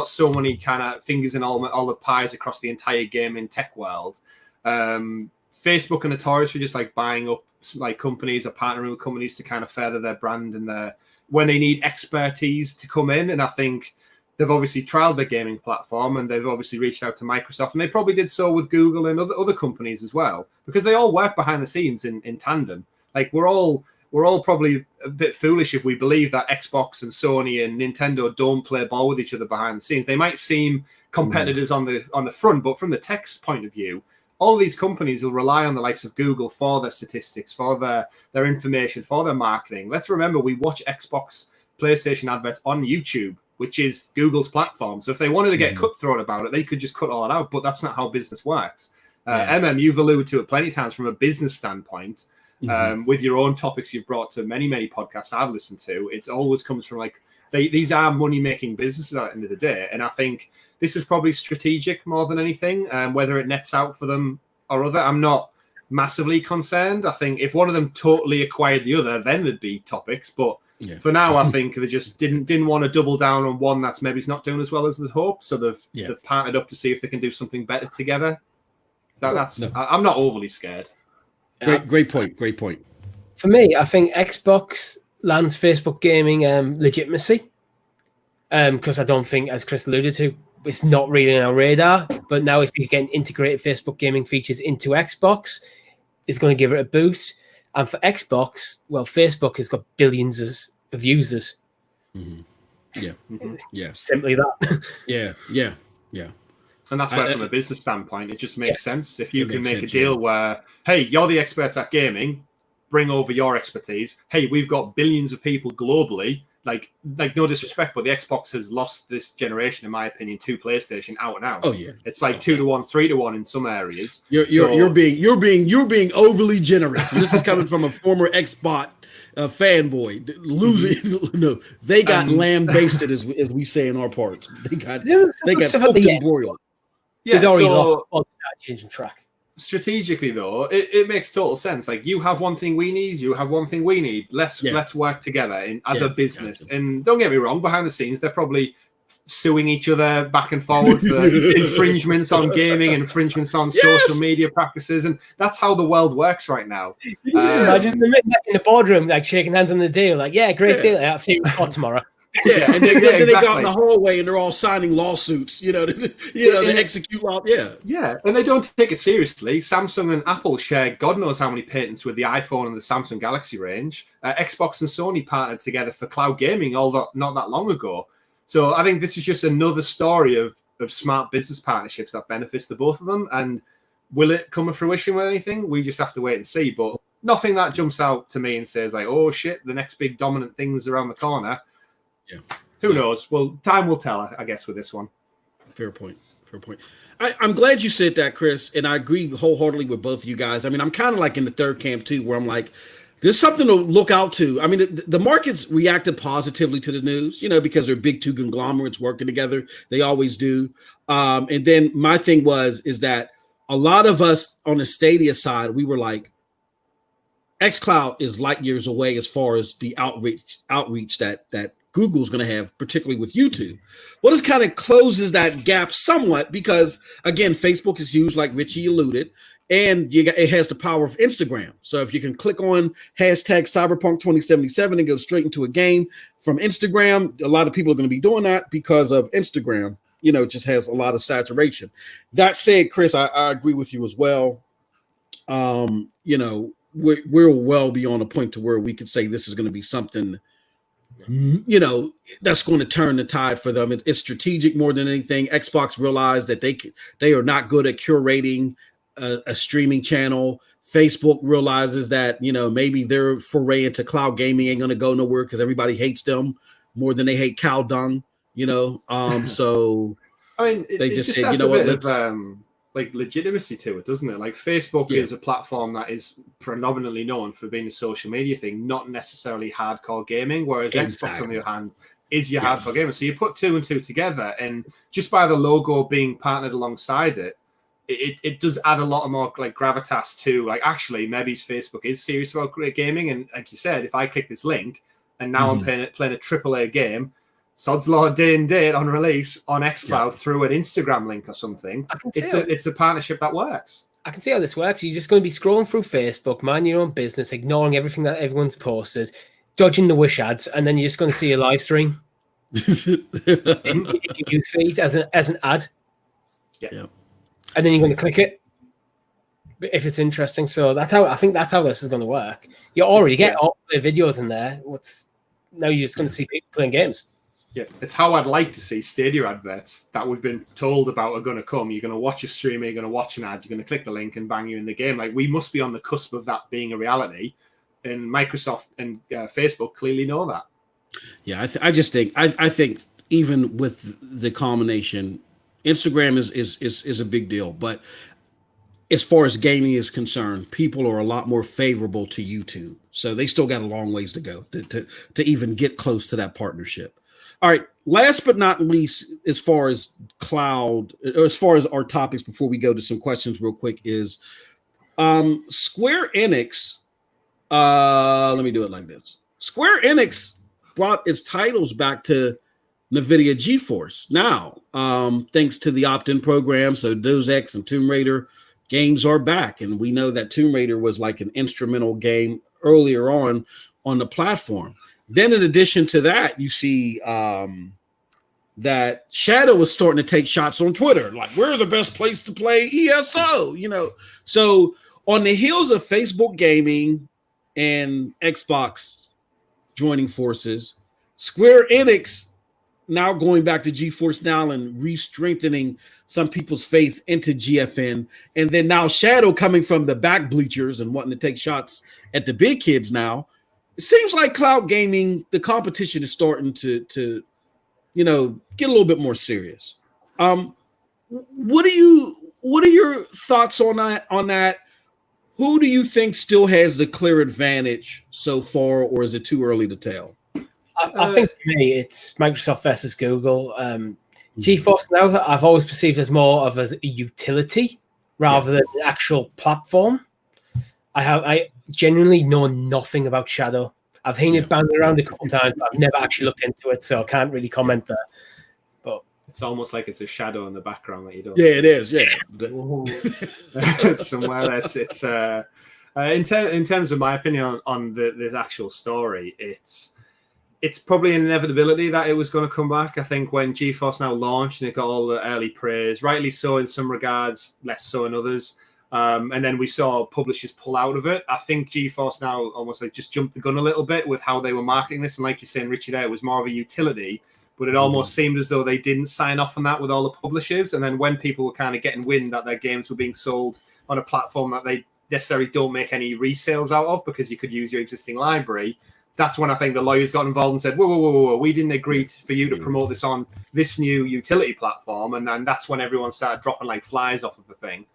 Speaker 4: so many kind of fingers in all the pies across the entire gaming tech world. Facebook are notorious for just like buying up like companies or partnering with companies to kind of further their brand and when they need expertise to come in. And I think they've obviously trialed their gaming platform and they've obviously reached out to Microsoft, and they probably did so with Google and other companies as well, because they all work behind the scenes in tandem. Like we're all probably a bit foolish if we believe that Xbox and Sony and Nintendo don't play ball with each other behind the scenes. They might seem competitors on the front, but from the tech's point of view, all these companies will rely on the likes of Google for their statistics, for their information, for their marketing. Let's remember, we watch Xbox, PlayStation adverts on YouTube, which is Google's platform. So if they wanted to get cutthroat about it, they could just cut all it out. But that's not how business works. You've alluded to it plenty of times from a business standpoint. With your own topics you've brought to many, many podcasts I've listened to, it always comes from like, these are money-making businesses at the end of the day. And I think this is probably strategic more than anything. Whether it nets out for them or other, I'm not massively concerned. I think if one of them totally acquired the other, then there'd be topics. But for now, I think they just didn't want to double down on one that's maybe not doing as well as they'd hoped. So they've partnered up to see if they can do something better together. I'm not overly scared.
Speaker 1: Great point.
Speaker 3: For me, I think Xbox lands Facebook gaming legitimacy. Because I don't think, as Chris alluded to, it's not really on our radar. But now if you can integrate Facebook gaming features into Xbox, it's going to give it a boost. And for Xbox, well, Facebook has got billions of users.
Speaker 1: Yeah.
Speaker 3: Simply that.
Speaker 1: Yeah.
Speaker 4: And that's where, from a business standpoint, it just makes sense. If you can make a deal where, hey, you're the experts at gaming, bring over your expertise. Hey, we've got billions of people globally. Like no disrespect, but the Xbox has lost this generation, in my opinion, to PlayStation out and out.
Speaker 1: Oh yeah,
Speaker 4: it's like 2-1, 3-1 in some areas.
Speaker 1: You're being overly generous. This is coming from a former Xbox fanboy. No, they got lambasted, as we say in our parts. They got hooked and broiled.
Speaker 3: Yeah, so changing track.
Speaker 4: Strategically, though, it makes total sense. Like, you have one thing we need, you have one thing we need. Let's work together as a business. And don't get me wrong, behind the scenes, they're probably suing each other back and forward for infringements on gaming, infringements on social media practices, and that's how the world works right now.
Speaker 3: Imagine them in the boardroom, like shaking hands on the deal, like, great deal. I'll see you tomorrow.
Speaker 1: And then they go out in the hallway and they're all signing lawsuits, to execute law.
Speaker 4: Yeah, and they don't take it seriously. Samsung and Apple share God knows how many patents with the iPhone and the Samsung Galaxy range. Xbox and Sony partnered together for cloud gaming not that long ago. So I think this is just another story of smart business partnerships that benefits the both of them. And will it come to fruition with anything? We just have to wait and see. But nothing that jumps out to me and says like, oh shit, the next big dominant thing's around the corner.
Speaker 1: Yeah.
Speaker 4: Who knows? Well, time will tell, I guess, with this one.
Speaker 1: Fair point. I'm glad you said that, Chris, and I agree wholeheartedly with both of you guys. I mean, I'm kind of like in the third camp too, where I'm like, there's something to look out to. I mean, the markets reacted positively to the news, because they're big two conglomerates working together. They always do. And then my thing is that a lot of us on the Stadia side, we were like, xCloud is light years away as far as the outreach that Google's going to have, particularly with YouTube. Well, this kind of closes that gap somewhat because, again, Facebook is huge, like Richie alluded, and it has the power of Instagram. So if you can click on hashtag Cyberpunk 2077 and go straight into a game from Instagram, a lot of people are going to be doing that because of Instagram. It just has a lot of saturation. That said, Chris, I agree with you as well. We're well beyond a point to where we could say this is going to be something you know, that's going to turn the tide for them. It's strategic more than anything. Xbox realized that they are not good at curating a streaming channel. Facebook realizes that, you know, maybe their foray into cloud gaming ain't going to go nowhere because everybody hates them more than they hate cow dung, you know. So
Speaker 4: I mean,
Speaker 1: they
Speaker 4: it
Speaker 1: just
Speaker 4: just
Speaker 1: said, you
Speaker 4: adds
Speaker 1: know
Speaker 4: a
Speaker 1: what,
Speaker 4: bit of like legitimacy to it, doesn't it? Like Facebook is a platform that is predominantly known for being a social media thing, not necessarily hardcore gaming. Whereas Xbox, on the other hand, is your hardcore gamer. So you put two and two together, and just by the logo being partnered alongside it, it does add a lot of more like gravitas to like actually maybe Facebook is serious about gaming. And like you said, if I click this link and now I'm playing a AAA game, sod's law day and date on release on xCloud through an Instagram link or something. It's a partnership that works.
Speaker 3: I can see how this works. You're just going to be scrolling through Facebook, minding your own business, ignoring everything that everyone's posted, dodging the wish ads, and then you're just going to see a live stream in your news feed as an ad.
Speaker 4: Yeah.
Speaker 3: And then you're going to click it if it's interesting. So that's how this is going to work. You already get all the videos in there. Now you're just going to see people playing games.
Speaker 4: Yeah, it's how I'd like to see Stadia adverts that we've been told about are going to come. You're going to watch a streamer, you're going to watch an ad, you're going to click the link and bang you in the game. Like, we must be on the cusp of that being a reality, and Microsoft and Facebook clearly know that.
Speaker 1: Yeah, I just think I think even with the combination, Instagram is a big deal, but as far as gaming is concerned, people are a lot more favorable to YouTube. So they still got a long ways to go to even get close to that partnership. All right, last but not least, as far as cloud, or as far as our topics before we go to some questions real quick, is Square Enix. Let me do it like this. Square Enix brought its titles back to NVIDIA GeForce. Now, thanks to the opt-in program, so Dosage and Tomb Raider games are back. And we know that Tomb Raider was like an instrumental game earlier on the platform. Then in addition to that, you see that Shadow was starting to take shots on Twitter. Like, we're the best place to play ESO, you know. So on the heels of Facebook gaming and Xbox joining forces, Square Enix now going back to GeForce Now and re-strengthening some people's faith into GFN. And then now Shadow coming from the back bleachers and wanting to take shots at the big kids now. It seems like cloud gaming, the competition is starting to you know, get a little bit more serious. What are your thoughts on that? Who do you think still has the clear advantage so far, or is it too early to tell?
Speaker 3: I think for me, it's Microsoft versus Google. GeForce Now, I've always perceived as more of a utility rather than an actual platform. I genuinely know nothing about Shadow. I've seen it banged around a couple of times, but I've never actually looked into it, so I can't really comment there. But
Speaker 4: it's almost like it's a shadow in the background that you don't.
Speaker 1: Yeah, it is. Yeah,
Speaker 4: somewhere it's in terms of my opinion on the actual story, it's probably an inevitability that it was going to come back. I think when GeForce Now launched and it got all the early praise, rightly so in some regards, less so in others. And then we saw publishers pull out of it. I think GeForce Now almost like just jumped the gun a little bit with how they were marketing this. And like you're saying, Richie, there, it was more of a utility, but it almost seemed as though they didn't sign off on that with all the publishers. And then when people were kind of getting wind that their games were being sold on a platform that they necessarily don't make any resales out of because you could use your existing library, that's when I think the lawyers got involved and said, whoa, we didn't agree for you to promote this on this new utility platform. And then that's when everyone started dropping like flies off of the thing.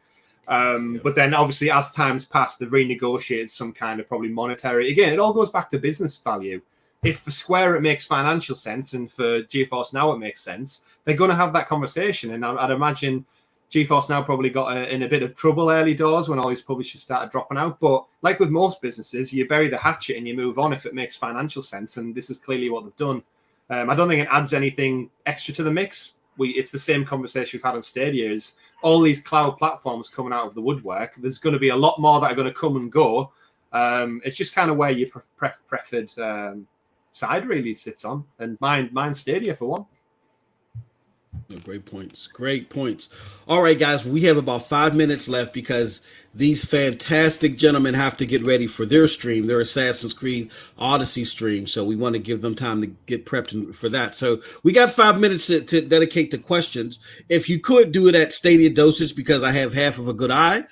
Speaker 4: But then obviously as time's passed, they've renegotiated some kind of probably monetary. Again, it all goes back to business value. If for Square it makes financial sense and for GeForce Now it makes sense, they're going to have that conversation. And I'd imagine GeForce Now probably got in a bit of trouble early doors when all these publishers started dropping out. But like with most businesses, you bury the hatchet and you move on if it makes financial sense. And this is clearly what they've done. I don't think it adds anything extra to the mix. It's the same conversation we've had on Stadia, is all these cloud platforms coming out of the woodwork. There's going to be a lot more that are going to come and go. It's just kind of where your preferred side really sits on. And mine's Stadia for one.
Speaker 1: Great points. Great points. All right, guys, we have about 5 minutes left because these fantastic gentlemen have to get ready for their stream, their Assassin's Creed Odyssey stream. So we want to give them time to get prepped for that. So we got 5 minutes to dedicate to questions. If you could do it at Stadia Dosage, because I have half of a good eye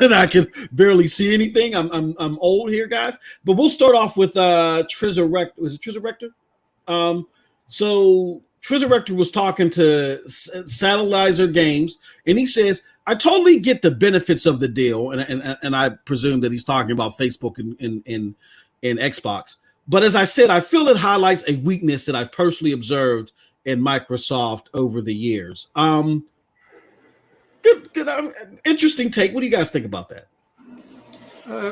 Speaker 1: and I can barely see anything. I'm old here, guys. But we'll start off with Trizarector. Was it Trizarector? So Trizarector was talking to Satellizer Games, and he says, "I totally get the benefits of the deal," and I presume that he's talking about Facebook and Xbox. But as I said, I feel it highlights a weakness that I've personally observed in Microsoft over the years. Good, interesting take. What do you guys think about that?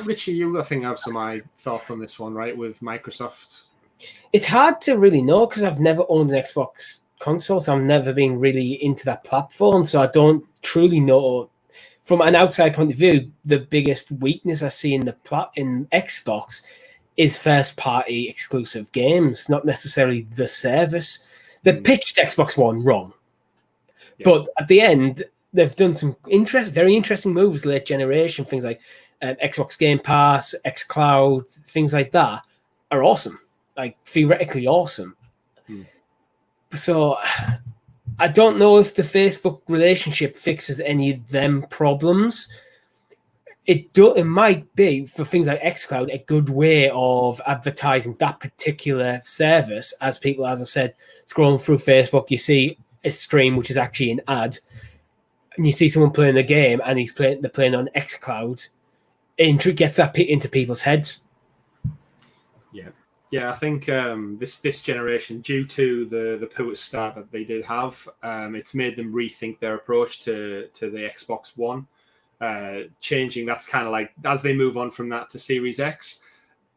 Speaker 4: Richie, you I think have some thoughts on this one, right? With Microsoft.
Speaker 3: It's hard to really know because I've never owned an Xbox console, so I've never been really into that platform. So I don't truly know. From an outside point of view, the biggest weakness I see in in Xbox is first-party exclusive games, not necessarily the service. They pitched Xbox One wrong, but at the end, they've done some very interesting moves late generation. Things like Xbox Game Pass, xCloud, things like that are awesome. Like theoretically awesome. So I don't know if the Facebook relationship fixes any of them problems. It might be for things like xCloud a good way of advertising that particular service as people, as I said, scrolling through Facebook, you see a stream which is actually an ad, and you see someone playing the game and they're playing on xCloud, and it gets that into people's heads.
Speaker 4: Yeah, I think this generation, due to the poor start that they did have, it's made them rethink their approach to the Xbox One. Changing, that's kind of like, as they move on from that to Series X,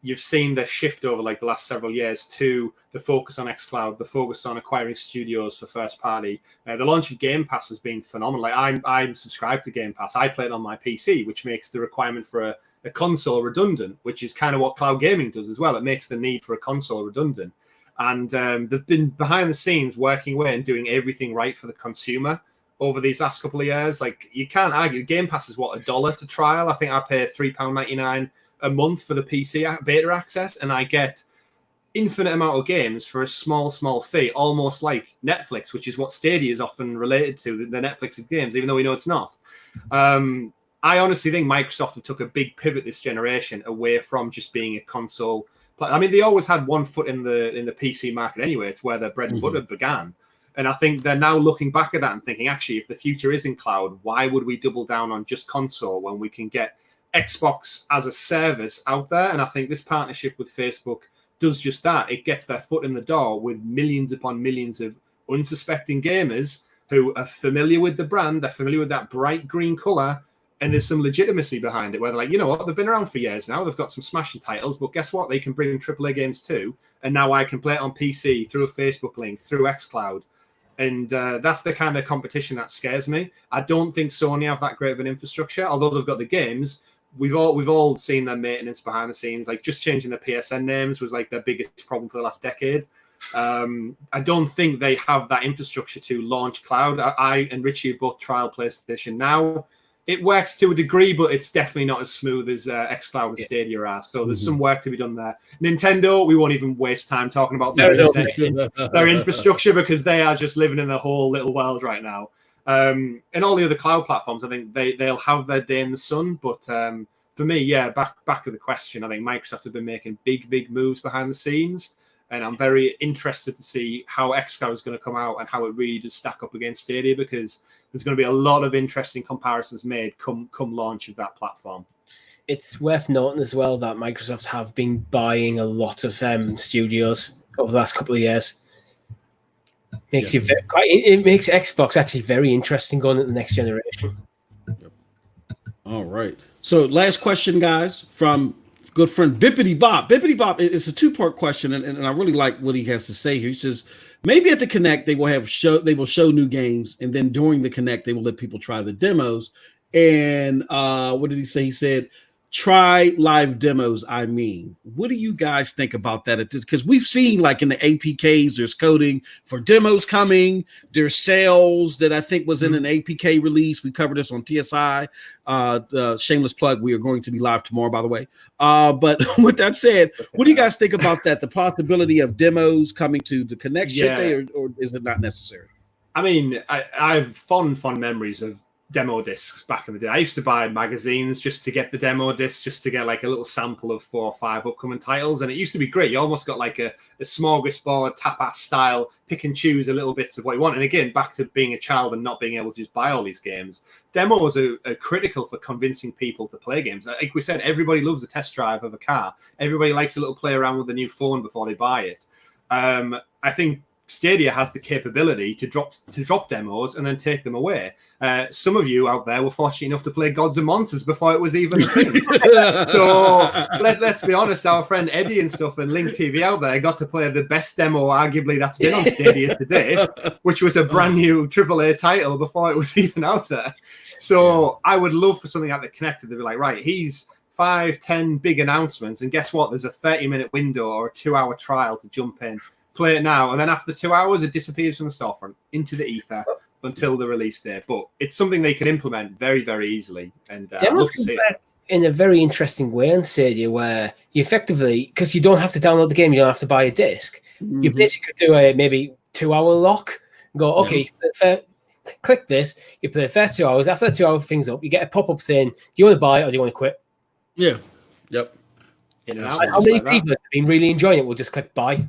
Speaker 4: you've seen the shift over like the last several years to the focus on xCloud, the focus on acquiring studios for first party. The launch of Game Pass has been phenomenal. Like I'm subscribed to Game Pass. I play it on my PC, which makes the requirement for a console redundant, which is kind of what cloud gaming does as well. It makes the need for a console redundant. And they've been behind the scenes working away and doing everything right for the consumer over these last couple of years. Like, you can't argue. Game Pass is what, $1 to trial? I think I pay £3.99 a month for the PC beta access, and I get infinite amount of games for a small fee, almost like Netflix, which is what Stadia is often related to, the Netflix of games, even though we know it's not. I honestly think Microsoft have took a big pivot this generation away from just being a console. I mean, they always had one foot in the PC market anyway. It's where their bread and butter began. And I think they're now looking back at that and thinking, actually, if the future is in cloud, why would we double down on just console when we can get Xbox as a service out there? And I think this partnership with Facebook does just that. It gets their foot in the door with millions upon millions of unsuspecting gamers who are familiar with the brand. They're familiar with that bright green color. And there's some legitimacy behind it where they're like, you know what, they've been around for years now. They've got some smashing titles, but guess what? They can bring AAA games too. And now I can play it on PC through a Facebook link, through xCloud. And that's the kind of competition that scares me. I don't think Sony have that great of an infrastructure, although they've got the games. We've all seen their maintenance behind the scenes. Like, just changing the PSN names was like their biggest problem for the last decade. I don't think they have that infrastructure to launch cloud. I and Richie both trial PlayStation now. It works to a degree, but it's definitely not as smooth as xCloud and Stadia are. So there's some work to be done there. Nintendo, we won't even waste time talking about their infrastructure because they are just living in their whole little world right now. And all the other cloud platforms, I think they'll have their day in the sun. But for me, yeah, back to the question, I think Microsoft have been making big moves behind the scenes. And I'm very interested to see how xCloud is going to come out and how it really does stack up against Stadia, because there's going to be a lot of interesting comparisons made come launch of that platform.
Speaker 3: It's worth noting as well that Microsoft have been buying a lot of studios over the last couple of years. It makes Xbox actually very interesting going into the next generation.
Speaker 1: Yep. All right. So last question, guys, from good friend Bippity Bop. Bippity Bop, it's a two-part question, and I really like what he has to say here. He says, maybe at the Connect they will show new games, and then during the Connect they will let people try the demos. And what did he say? He said, try live demos. I mean, what do you guys think about that? Because we've seen like in the APKs, there's coding for demos coming. There's sales that I think was in an APK release. We covered this on TSI. Shameless plug. We are going to be live tomorrow, by the way. But with that said, what do you guys think about that? The possibility of demos coming to the Connect, should they, or is it not necessary?
Speaker 4: I mean, I have fond memories of demo discs back in the day. I used to buy magazines just to get the demo discs, just to get like a little sample of 4 or 5 upcoming titles. And it used to be great. You almost got like a smorgasbord, tapas style, pick and choose a little bits of what you want. And again, back to being a child and not being able to just buy all these games. Demos are critical for convincing people to play games. Like we said, everybody loves a test drive of a car. Everybody likes a little play around with a new phone before they buy it. I think Stadia has the capability to drop demos and then take them away. Some of you out there were fortunate enough to play Gods and Monsters before it was even a thing. So let's be honest, our friend Eddie and stuff and Link TV out there got to play the best demo arguably that's been on Stadia today, which was a brand new AAA title before it was even out there. So I would love for something like the Connected to be like, right, he's 5-10 big announcements, and guess what? There's a 30-minute window or a 2-hour trial to jump in. Play it now, and then after 2 hours, it disappears from the storefront into the ether until the release date. But it's something they can implement very, very easily, and I'd love to see it.
Speaker 3: In a very interesting way on Stadia, where you effectively, because you don't have to download the game, you don't have to buy a disc. You basically do a maybe 2-hour lock. Go, okay, click this. You play the first 2 hours. After the 2 hour thing's up, you get a pop up saying, "Do you want to buy or do you want to quit?"
Speaker 1: Yeah. Yep.
Speaker 4: In and out,
Speaker 3: how many people have been really enjoying it will just click buy?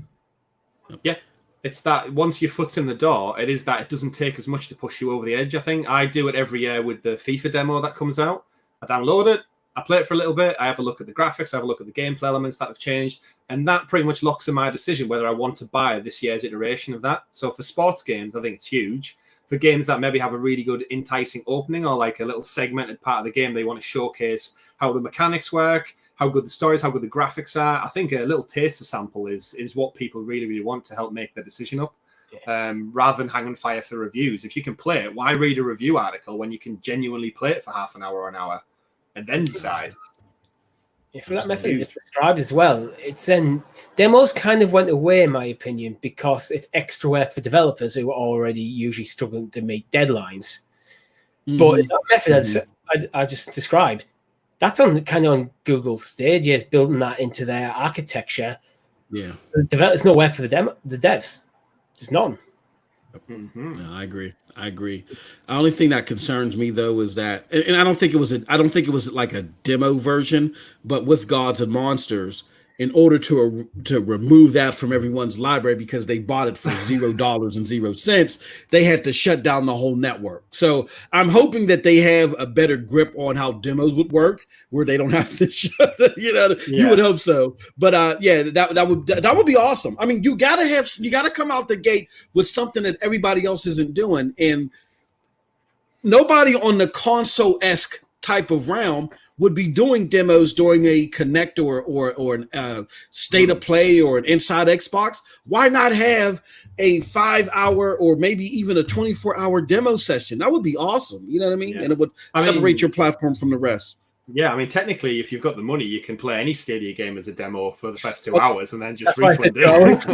Speaker 4: Yeah, it's that once your foot's in the door, it doesn't take as much to push you over the edge. I think I do it every year with the FIFA demo that comes out. I download it, I play it for a little bit, I have a look at the graphics, I have a look at the gameplay elements that have changed, and that pretty much locks in my decision whether I want to buy this year's iteration of that. So for sports games, I think it's huge. For games that maybe have a really good enticing opening or like a little segmented part of the game, they want to showcase how the mechanics work, how good the stories, how good the graphics are. I think a little taster sample is what people really, really want to help make their decision up, rather than hang on fire for reviews. If you can play it, why read a review article when you can genuinely play it for half an hour or an hour and then decide?
Speaker 3: Yeah, for that method you just described as well, it's then demos kind of went away, in my opinion, because it's extra work for developers who are already usually struggling to meet deadlines. But that method I just described, that's on Google Stadia, building that into their architecture.
Speaker 1: Yeah,
Speaker 3: there's no work for the devs. There's none.
Speaker 1: No, I agree. The only thing that concerns me though is that, and I don't think it was like a demo version, but with Gods and Monsters, in order to remove that from everyone's library because they bought it for $0.00, they had to shut down the whole network. So I'm hoping that they have a better grip on how demos would work, where they don't have to shut. You would hope so. But that would be awesome. I mean, you gotta come out the gate with something that everybody else isn't doing, and nobody on the console-esque type of realm would be doing demos during a Connect or an State of Play or an Inside Xbox. Why not have a 5-hour or maybe even a 24-hour demo session? That would be awesome. You know what I mean? Yeah. And it would separate your platform from the rest.
Speaker 4: Yeah, I mean, technically, if you've got the money, you can play any Stadia game as a demo for the first 2 hours and then just refund it.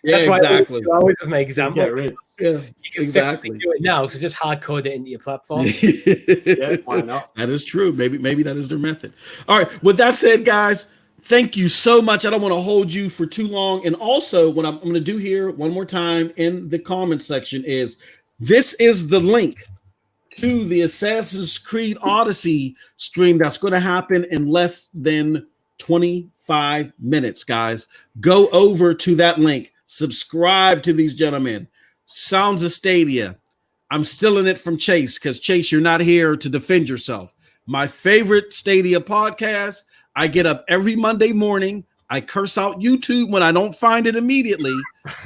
Speaker 3: That's
Speaker 1: exactly.
Speaker 3: 2 hours is my example.
Speaker 1: Yeah, exactly.
Speaker 3: Do it now, so just hard code it into your platform.
Speaker 4: Yeah, why not?
Speaker 1: That is true. Maybe that is their method. All right. With that said, guys, thank you so much. I don't want to hold you for too long. And also, what I'm going to do here one more time in the comment section is this is the link to the Assassin's Creed Odyssey stream that's going to happen in less than 25 minutes, guys. Go over to that link. Subscribe to these gentlemen. Sounds of Stadia. I'm stealing it from Chase because, Chase, you're not here to defend yourself. My favorite Stadia podcast. I get up every Monday morning. I curse out YouTube when I don't find it immediately.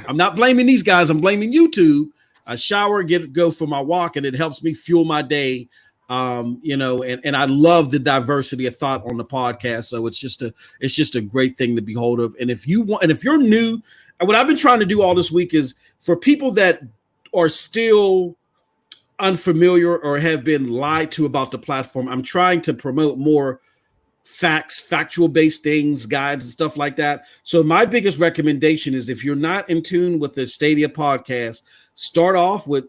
Speaker 1: I'm not blaming these guys. I'm blaming YouTube. I shower, go for my walk, and it helps me fuel my day. And I love the diversity of thought on the podcast. So it's just a great thing to behold of. And if you're new, and what I've been trying to do all this week is for people that are still unfamiliar or have been lied to about the platform, I'm trying to promote more factual based things, guides and stuff like that. So my biggest recommendation is if you're not in tune with the Stadia podcast, start off with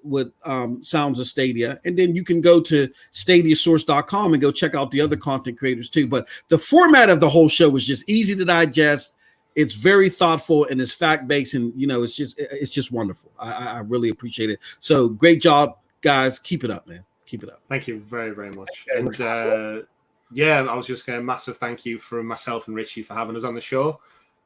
Speaker 1: Sounds of Stadia, and then you can go to stadiasource.com and go check out the other content creators too. But the format of the whole show is just easy to digest. It's very thoughtful and it's fact-based, and it's just wonderful. I really appreciate it. So great job, guys. Keep it up, man. Keep it up.
Speaker 4: Thank you very, very much. And yeah, I was just going to massive thank you from myself and Richie for having us on the show.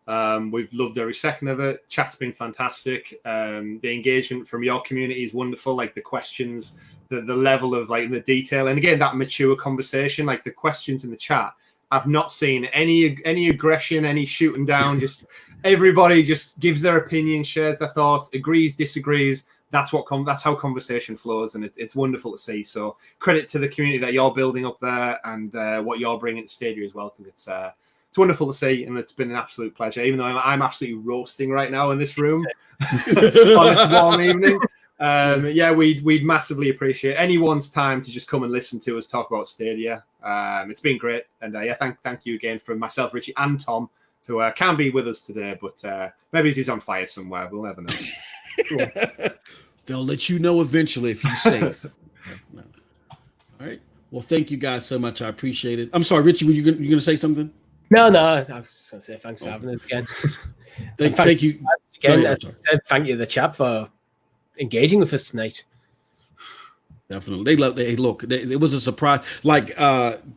Speaker 4: We've loved every second of it. Chat's been fantastic. The engagement from your community is wonderful. Like the questions, the level of like the detail, and again that mature conversation. Like the questions in the chat, I've not seen any aggression, any shooting down. Just everybody just gives their opinion, shares their thoughts, agrees, disagrees. That's how conversation flows, and it's wonderful to see. So credit to the community that you're building up there, and what you're bringing to Stadia as well, because it's wonderful to see, and it's been an absolute pleasure. Even though I'm absolutely roasting right now in this room on this warm evening, yeah, we'd massively appreciate anyone's time to just come and listen to us talk about Stadia. It's been great, and yeah, thank you again from myself, Richie, and Tom, who can't be with us today, but maybe he's on fire somewhere. We'll never know. Cool.
Speaker 1: They'll let you know eventually if he's safe. No. All right. Well, thank you guys so much. I appreciate it. I'm sorry, Richie, you going to say something?
Speaker 3: No. I was just going to say thanks for having us again.
Speaker 1: Thank you.
Speaker 3: Again, thank you to the chat for engaging with us tonight.
Speaker 1: Definitely. It was a surprise. Like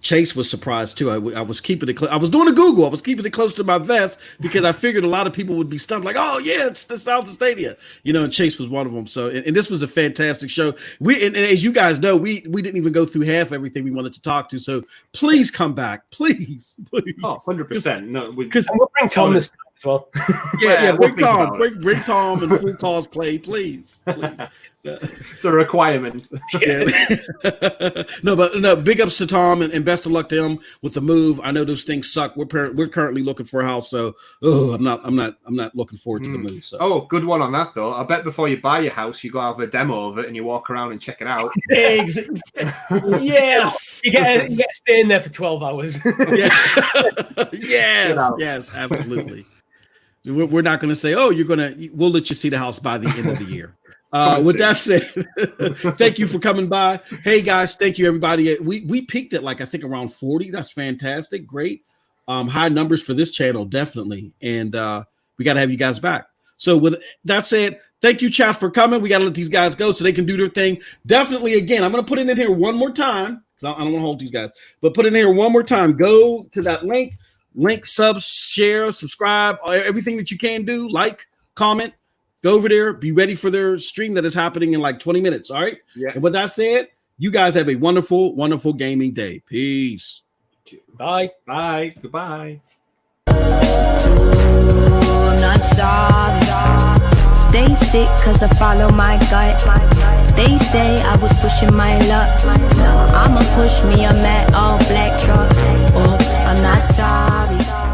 Speaker 1: Chase was surprised too. I was keeping it. I was doing a Google. I was keeping it close to my vest because I figured a lot of people would be stunned. Like, oh yeah, it's the Sounds of Stadia. And Chase was one of them. So, and this was a fantastic show. And as you guys know, we didn't even go through half everything we wanted to talk to. So please come back, please.
Speaker 4: Oh, 100%. No,
Speaker 3: because we'll bring Tom this time as well.
Speaker 1: Yeah, bring Tom. Bring Tom and full cosplay, please.
Speaker 4: It's a requirement.
Speaker 1: Yeah. No, big ups to Tom and best of luck to him with the move. I know those things suck. We're currently looking for a house, so I'm not looking forward to the move. So.
Speaker 4: Oh, good one on that though. I bet before you buy your house, you go have a demo of it and you walk around and check it out.
Speaker 1: Yes,
Speaker 3: you get to stay in there for 12 hours.
Speaker 1: Yes, absolutely. We're not going to say, oh, we'll let you see the house by the end of the year. With that said, thank you for coming by. Hey guys, thank you everybody. We peaked at I think around 40. That's fantastic. Great. High numbers for this channel, definitely. And we got to have you guys back. So with that said, thank you, chat, for coming. We got to let these guys go so they can do their thing. Definitely, again, I'm going to put it in here one more time because I don't want to hold these guys, but put it in here one more time. Go to that link, sub, share, subscribe, everything that you can do, like, comment. Go over there. Be ready for their stream that is happening in 20 minutes. All right. Yeah. And with that said, you guys have a wonderful, wonderful gaming day. Peace.
Speaker 3: Bye.
Speaker 4: Bye. Goodbye.
Speaker 2: Not sorry. Stay sick cause I follow my gut. They say I was pushing my luck. I'ma push me a matte all black truck. Oh, I'm not sorry.